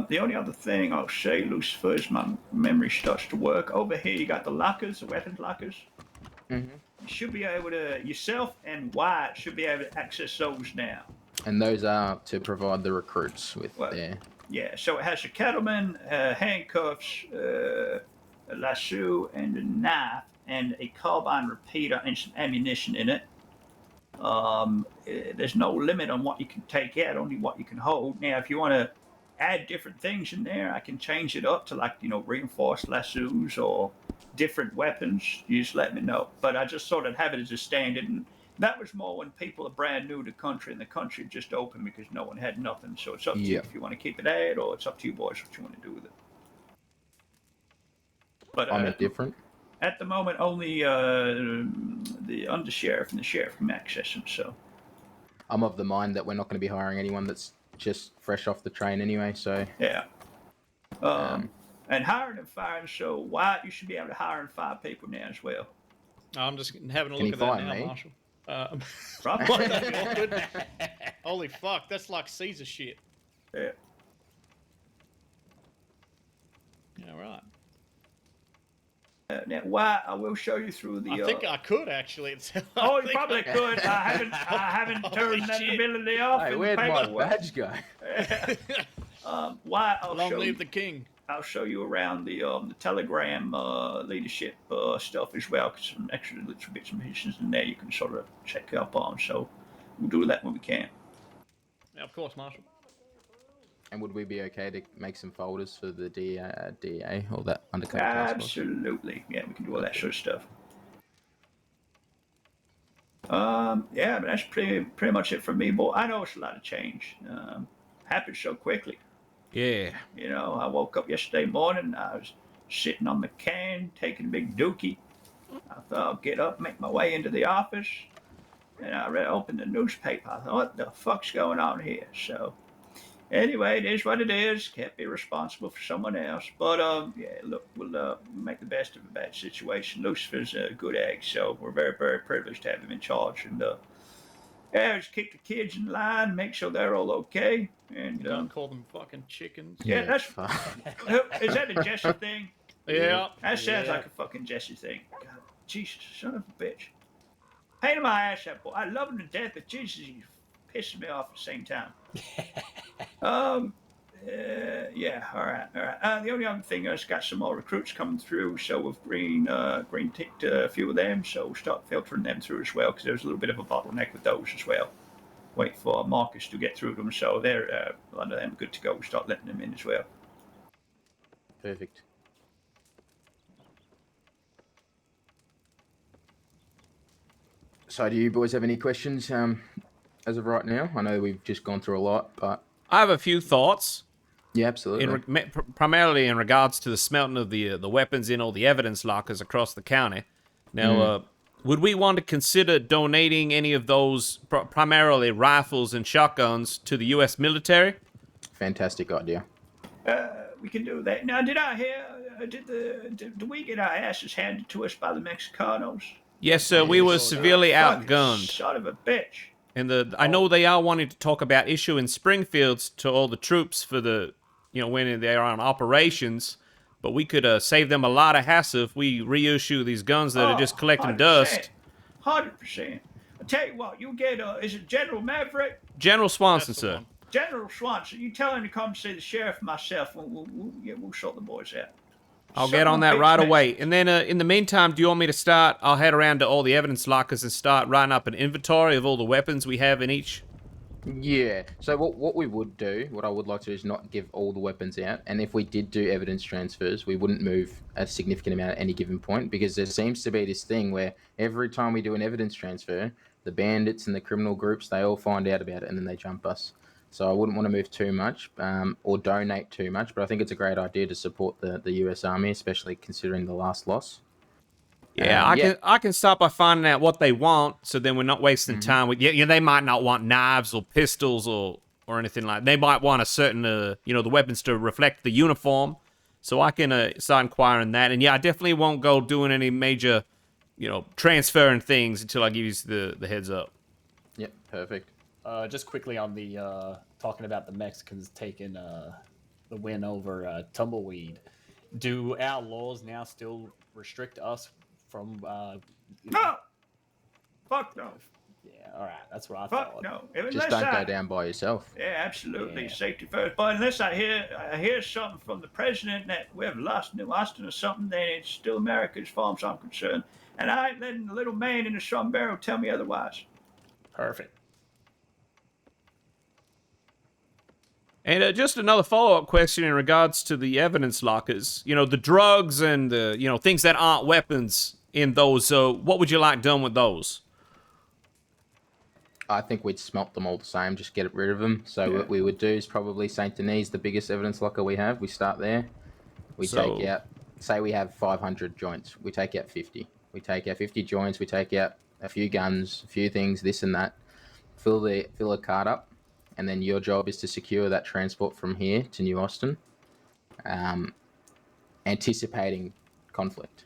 The only other thing I'll say, Lucifer, as my memory starts to work, over here you got the lockers, the weapons lockers. Mm-hmm. You should be able to, yourself and Wyatt should be able to access those now. And those are to provide the recruits with their... Yeah, so it has a cattleman, handcuffs, a lasso, and a knife, and a carbine repeater and some ammunition in it. There's no limit on what you can take out, only what you can hold. Now, if you want to add different things in there, I can change it up to, like, you know, reinforced lassos or different weapons. You just let me know. But I just sort of have it as a standard, and that was more when people are brand new to the country, and the country just opened because no one had nothing. So it's up to you if you want to keep it at, or it's up to you boys what you want to do with it. But I'm different. At the moment, only the undersheriff and the sheriff can access them. So I'm of the mind that we're not going to be hiring anyone that's just fresh off the train anyway. So yeah. And hiring and firing. So Wyatt, you should be able to hire and fire people now as well. I'm just having a look at that now, Marshall. Holy fuck, that's like Caesar shit. Yeah. Yeah, right. Now, Wyatt, I will show you through the. I think I could actually. Oh, you probably could. I haven't turned that ability off. Hey, where'd my badge go? Wyatt, Long live the king. I'll show you around the Telegram leadership stuff as well, because some extra little bits and pieces in there you can sort of check up on. So we'll do that when we can. Yeah, of course, Marshall. And would we be okay to make some folders for the DA or that undercover task force? Absolutely. Yeah, we can do all that sort of stuff. Yeah, but that's pretty much it for me, boy. I know it's a lot of change. Happened so quickly. Yeah. You know, I woke up yesterday morning, I was sitting on the can, taking a big dookie. I thought I'll get up, make my way into the office, and I opened the newspaper. I thought, what the fuck's going on here? So, anyway, it is what it is. Can't be responsible for someone else. But, yeah, look, we'll make the best of a bad situation. Lucifer's a good egg, so we're very, very privileged to have him in charge. And, yeah, just keep the kids in line, make sure they're all okay. And don't call them fucking chickens. Yeah, that's fine. Is that a Jesse thing? Yeah. That sounds like a fucking Jesse thing. God, Jesus, son of a bitch. Pain in my ass, that boy. I love him to death, but Jesus, he's pissing me off at the same time. Yeah, all right. The only other thing is got some more recruits coming through, so we've green ticked a few of them, so we'll start filtering them through as well, because there's a little bit of a bottleneck with those as well. Wait for Marcus to get through them, so they're under them good to go. We'll start letting them in as well. Perfect. So do you boys have any questions as of right now? I know we've just gone through a lot, but... I have a few thoughts. Yeah, absolutely. Primarily in regards to the smelting of the weapons in all the evidence lockers across the county. Now, would we want to consider donating any of those, primarily rifles and shotguns, to the U.S. military? Fantastic idea. We can do that. Now, did I hear? Did we get our asses handed to us by the Mexicanos? Yes, sir. We were severely outgunned. Son of a bitch. And I know they are wanting to talk about issuing Springfields to all the troops for the, when they're on operations. But we could save them a lot of hassle if we reissue these guns that are just collecting 100%. dust. 100%. I tell you what, you get, is it General Maverick? General Swanson, sir. General Swanson, you tell him to come see the sheriff and myself. We'll sort the boys out. I'll get on that right away. And then in the meantime, do you want me to start? I'll head around to all the evidence lockers and start writing up an inventory of all the weapons we have in each. Yeah. So what we would do, what I would like to do is not give all the weapons out. And if we did do evidence transfers, we wouldn't move a significant amount at any given point, because there seems to be this thing where every time we do an evidence transfer, the bandits and the criminal groups, they all find out about it and then they jump us. So I wouldn't want to move too much or donate too much, but I think it's a great idea to support the US Army, especially considering the last loss. Yeah, I can start by finding out what they want, so then we're not wasting time with. They might not want knives or pistols or anything like that. They might want a certain, the weapons to reflect the uniform. So I can start inquiring that. And yeah, I definitely won't go doing any major, transferring things until I give you the heads up. Yep, perfect. Just quickly on the talking about the Mexicans taking the win over Tumbleweed. Do our laws now still restrict us from? No. Fuck no. Yeah, all right. That's what I Fuck thought. no. Just don't go down by yourself. Yeah, absolutely. Yeah. Safety first. But unless I hear something from the president that we have lost New Austin or something, then it's still America as far as I'm concerned. And I ain't letting the little man in the sombrero tell me otherwise. Perfect. And just another follow-up question in regards to the evidence lockers. The drugs and the, things that aren't weapons in those. What would you like done with those? I think we'd smelt them all the same, just get rid of them. So what we would do is probably St. Denis, the biggest evidence locker we have. We start there. We take out, say we have 500 joints. We take out 50. We take out 50 joints. We take out a few guns, a few things, this and that. Fill a cart up. And then your job is to secure that transport from here to New Austin, anticipating conflict.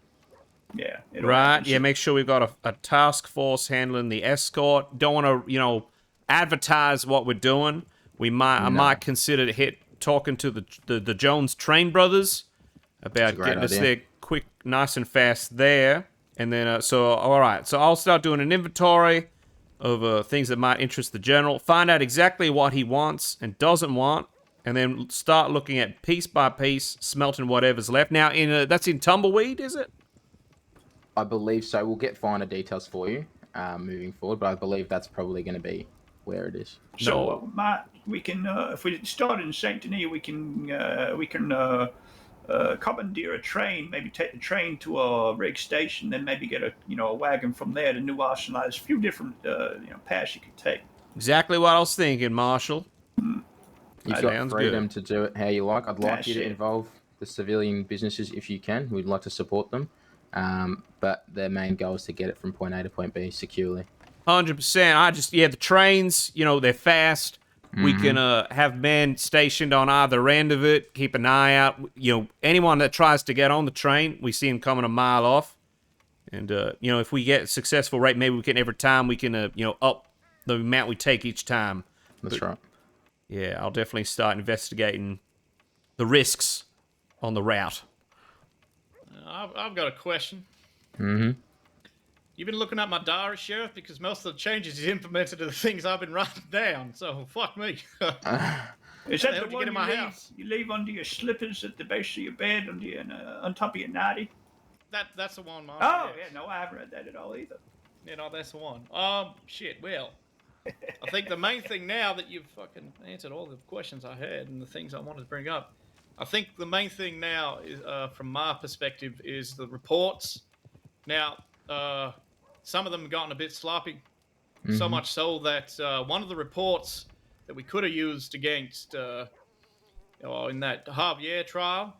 Yeah. Right. Yeah. Make sure we've got a task force handling the escort. Don't want to, advertise what we're doing. I might consider talking to the Jones Train brothers about getting us there quick, nice and fast there. And then, all right. So I'll start doing an inventory of things that might interest the general, find out exactly what he wants and doesn't want, and then start looking at piece by piece, smelting whatever's left. Now, that's in Tumbleweed, is it? I believe so. We'll get finer details for you moving forward, but I believe that's probably going to be where it is. So, we can, if we start in St. Denis, we can commandeer a train, maybe take the train to a rig station, then maybe get a wagon from there to New Austin. There's a few different paths you could take. Exactly what I was thinking, Marshall. You've got freedom to do it how you like. I'd like you to involve the civilian businesses if you can. We'd like to support them, but their main goal is to get it from point A to point B securely. 100%. The trains, they're fast. We can have men stationed on either end of it, keep an eye out. Anyone that tries to get on the train, we see them coming a mile off. And, if we get a successful rate, maybe we can, every time we can, up the amount we take each time. That's right. Yeah, I'll definitely start investigating the risks on the route. I've got a question. Mm-hmm. You've been looking at my diary, Sheriff, because most of the changes he's implemented are the things I've been writing down. So fuck me. Is that the one you leave under your slippers at the base of your bed, on top of your nightie? That's the one, Mark. Oh yeah, no, I haven't read that at all either. That's the one. Shit. Well, I think the main thing now that you've fucking answered all the questions I had and the things I wanted to bring up, I think the main thing now is, from my perspective, is the reports. Now. Some of them have gotten a bit sloppy, so much so that one of the reports that we could have used against in that Javier trial,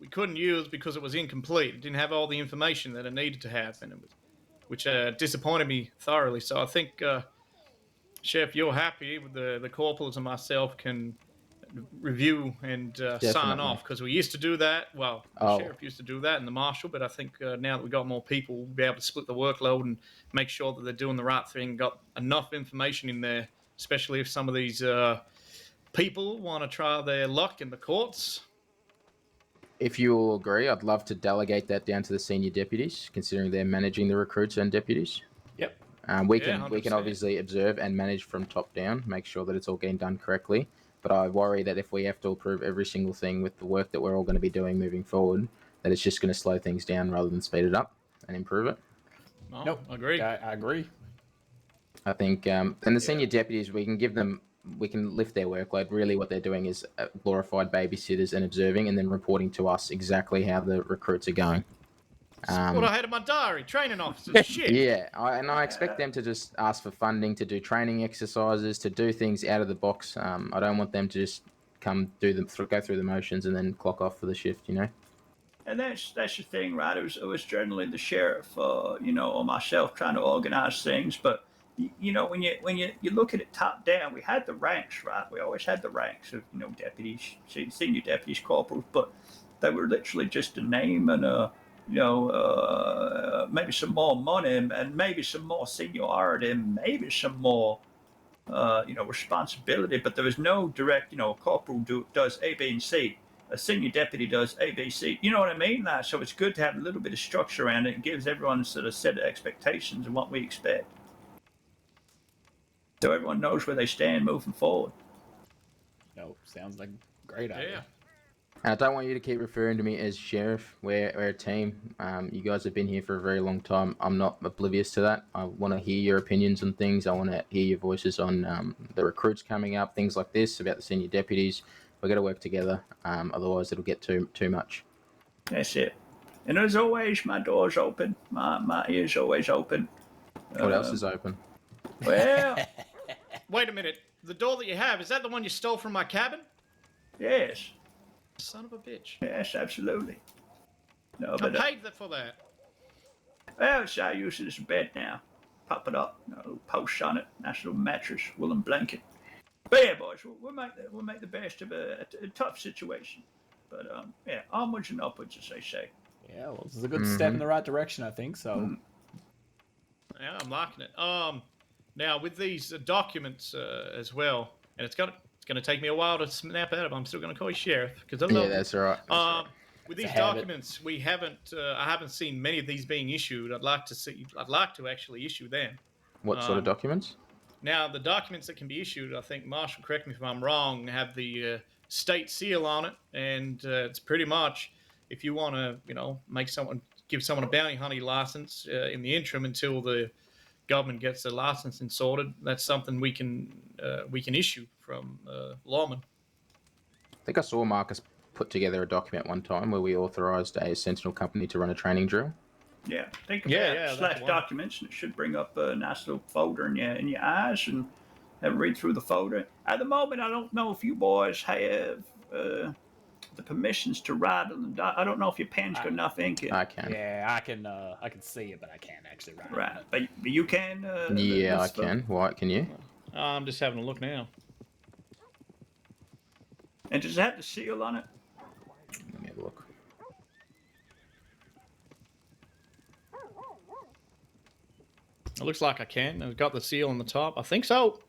we couldn't use because it was incomplete. It didn't have all the information that it needed to have, and which disappointed me thoroughly. So I think, Chef, you're happy with the corporals and myself can review and sign Definitely. off, because we used to do that. Well, the Oh. sheriff used to do that and the marshal, but I think now that we've got more people, we'll be able to split the workload and make sure that they're doing the right thing, got enough information in there, especially if some of these people want to try their luck in the courts. If you all agree, I'd love to delegate that down to the senior deputies, considering they're managing the recruits and deputies. Yep. We Yeah, can 100%. obviously observe and manage from top down, make sure that it's all getting done correctly. But I worry that if we have to approve every single thing with the work that we're all going to be doing moving forward, that it's just going to slow things down rather than speed it up and improve it. No, Nope. agree. I agree. I think, and the senior deputies, we can lift their workload. Really, what they're doing is glorified babysitters and observing, and then reporting to us exactly how the recruits are going. What I had in my diary, training officers, shit. Yeah, I expect them to just ask for funding to do training exercises, to do things out of the box. I don't want them to just go through the motions and then clock off for the shift. And that's the thing, right? It was generally the sheriff, or myself trying to organize things. But when you look at it top down, we had the ranks, right? We always had the ranks of deputies, senior deputies, corporals, but they were literally just a name and maybe some more money and maybe some more seniority and maybe some more responsibility. But there was no direct, a corporal does A, B, and C. A senior deputy does A, B, C. You know what I mean? So it's good to have a little bit of structure around it. It gives everyone sort of set of expectations and what we expect, so everyone knows where they stand moving forward. Nope. Sounds like a great idea. And I don't want you to keep referring to me as sheriff. We're a team. You guys have been here for a very long time. I'm not oblivious to that. I want to hear your opinions on things. I want to hear your voices on the recruits coming up, things like this about the senior deputies. We've got to work together. Otherwise, it'll get too much. That's it. And as always, my door's open. My ear's always open. What else is open? Well, Wait a minute. The door that you have, is that the one you stole from my cabin? yes. Son of a bitch. Yes, absolutely. No, I but paid for that. well, so I use it as a bed now. Pop it up, a little post on it, nice little mattress, woolen blanket. But yeah, boys, we'll make the best of a tough situation. But yeah, onwards and upwards, as they say. Yeah, well, this is a good step in the right direction, I think. So. Yeah, I'm liking it. Now with these documents as well, and it's going to take me a while to snap out of them. I'm still going to call you sheriff because I love That's all right. With these documents, we haven't. I haven't seen many of these being issued. I'd like to actually issue them. What sort of documents? Now, the documents that can be issued, I think, Marshall, correct me if I'm wrong, have the state seal on it, and it's pretty much if you want to, give someone a bounty hunting license in the interim until the government gets the licensing sorted, that's something we can issue from lawmen. I think I saw Marcus put together a document one time where we authorised a Sentinel company to run a training drill. Yeah, think about / documents, and it should bring up a nice little folder in your eyes and have a read through the folder. At the moment, I don't know if you boys have the permissions to write on the I don't know if your pen's got enough ink in it. I can. Yeah, I can see it, but I can't actually write. Right, but you can. Yeah, I can. Why? Can you? I'm just having a look now. And does it have the seal on it? Let me have a look. It looks like I can. I've got the seal on the top. I think so.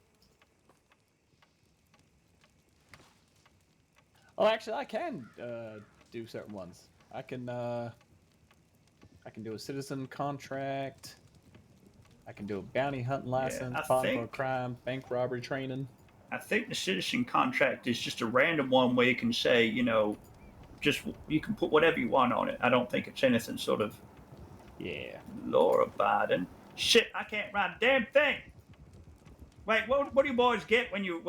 Oh, actually, I can do certain ones. I can do a citizen contract. I can do a bounty hunting license, file for a crime, bank robbery training. I think the citizen contract is just a random one where you can say, you can put whatever you want on it. I don't think it's anything sort of law-abiding. Shit, I can't write a damn thing. Wait, what do you boys get when you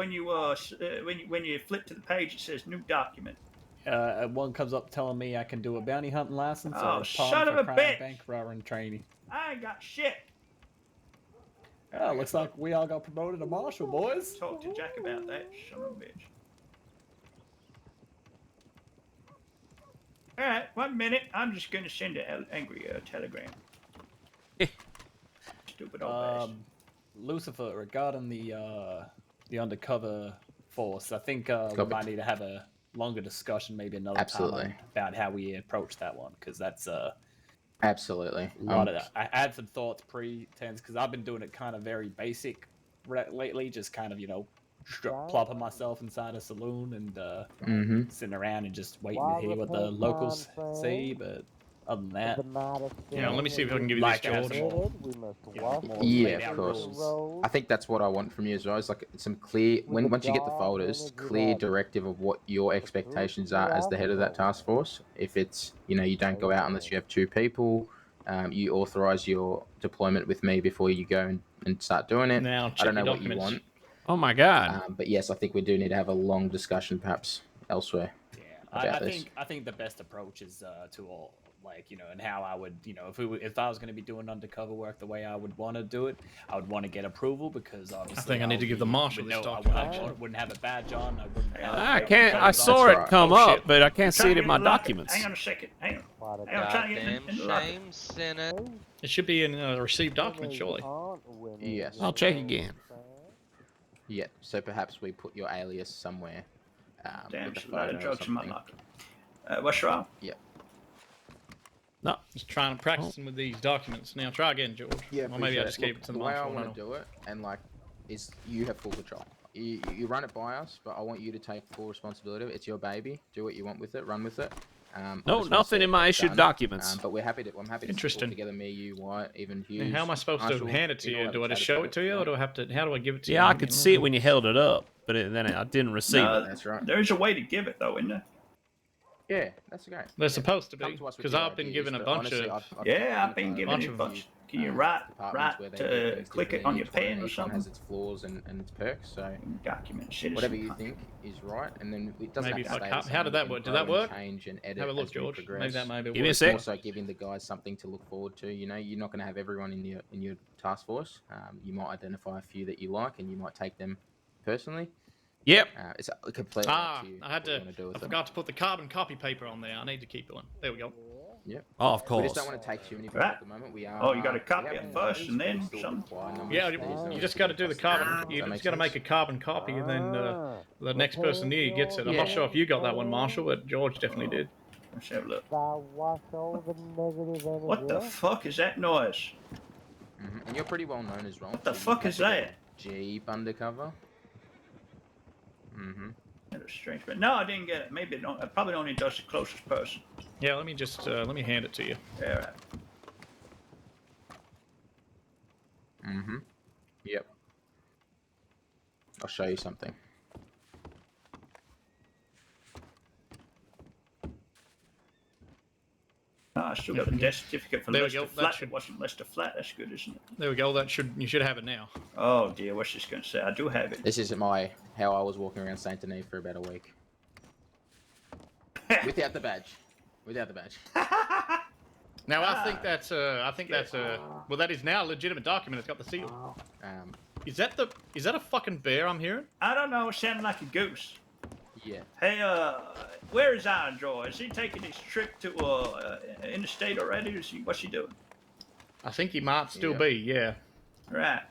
flip to the page? It says new document. One comes up telling me I can do a bounty hunting license. Oh, or son of a crime, bitch! Bank robbery training. I ain't got shit. Looks like we all got promoted to marshal, boys. Talk to Jack about that, son of a bitch. All right, 1 minute. I'm just gonna send an angry telegram. Stupid old bastard. Lucifer, regarding the undercover force, I think we Copy. might need to have a longer discussion, maybe another Absolutely. time, about how we approach that one, because that's Absolutely. a lot of that. I had some thoughts pre-tense, because I've been doing it kind of very basic lately, just kind of, plopping myself inside a saloon and sitting around and just waiting to hear what the locals say, but other than that... Yeah, let me see if I can give you like this, to have George. some more Yeah, laid of out course. rules. I think that's what I want from you as well. Is like some clear, once you get the folders, clear directive of what your expectations are as the head of that task force. If it's, you don't go out unless you have 2 people. You authorize your deployment with me before you go and start doing it. Now, I check don't know your what you documents. want. Oh my god. But yes, I think we do need to have a long discussion, perhaps elsewhere. About this. I think the best approach is to all, and how I would, if I was going to be doing undercover work the way I would want to do it, I would want to get approval, because obviously I think I need to give the marshal this document. I wouldn't have a badge on. I wouldn't have. I can't. I saw it come up, but I can't see it in my documents. Hang on a second. Hang on. Hang on, I'm trying to get in the Goddamn locker. shame, sinner. It should be in a received document, surely. Yes. I'll check again. Yeah. So perhaps we put your alias somewhere. Damn, with there's a lot photo of or drugs in my something. locker. What's wrong? Yeah. No. Just trying to practicing with these documents. Now try again, George. Yeah, Or maybe I appreciate just it. gave it to the the way I marshal. I want don't to know. do it, and is you have full control. You run it by us, but I want you to take full responsibility. It's your baby. Do what you want with it. Run with it. I No, just wanna nothing see in it my get issued done. documents. But I'm happy to pull Interesting. together me, you, White, even Hughes. And how am I supposed Marshall, to hand it to we all you? have Do a I just chat show about it to you, or do I have to? How do I give it to you? Yeah, I could see it when you held it up, but then I didn't receive No, it. That's right. There is a way to give it, though, isn't there? Yeah, that's great. They're supposed to be, Come to us with because your I've been ideas, given a but bunch honestly, of. Yeah, I've been given bunch a of bunch. Can you right departments where they do to things click it differently. on your Each one- pen or each one something? has its flaws and its perks. So Document citizen. whatever you think is right, and then it doesn't Maybe have to if stay I the how same. did We that can work? Did grow that and work? Change and edit Have a look, as we George. Maybe progress. that maybe Give me a works. sec. Also giving the guys something to look forward to. You're not going to have everyone in your task force. You might identify a few that you like, and you might take them personally. Yep. It's completely up to you. I had what you to. wanna do with I it. forgot to put the carbon copy paper on there. I need to keep it on. There we go. Yep. Oh, of We course. just don't want to take too many people Right. at the moment. We are. Oh, you got to we copy have it numbers, first and but we then still something. require numbers. Yeah, These you numbers just got to do the carbon. Does You that just make got to sense? make a carbon copy, and then the next person near you gets it. I'm not Yeah. sure if you got that one, Marshall, but George definitely did. Let's have a look. What the fuck is that noise? And you're pretty well known as well. What the so you fuck have is to get that? Jeep undercover. That was strange, but no, I didn't get it. Maybe it probably only does the closest person. Yeah, let me just let me hand it to you. Yeah, right. Yep. I'll show you something. No, I still got the death certificate for There we Lester go. That Flat. should- It wasn't Lester Flat. That's good, isn't it? There we go. You should have it now. Oh dear, what's this going to say? I do have it. This is how I was walking around Saint Denis for about a week. Without the badge. Without the badge. Now I think that's well, that is now a legitimate document. It's got the seal. Is that a fucking bear I'm hearing? I don't know. It sounded like a goose. Yeah. Hey, where is Andrew? Is he taking his trip to interstate already? What's he doing? I think he might still be. Yeah. Right.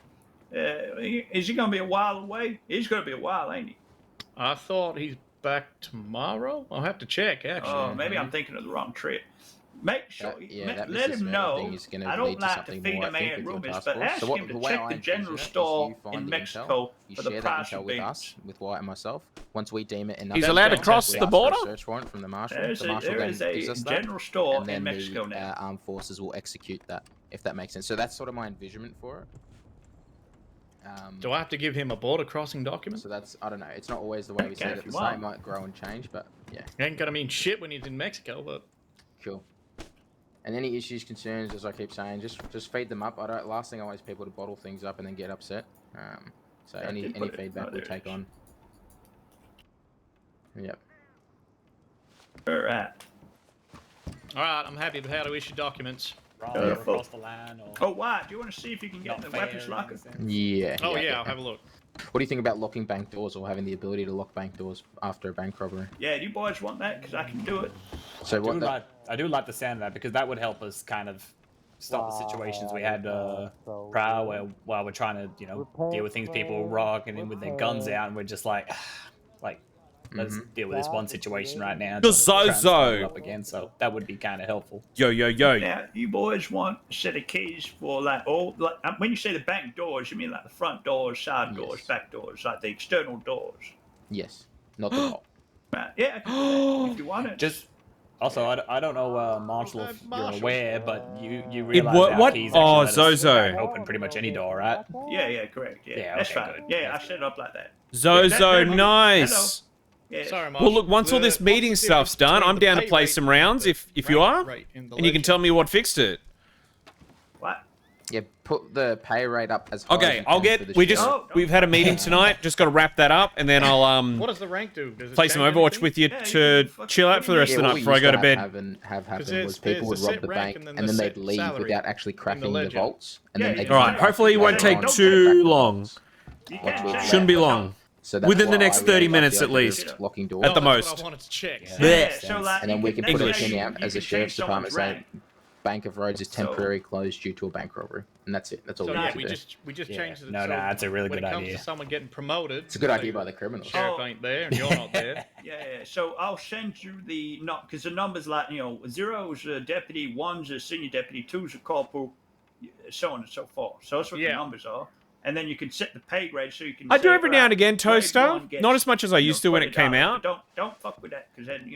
Is he gonna be a while away? He's gonna be a while, ain't he? I thought he's back tomorrow. I'll have to check. Actually. Oh, maybe I'm thinking of the wrong trip. Make sure, that let Mrs. him Smetter know. thing is gonna I don't lead to like to something feed more, a I think, man with your rumors, task but force. ask So what- him the to way check I the envision general it is store you find in the Mexico intel, you for the share that price intel of with beans. us, with White and myself. Once we deem it enough, He's allowed to cross we the ask for a border? search warrant from the marshal. There The marshal then is a gives us that, general store and then in Mexico the now. armed forces will execute that, if that makes sense. So that's sort of my envisionment for it. Do I have to give him a border crossing document? So that's, I don't know. It's not always the way we Okay, say it if at you the start. It want. might grow and change, but yeah. Ain't gonna mean shit when he's in Mexico, but Cool. And any issues, concerns, as I keep saying, just feed them up. Last thing I want is people to bottle things up and then get upset. So Yeah, I any did put it- feedback oh, we there it take is. on. Yep. All right. all right. I'm happy with how to issue documents. Wrong across the line or Oh, why? Do you want to see if you can get not in the fair weapons in locker? any sense. Yeah. Oh yeah, I'll have a look. What do you think about locking bank doors or having the ability to lock bank doors after a bank robbery? Yeah, do you boys want that? Because I can do it. So I do like the sound of that because that would help us kind of stop the situations we had prior while we're trying to, you know, deal with things people rocking in with their guns out, and we're just like let's deal with this one situation right now. Just try and start it Zozo. up again, so that would be kind of helpful. Yo. Now, you boys want a set of keys for when you say the bank doors, you mean like the front doors, side doors, back doors, like the external doors? Yes, not the vault. Right. Yeah, I can do that if you want it. Just also, I don't know, Marshall, if you're aware, but you It realize our what? keys Oh, actually let us Zozo. open pretty much any door, right? Yeah, correct. Yeah, that's okay, right. good. Yeah, I set it up like that. Zozo, nice. Yeah. Sorry, Well, look, once all this meeting stuff's done, I'm down to play some rounds if you are, and you can tell me what fixed it. What? Yeah, put the pay rate up as high as Okay, you I'll can for get. the We've had a meeting tonight. Just got to wrap that up, and then I'll What does the rank do? Does it play some change Overwatch anything? with you to chill out for the rest of the night before I go to bed. Have happened there's- was people would there's a rob set the rank bank and then and the then set they'd leave salary without actually in the cracking the legend. vaults, and then they. All right. Hopefully, it won't take too long. Shouldn't be long. So that's Within the why next I 30 really like minutes the at idea of least. locking doors. At the That's most. what I wanted to check. Yeah. So like, And then we can put a thing out as a can sheriff's change someone's department saying Bank of Roads is temporarily closed due to a bank robbery, and that's it. That's all So we yeah, need to we do. just changed it. No, so that's a really when good it comes idea. to someone getting promoted, It's a good so idea by the criminals. Sheriff ain't there and you're not there. Yeah. So I'll send you because the numbers like zero's a deputy, one's a senior deputy, two's a corporal, so on and so forth. So that's what the numbers are, and then you can set the pay grade so you can. I do say, every now and again, grade Toaster. one gets, Not as much as I used to when it came $20, out. but don't fuck with that because then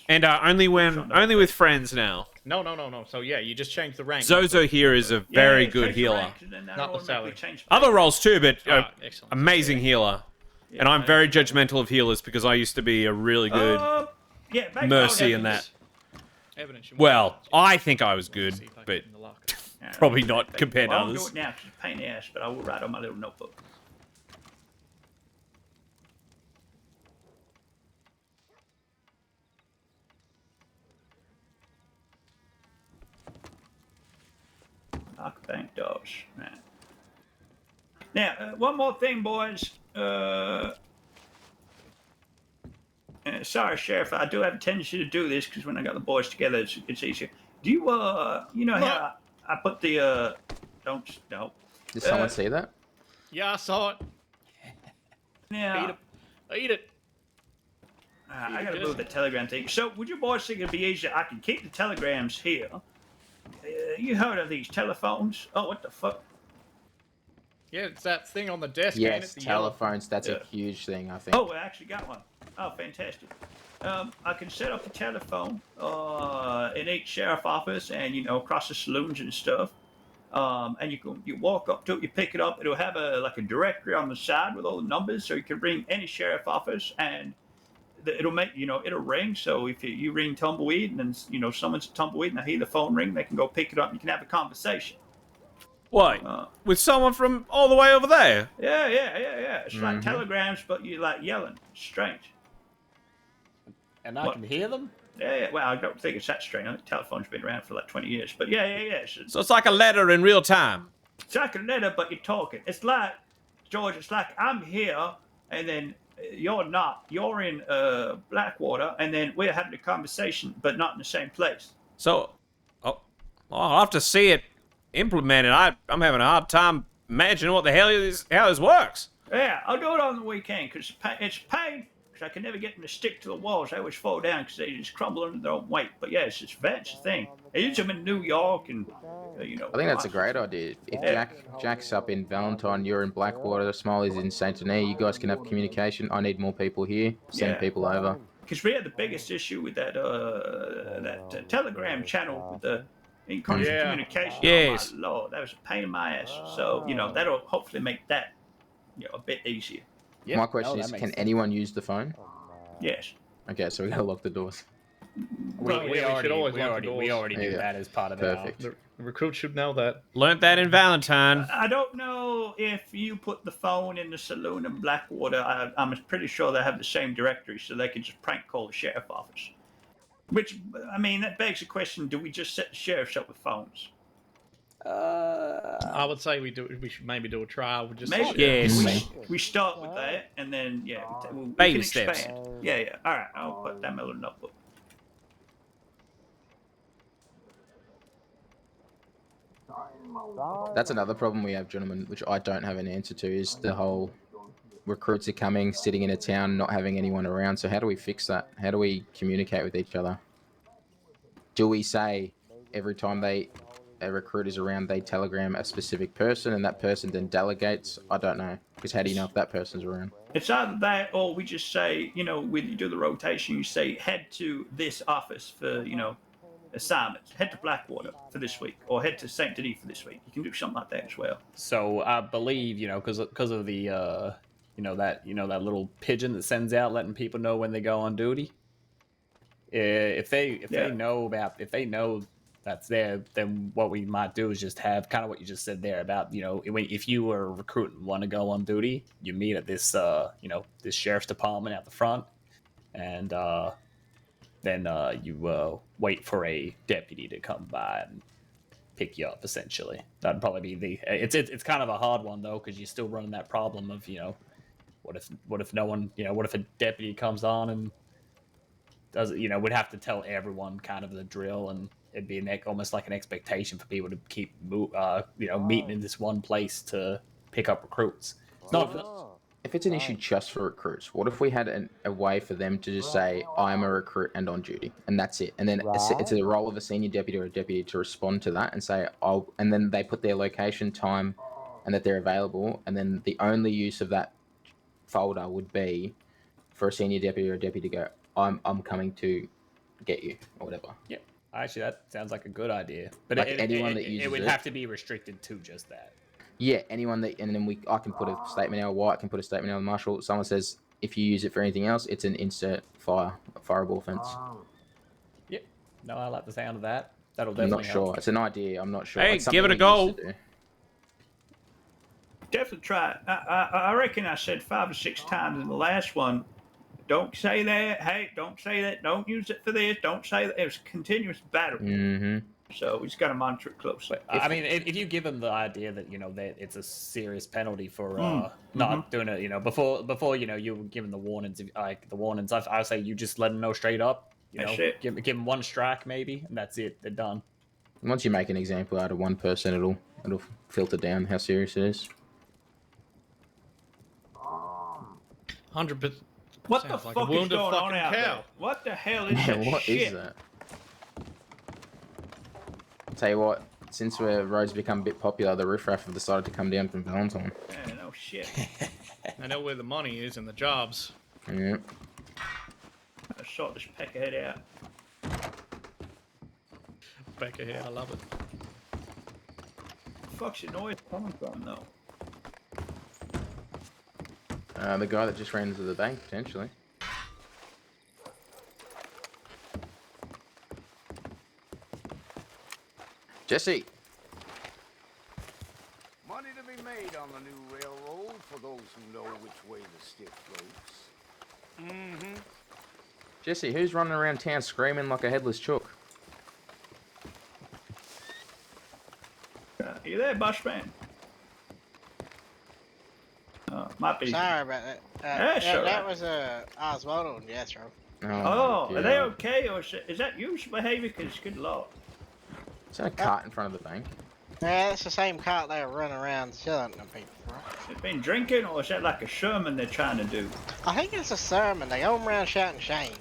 And only with friends now. No. So yeah, you just change the rank. Zozo here is a very good healer. Not the salary. Other roles too, but excellent. amazing healer. And I'm very judgmental of healers because I used to be a really good back mercy out in that. Evidence. Well, I think I was good, but probably not compared to I'll do others. it now 'cause it's a pain in the ass, but I will write on my little notebook. Lock bank doors. Right. Now, one more thing, boys. Sorry, Sheriff, I do have a tendency to do this because when I got the boys together, it's easier. Do you, you know how I put the, no. Did someone see that? Yeah, I saw it. Yeah. Eat it. I gotta move the telegram thing. So, would you boys think it'd be easier? I can keep the telegrams here. You heard of these telephones? Oh, what the fuck? Yeah, it's that thing on the desk. ain't Yes, it? The yellow- telephones. That's a huge thing, I think. Oh, I actually got one. Oh, fantastic. I can set up a telephone in each sheriff office and, across the saloons and stuff. And you walk up to it, you pick it up. It'll have a directory on the side with all the numbers, so you can ring any sheriff office and it'll make, it'll ring. So if you ring Tumbleweed and then, someone's at Tumbleweed and they hear the phone ring, they can go pick it up and you can have a conversation. What? With someone from all the way over there? Yeah. It's like telegrams, but you like yelling. It's strange. And I can hear them? Yeah. Well, I don't think it's that strange. I think telephone's been around for like 20 years. But yeah. So it's like a letter in real time. It's like a letter, but you're talking. It's like, George, it's like I'm here, and then you're not. You're in Blackwater, and then we're having a conversation, but not in the same place. So, I'll have to see it implemented. I'm having a hard time imagining what the hell how this works. Yeah, I'll do it on the weekend, because it's a pain, because I can never get them to stick to the walls. They always fall down because they just crumble under their own weight. But yeah, it's a thing. They use them in New York and, I think that's a great idea. If Jack's up in Valentine, you're in Blackwater, Smiley's in Saint Denis, you guys can have communication. I need more people here. Send people over. Because we had the biggest issue with that Telegram channel with the constant communication. Yes. Oh my lord, that was a pain in my ass. So that'll hopefully make that a bit easier. My question is, can anyone use the phone? Yes. Okay, so we gotta lock the doors. We already do that as part of Perfect. The recruit should know that. Learned that in Valentine. I don't know if you put the phone in the saloon in Blackwater. I'm pretty sure they have the same directory, so they can just prank call the sheriff office. Which, I mean, that begs the question, do we just set the sheriffs up with phones? I would say we should maybe do a trial. Just Maybe Yes. we start with that, and then we Baby can steps. expand. Yeah. All right, I'll put that in my little notebook. That's another problem we have, gentlemen, which I don't have an answer to, is the whole recruits are coming, sitting in a town, not having anyone around. So how do we fix that? How do we communicate with each other? Do we say every time a recruit is around, they telegram a specific person and that person then delegates? I don't know. Because how do you know if that person's around? It's either that, or we just say, when you do the rotation, you say head to this office for, assignments. Head to Blackwater for this week, or head to Saint Denis for this week. You can do something like that as well. So I believe, because of the that little pigeon that sends out letting people know when they go on duty. If they know that's there, then what we might do is just have kind of what you just said there about, if you were a recruit and want to go on duty, you meet at this this sheriff's department out the front, and then you wait for a deputy to come by and pick you up. Essentially, that'd probably be it's kind of a hard one though, because you're still running that problem of what if no one, what if a deputy comes on and does it, we'd have to tell everyone kind of the drill, and it'd be almost like an expectation for people to keep meeting in this one place to pick up recruits. It's not. If it's an issue just for recruits, what if we had a way for them to just say, I'm a recruit and on duty, and that's it? And then it's the role of a senior deputy or a deputy to respond to that and say, and then they put their location, time, and that they're available, and then the only use of that folder would be for a senior deputy or a deputy to go, I'm coming to get you, or whatever. Yeah, actually, that sounds like a good idea. But Like anyone that uses it would it. have to be restricted to just that. Yeah, anyone that, and then I can put a statement out. White can put a statement out. The marshal. Someone says if you use it for anything else, it's an instant fireable offence. Yep. No, I like the sound of that. That'll I'm definitely not sure. help. It's an idea. I'm not sure. Hey, It's give it a something we used go. to do. Definitely try it. I reckon I said 5 or 6 times in the last one. Don't say that. Hey, don't say that. Don't use it for this. Don't say that. It was continuous battle. Mm-hmm. So we just got to monitor it closely. I mean, if you give them the idea that that it's a serious penalty for not doing it, before you were given the warnings, I say you just let them know straight up. That's it. Give them one strike maybe, and that's it. They're done. Once you make an example out of one person, it'll filter down how serious it is. 100%. What the Sounds like a fuck is wounded going on fucking out cow. there? What the hell is Yeah, that what shit? is that? I'll tell you what, since roads become a bit popular, the riffraff have decided to come down from Valentine. Yeah, no shit. I know where the money is in the jobs. Yeah. I sort this peckerhead out. Back ahead, I love it. The fuck's the noise coming from, though? The guy that just ran into the bank, potentially. Jesse! Money to be made on the new railroad for those who know which way the stick floats. Mm-hmm. Jesse, who's running around town screaming like a headless chook? You there, Bushman? Might be. Sorry about that. That was Oswaldo and Jethro. Oh, are they okay, or is that usual behavior? Because good lord. Is that a cart in front of the bank? Yeah, it's the same cart they were running around selling to people for. They've been drinking, or is that like a sermon they're trying to do? I think it's a sermon. They go around shouting shame.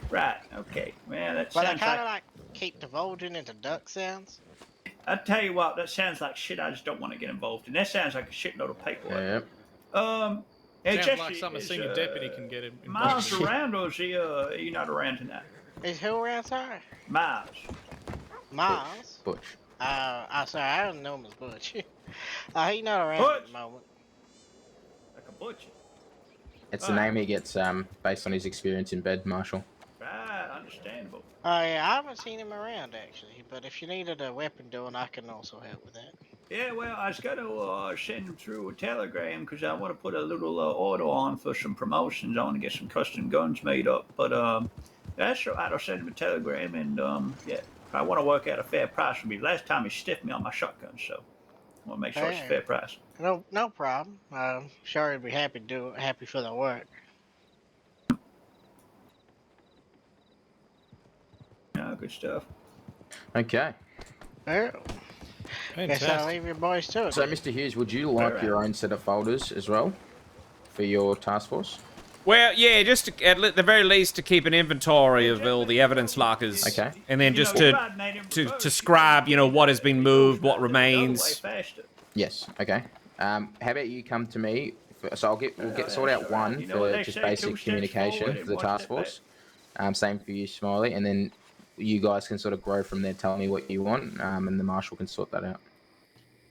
Right. Okay. Well, that But they sounds kind of like. keep divulging into duck sounds. I tell you what, that sounds like shit. I just don't want to get involved in. That sounds like a shitload of paperwork. Hey, Sounds Jesse, like something a is, senior deputy can get involved Miles in. around, or is he not around tonight? Is who around, sorry? Miles. Miles? Butch. I'm sorry, I don't know him as Butch. He's not around at the moment. Like a butcher. It's the name he gets based on his experience in bed, Marshal. Right, understandable. Oh yeah, I haven't seen him around actually, but if you needed a weapon doing, I can also help with that. Yeah, well, I was going to send him through a telegram because I want to put a little order on for some promotions. I want to get some custom guns made up. But that's all right. I'll send him a telegram and, yeah. I want to work out a fair price for me. Last time he stiffed me on my shotgun, so I want to make sure it's a fair price. No problem. Sure, he'd be happy for the work. Yeah, good stuff. Okay. Well, guess I'll leave you boys to it. So, Mr. Hughes, would you like your own set of folders as well for your task force? Well, yeah, just at the very least to keep an inventory of all the evidence lockers. Okay. And then just to scribe, you know, what has been moved, what remains. Yes. Okay. How about you come to me? So we'll sort out one for just basic communication for the task force. Same for you, Smiley, and then you guys can sort of grow from there. Tell me what you want, and the marshal can sort that out.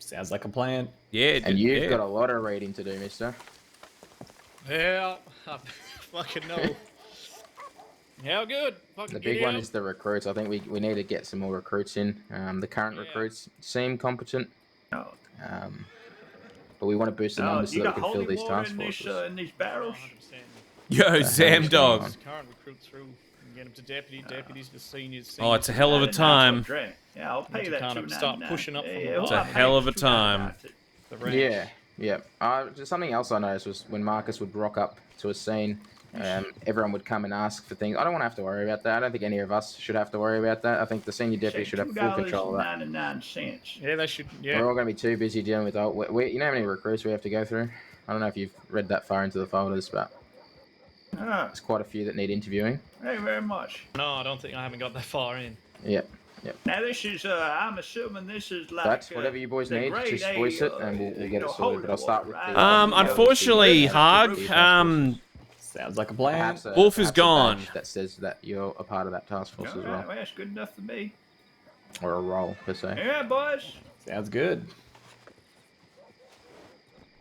Sounds like a plan. Yeah. And you've got a lot of reading to do, mister. Yeah, I fucking know. How good? Fucking The big one is the recruits. I think we need to get some more recruits in. The current recruits seem competent. But we want to boost the numbers so that we can fill these task forces. In these barrels? Yo, Sam Dog. Current recruit through and get him to deputies to seniors. Oh, it's a hell of a time. Yeah, I'll pay that kind of start pushing up from the It's a hell of a time. Yeah, yeah. Something else I noticed was when Marcus would rock up to a scene, everyone would come and ask for things. I don't want to have to worry about that. I don't think any of us should have to worry about that. I think the senior deputy should have full control of that. $2.99. Yeah, they should. Yeah. We're all going to be too busy dealing with. You know how many recruits we have to go through? I don't know if you've read that far into the folders, but there's quite a few that need interviewing. Thank you very much. No, I don't think I haven't got that far in. Yep. Yep. Now this is, I'm assuming this is like. That's whatever you boys need. Just voice it, and we'll get it sorted. But I'll start with the. Unfortunately, Hug. Sounds like a plan. Wolf is gone. That says that you're a part of that task force as well, Well, that's good enough for me. or a role per se. Yeah, boys. Sounds good.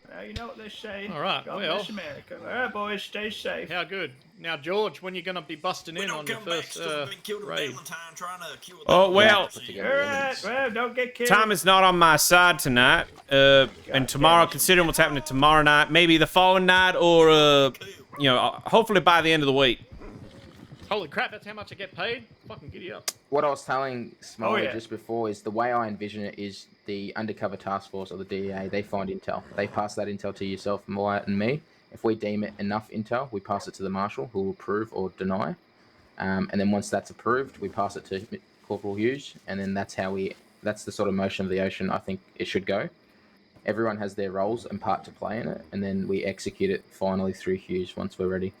Well, you know what they say. All right, God well. bless America. All right, boys, stay safe. How good. Now, George, when you going to be busting in on your first raid? Oh, well. All right, well, don't get killed. Time is not on my side tonight. And tomorrow, considering what's happening tomorrow night, maybe the following night, or you know, hopefully by the end of the week. Holy crap, that's how much I get paid? Fucking giddy up. What I was telling Smiley just before is the way I envision it is the undercover task force or the DEA, they find intel. They pass that intel to yourself, Wyatt, and me. If we deem it enough intel, we pass it to the marshal, who will approve or deny. And then once that's approved, we pass it to Corporal Hughes, and then that's the sort of motion of the ocean I think it should go. Everyone has their roles and part to play in it, and then we execute it finally through Hughes once we're ready.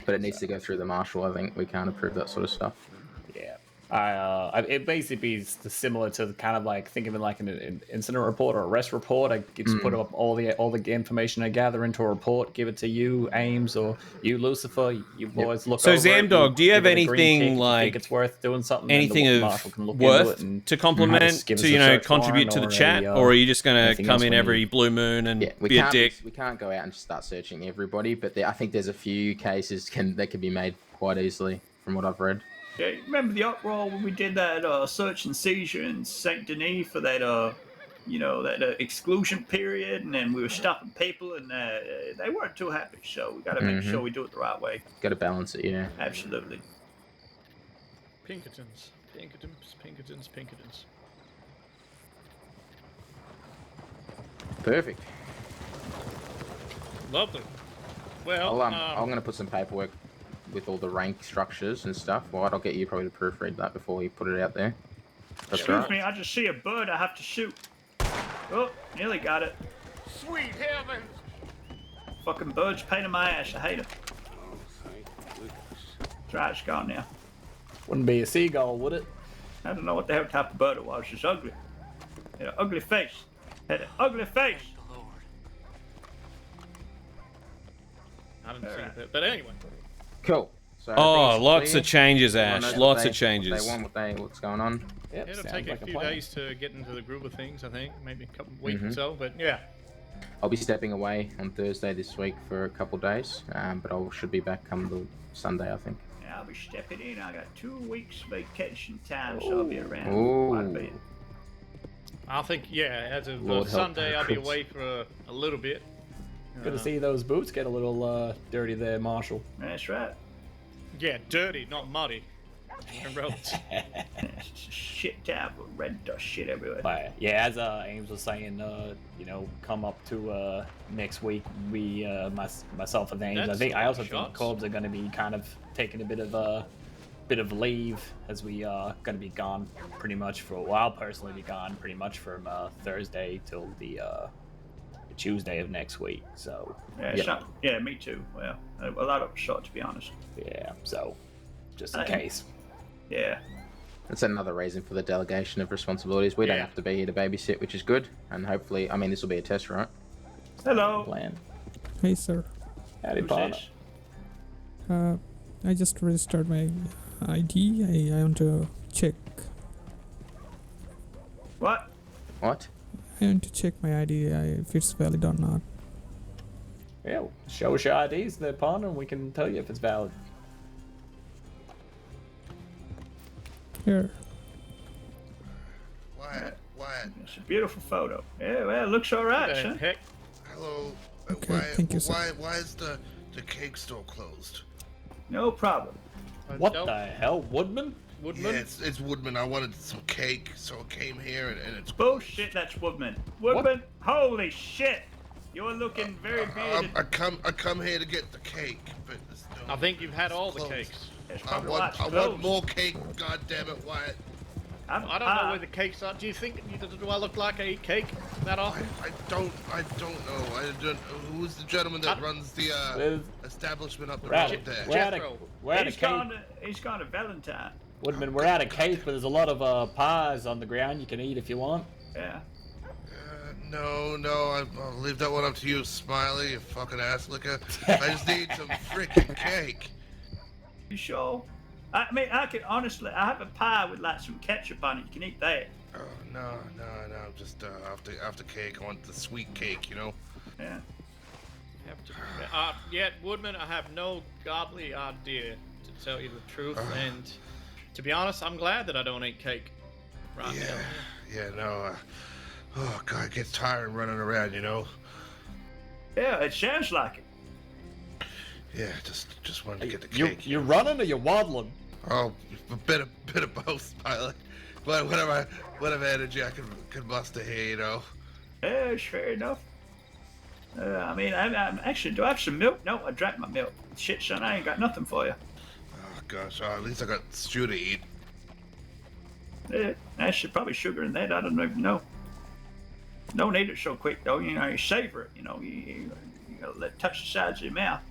But it needs to go through the marshal. I think we can't approve that sort of stuff. Yeah. It basically is similar to kind of like think of it like an incident report or arrest report. I just put up all the information I gather into a report, give it to you, Ames, or you, Lucifer. You boys look over it. So, Zamdog, do you have give it a green anything tick if you like think it's worth doing something? anything and the of marshal can look into it worth and to complement give us to, a you know, search contribute to the warrant chat, or are you just going to anything come else in we every need? blue moon and we be a can't, dick? We can't go out and just start searching everybody, but I think there's a few cases that can be made quite easily from what I've read. Yeah, remember the uproar when we did that search and seizure in Saint Denis for that, you know, that exclusion period, and then we were stopping people, and they weren't too happy. So we got to make sure we do it the right way. Got to balance it, yeah. Absolutely. Pinkertons. Perfect. Lovely. Well, I'm going to put some paperwork with all the rank structures and stuff. Well, I'll get you probably to proofread that before we put it out there. Excuse me, I just see a bird I have to shoot. Oh, nearly got it. Sweet heavens! Fucking bird's pain in my ass. I hate it. That's right, it's gone now. Wouldn't be a seagull, would it? I don't know what the hell type of bird it was. It's ugly. It had an ugly face. Had an ugly face. I didn't see it, but anyway. Cool. So lots of changes, Ash. Lots of changes. They want what's going on. Yep, it'll take a few days to get into the groove of things, I think. Maybe a couple of weeks or so, but yeah. I'll be stepping away on Thursday this week for a couple of days, but I should be back come the Sunday, I think. Yeah, I'll be stepping in. I got 2 weeks vacation time, so I'll be around quite a bit. I think, yeah, as of Sunday, I'll be away for a little bit. Good to see those boots get a little dirty there, Marshal. That's right. Yeah, dirty, not muddy. Different roads. It's just a shit town with red dust shit everywhere. But yeah, as Ames was saying, you know, come up to next week. We, myself and Ames. I also think Corbs are going to be kind of taking a bit of leave as we are going to be gone pretty much for. Well, I'll personally be gone pretty much from Thursday till the Tuesday of next week. So yeah, me too. Well, a lot of shot to be honest. Yeah, so just in case. Yeah. That's another reason for the delegation of responsibilities. We don't have to be here to babysit, which is good. And hopefully, I mean, this will be a test, right? Hello. Plan. Hey, sir. Howdy, partner. I just registered my ID. I want to check. What? What? I want to check my ID if it's valid or not. Yeah, show us your IDs there, partner, and we can tell you if it's valid. Here. What? It's a beautiful photo. Yeah, well, it looks all right, son. Heck. Hello. Okay, thank you, sir. Why is the cake store closed? No problem. What the hell, Woodman? Yeah, it's Woodman. I wanted some cake, so I came here, and it's bullshit. That's Woodman. Woodman, holy shit! You're looking very bearded. I come here to get the cake, but I think you've had all the cakes. I want more cake. God damn it, Wyatt. I don't know where the cakes are. Do you think? Do I look like I eat cake that often? I don't know. Who's the gentleman that runs the establishment up the road there? He's gone to Valentine. Woodman, we're out of cake, but there's a lot of pies on the ground you can eat if you want. Yeah. No, I'll leave that one up to you, Smiley, you fucking ass licker. I just need some freaking cake. You sure? I mean, I have a pie with like some ketchup on it. You can eat that. Oh, no, just after cake. I want the sweet cake, you know? Yeah. Yet, Woodman, I have no godly idea, to tell you the truth, and to be honest, I'm glad that I don't eat cake right now. Yeah, no, oh, God, it gets tired running around, you know? Yeah, it sounds like it. Yeah, just wanted to get the cake. You running or you waddling? Oh, a bit of both, Pilot. But whatever energy I can muster here, you know. Yeah, it's fair enough. I mean, I'm actually, do I have some milk? No, I drank my milk. Shit, son, I ain't got nothing for you. Oh, gosh, at least I got stew to eat. Yeah, actually, probably sugar in that. I don't even know. Don't eat it so quick, though. You know, you savor it. You know, you gotta let it touch the sides of your mouth.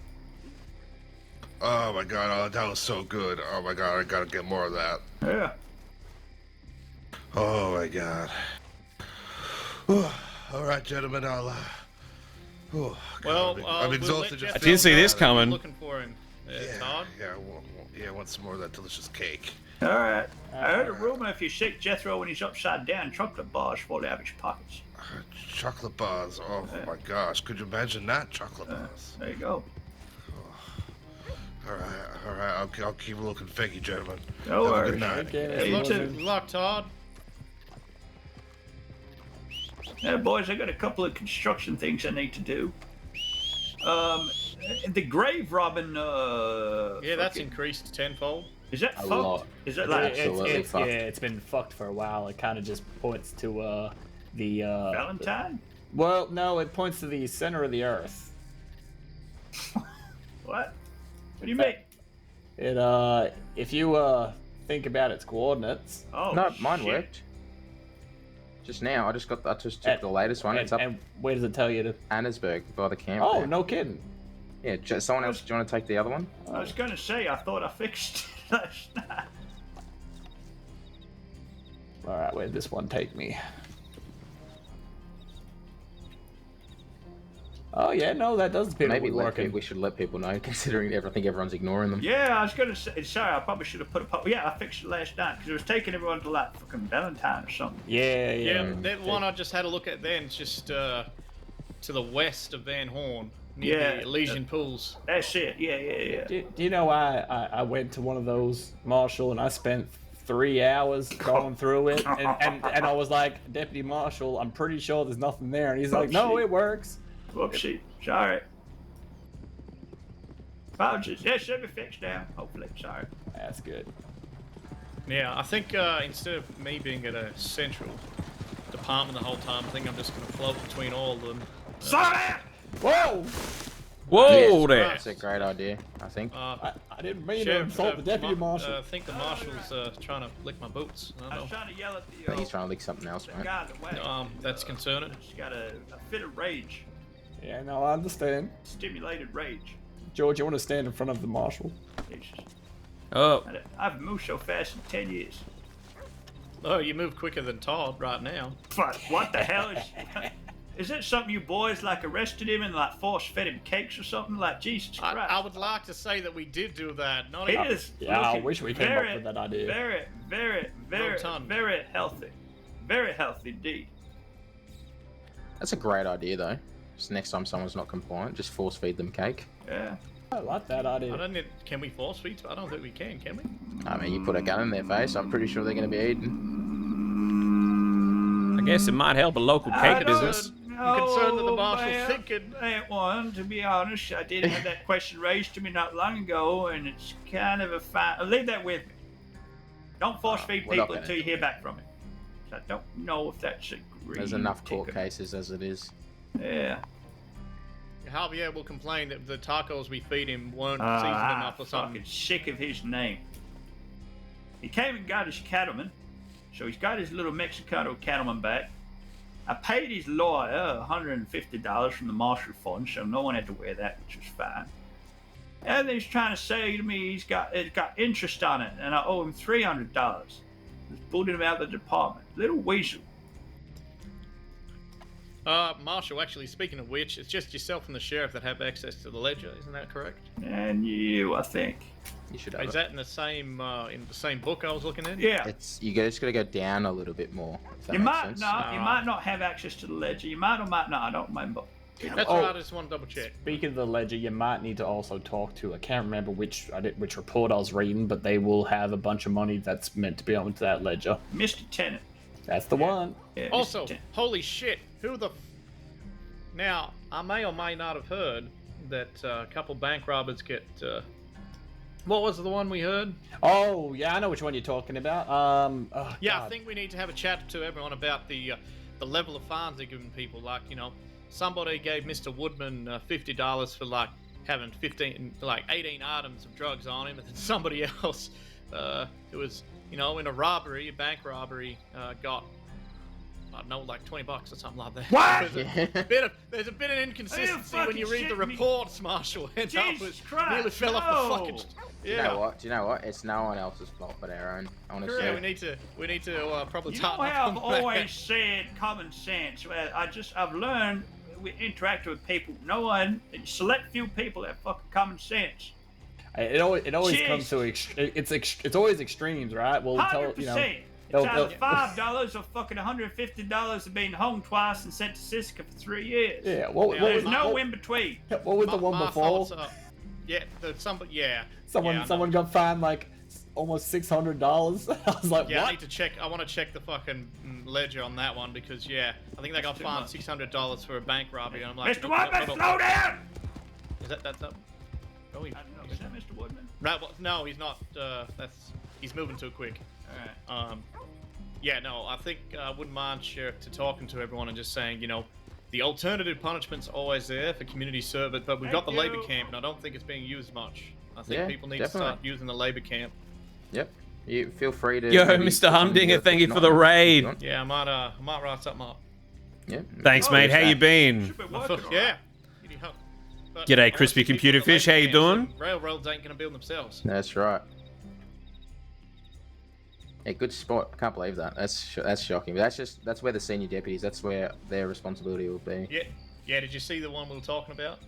Oh my God, that was so good. Oh my God, I gotta get more of that. Yeah. Oh my God. All right, gentlemen, I'll. I'm exhausted. I didn't see this coming. Looking for him, Todd. I want some more of that delicious cake. All right. I heard a rumor if you shake Jethro when he's upside down, chocolate bars fall out of his pockets. Chocolate bars. Oh my gosh, could you imagine that? Chocolate bars. There you go. All right. I'll keep looking. Thank you, gentlemen. No Have worries. a good night. Good luck, Todd. Yeah, boys, I got a couple of construction things I need to do. The grave robbing. Yeah, that's increased tenfold. Is that fucked? Lot. Is that like it's it's been fucked for a while. It kind of just points to the Valentine? Well, no, it points to the center of the Earth. What? What do you mean? It if you think about its coordinates. Oh, no, mine worked. Just now, I just took the latest one. It's up. And where does it tell you to? Annesburg by the camp. Oh, there. no kidding. Yeah, someone else. Do you want to take the other one? I was gonna say I thought I fixed it last night. All right, where'd this one take me? Oh yeah, no, that does appear to be working. We should let people know, considering everyone's ignoring them. Yeah, I was gonna say. Sorry, I probably should have put a. Yeah, I fixed it last night because it was taking everyone to like fucking Valentine or something. Yeah. That one I just had a look at then. It's just to the west of Van Horn, near the Elysian Pools. That's it. Yeah. Do you know I went to one of those, Marshall, and I spent 3 hours going through it, and I was like, Deputy Marshal, I'm pretty sure there's nothing there, and he's like, no, it works. Whoopsie. Sorry. Apologies. Yeah, should be fixed now. Hopefully. Sorry. That's good. Yeah, I think instead of me being at a central department the whole time, I think I'm just going to float between all of them. Whoa! Whoa there! That's a great idea, I think. I didn't mean to Sheriff, insult the deputy marshal. I think the marshal's trying to lick my boots. I I don't was know. trying to yell at I the, think he's trying to lick something else, the right? guy in the way. That's concerning. He's got a fit of rage. Yeah, no, I understand. Stimulated rage. George, you want to stand in front of the marshal? Oh. I've moved so fast in 10 years. Oh, you move quicker than Todd right now. But what the hell is... Is it something you boys like arrested him and like force-fed him cakes or something? Like, Jesus Christ. I would like to say that we did do that. Not He even... is Yeah, I looking wish we came very, up with that idea. Very, very, very, Rotund. very healthy. Very healthy indeed. That's a great idea, though. Just next time someone's not compliant, just force feed them cake. Yeah. I like that idea. I don't need, can we force feed? I don't think we can we? I mean, you put a gun in their face, I'm pretty sure they're going to be eating. I guess it might help a local cake business. I'm concerned that the marshal's man, thinking. That one, to be honest, I did have that question raised to me not long ago, and it's kind of a fine. Leave that with me. Don't force feed we're not people gonna until you hear back from me. I don't know if that's a green There's enough court ticket. cases as it is. Yeah. Javier will complain that the tacos we feed him weren't seasoned enough or I'm something. fucking sick of his name. He came and got his cattleman, so he's got his little Mexicano cattleman back. I paid his lawyer $150 from the marshal fund, so no one had to wear that, which was fine. And he's trying to say to me it's got interest on it, and I owe him $300. Just booted him out of the department. Little weasel. Marshal, actually, speaking of which, it's just yourself and the sheriff that have access to the ledger, isn't that correct? And you, I think. You should have Is it. that in the same book I was looking at? Yeah. It's you just got to go down a little bit more. If that You makes might sense. not. You might not have access to the ledger. You might or might not. I don't remember. That's right, I just want to double check. Speaking of the ledger, you might need to also talk to, I can't remember which report I was reading, but they will have a bunch of money that's meant to be onto that ledger. Mr. Tennant. That's the one. Yeah, Also, Mr. Tennant. holy shit, who the... Now, I may or may not have heard that a couple bank robbers get... What was the one we heard? Oh, yeah, I know which one you're talking about. Yeah, I think we need to have a chat to everyone about the level of fines they're giving people. Like, you know, somebody gave Mr. Woodman $50 for like having 18 items of drugs on him, and then somebody else who was, you know, in a robbery, a bank robbery, got, I don't know, like $20 or something like that. What? There's a bit of inconsistency Are you when you read the fucking shitting me? reports, Marshal. And that Jesus was Christ, nearly fell off the fucking. Do you know what? Do you know what? It's no one else's fault but our own. Honestly. Yeah, we need to probably You know tighten how up I've on that. always said common sense. Well, I've learned we interact with people. No one, select few people that have fucking common sense. It always Jeez. comes to it's always extremes, right? We'll tell 100%. you know. It's either $5 or fucking $150 of being hung twice and sent to Siska for 3 years. Yeah, what There's was- no what- in between. What was the one My before? thoughts are- yeah, yeah. Someone got fined like almost $600. I was like, Yeah, I what? need to check. I want to check the fucking ledger on that one because yeah, I think they got fined $600 for a bank robbery, and I'm like, Mr. Woodman, slow down! Is that's up? Oh, I don't know. Is that Mr. Woodman? Right, well, no, he's not. He's moving too quick. All right. Yeah, no, I think I wouldn't mind Sheriff to talking to everyone and just saying, you know, the alternative punishment's always there for community service, but we've got the labor camp, and I don't think it's being used much. I think Yeah, people need definitely. to start using the labor camp. Yep. You feel free to. Yo, maybe Mr. put some Humdinger, thank you jurisdiction for the on it if raid. you want. Yeah, I might write something up. Yeah. Thanks, mate. How you been? Yeah. G'day, crispy computer fish. How you doing? Railroads ain't gonna build themselves. That's right. Yeah, good spot. I can't believe that. That's shocking. But that's where the senior deputies. That's where their responsibility will be. Yeah. Yeah. Did you see the one we were talking about?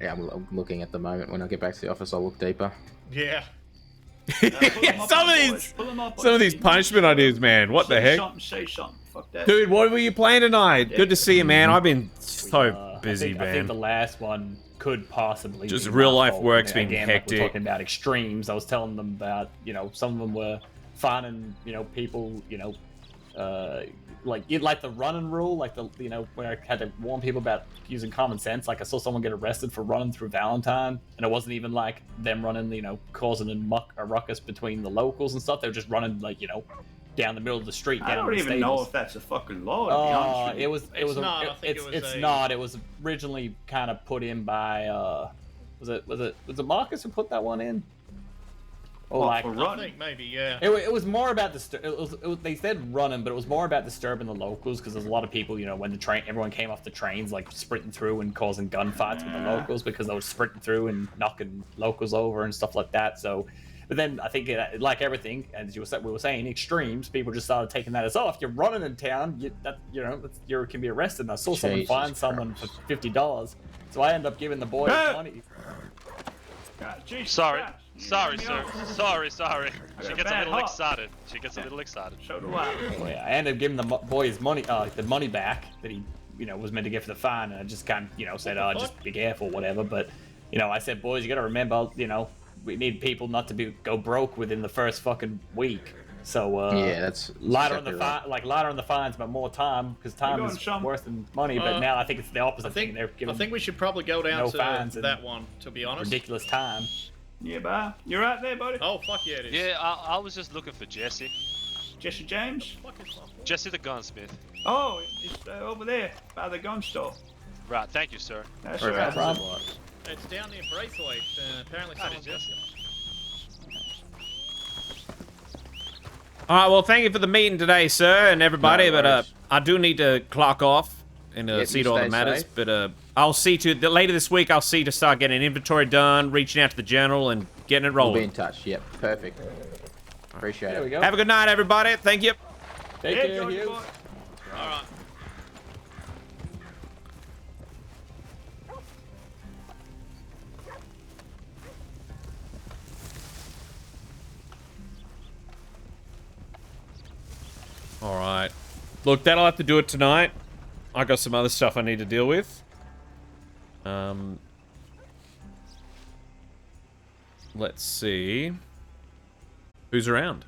Yeah, I'm looking at the moment. When I get back to the office, I'll look deeper. Yeah. Yeah, some of these punishment ideas, man. What the heck? Say something. Fuck that. Dude, what were you playing tonight? Good to see you, man. I've been so busy, I think the man. last one could possibly Just be real my life fault. work's And been again, like hectic. we're talking about extremes. I was telling them about, you know, some of them were finding, you know, people, you know, like the running rule, like the where I had to warn people about using common sense. Like I saw someone get arrested for running through Valentine, and it wasn't even like them running, causing a ruckus between the locals and stuff. They were just running like down the middle of the street. I don't even know if that's a fucking law. To be honest with you. It's not. It was originally kind of put in by was it Marcus who put that one in? Or I think maybe, yeah. It was more about they said running, but it was more about disturbing the locals because there's a lot of people, when everyone came off the trains, like sprinting through and causing gunfights with the locals because they were sprinting through and knocking locals over and stuff like that. So, but then I think like everything, as we were saying, extremes, people just started taking that as, if you're running in town, you can be arrested. And I saw someone find someone for $50, so I ended up giving the boy money. Sorry, sir. Sorry. She gets a little excited. So do I. Oh, yeah, I ended up giving the boy his money, the money back that he, was meant to get for the fine, and I just kind of, said, just be careful, whatever. But, I said, boys, you got to remember, we need people not to go broke within the first fucking week. So yeah, that's lighter exactly on the lighter on the fines, but more time because time is worse than money. But now I think it's the opposite thing. They're giving I think we should probably go down to fines that one, to be honest. Ridiculous time. Yeah, bye. You're right there, buddy. Oh fuck yeah, it is. Yeah, I was just looking for Jesse. Jesse James. Jesse the gunsmith. Oh, it's over there by the gun store. Right, thank you, sir. That's all right. It's down near Braithwaite. Apparently, someone's Jesse. All right, well, thank you for the meeting today, sir, and everybody. But I do need to clock off and see to all that matters. safe. But I'll see to later this week. I'll see to start getting inventory done, reaching out to the general, and getting it rolling. We'll be in touch. Yep, perfect. Appreciate There it. we go. Have a good night, everybody. Thank you. Take care, Hughes. All right. All right. Look, that'll have to do it tonight. I got some other stuff I need to deal with. Let's see. Who's around?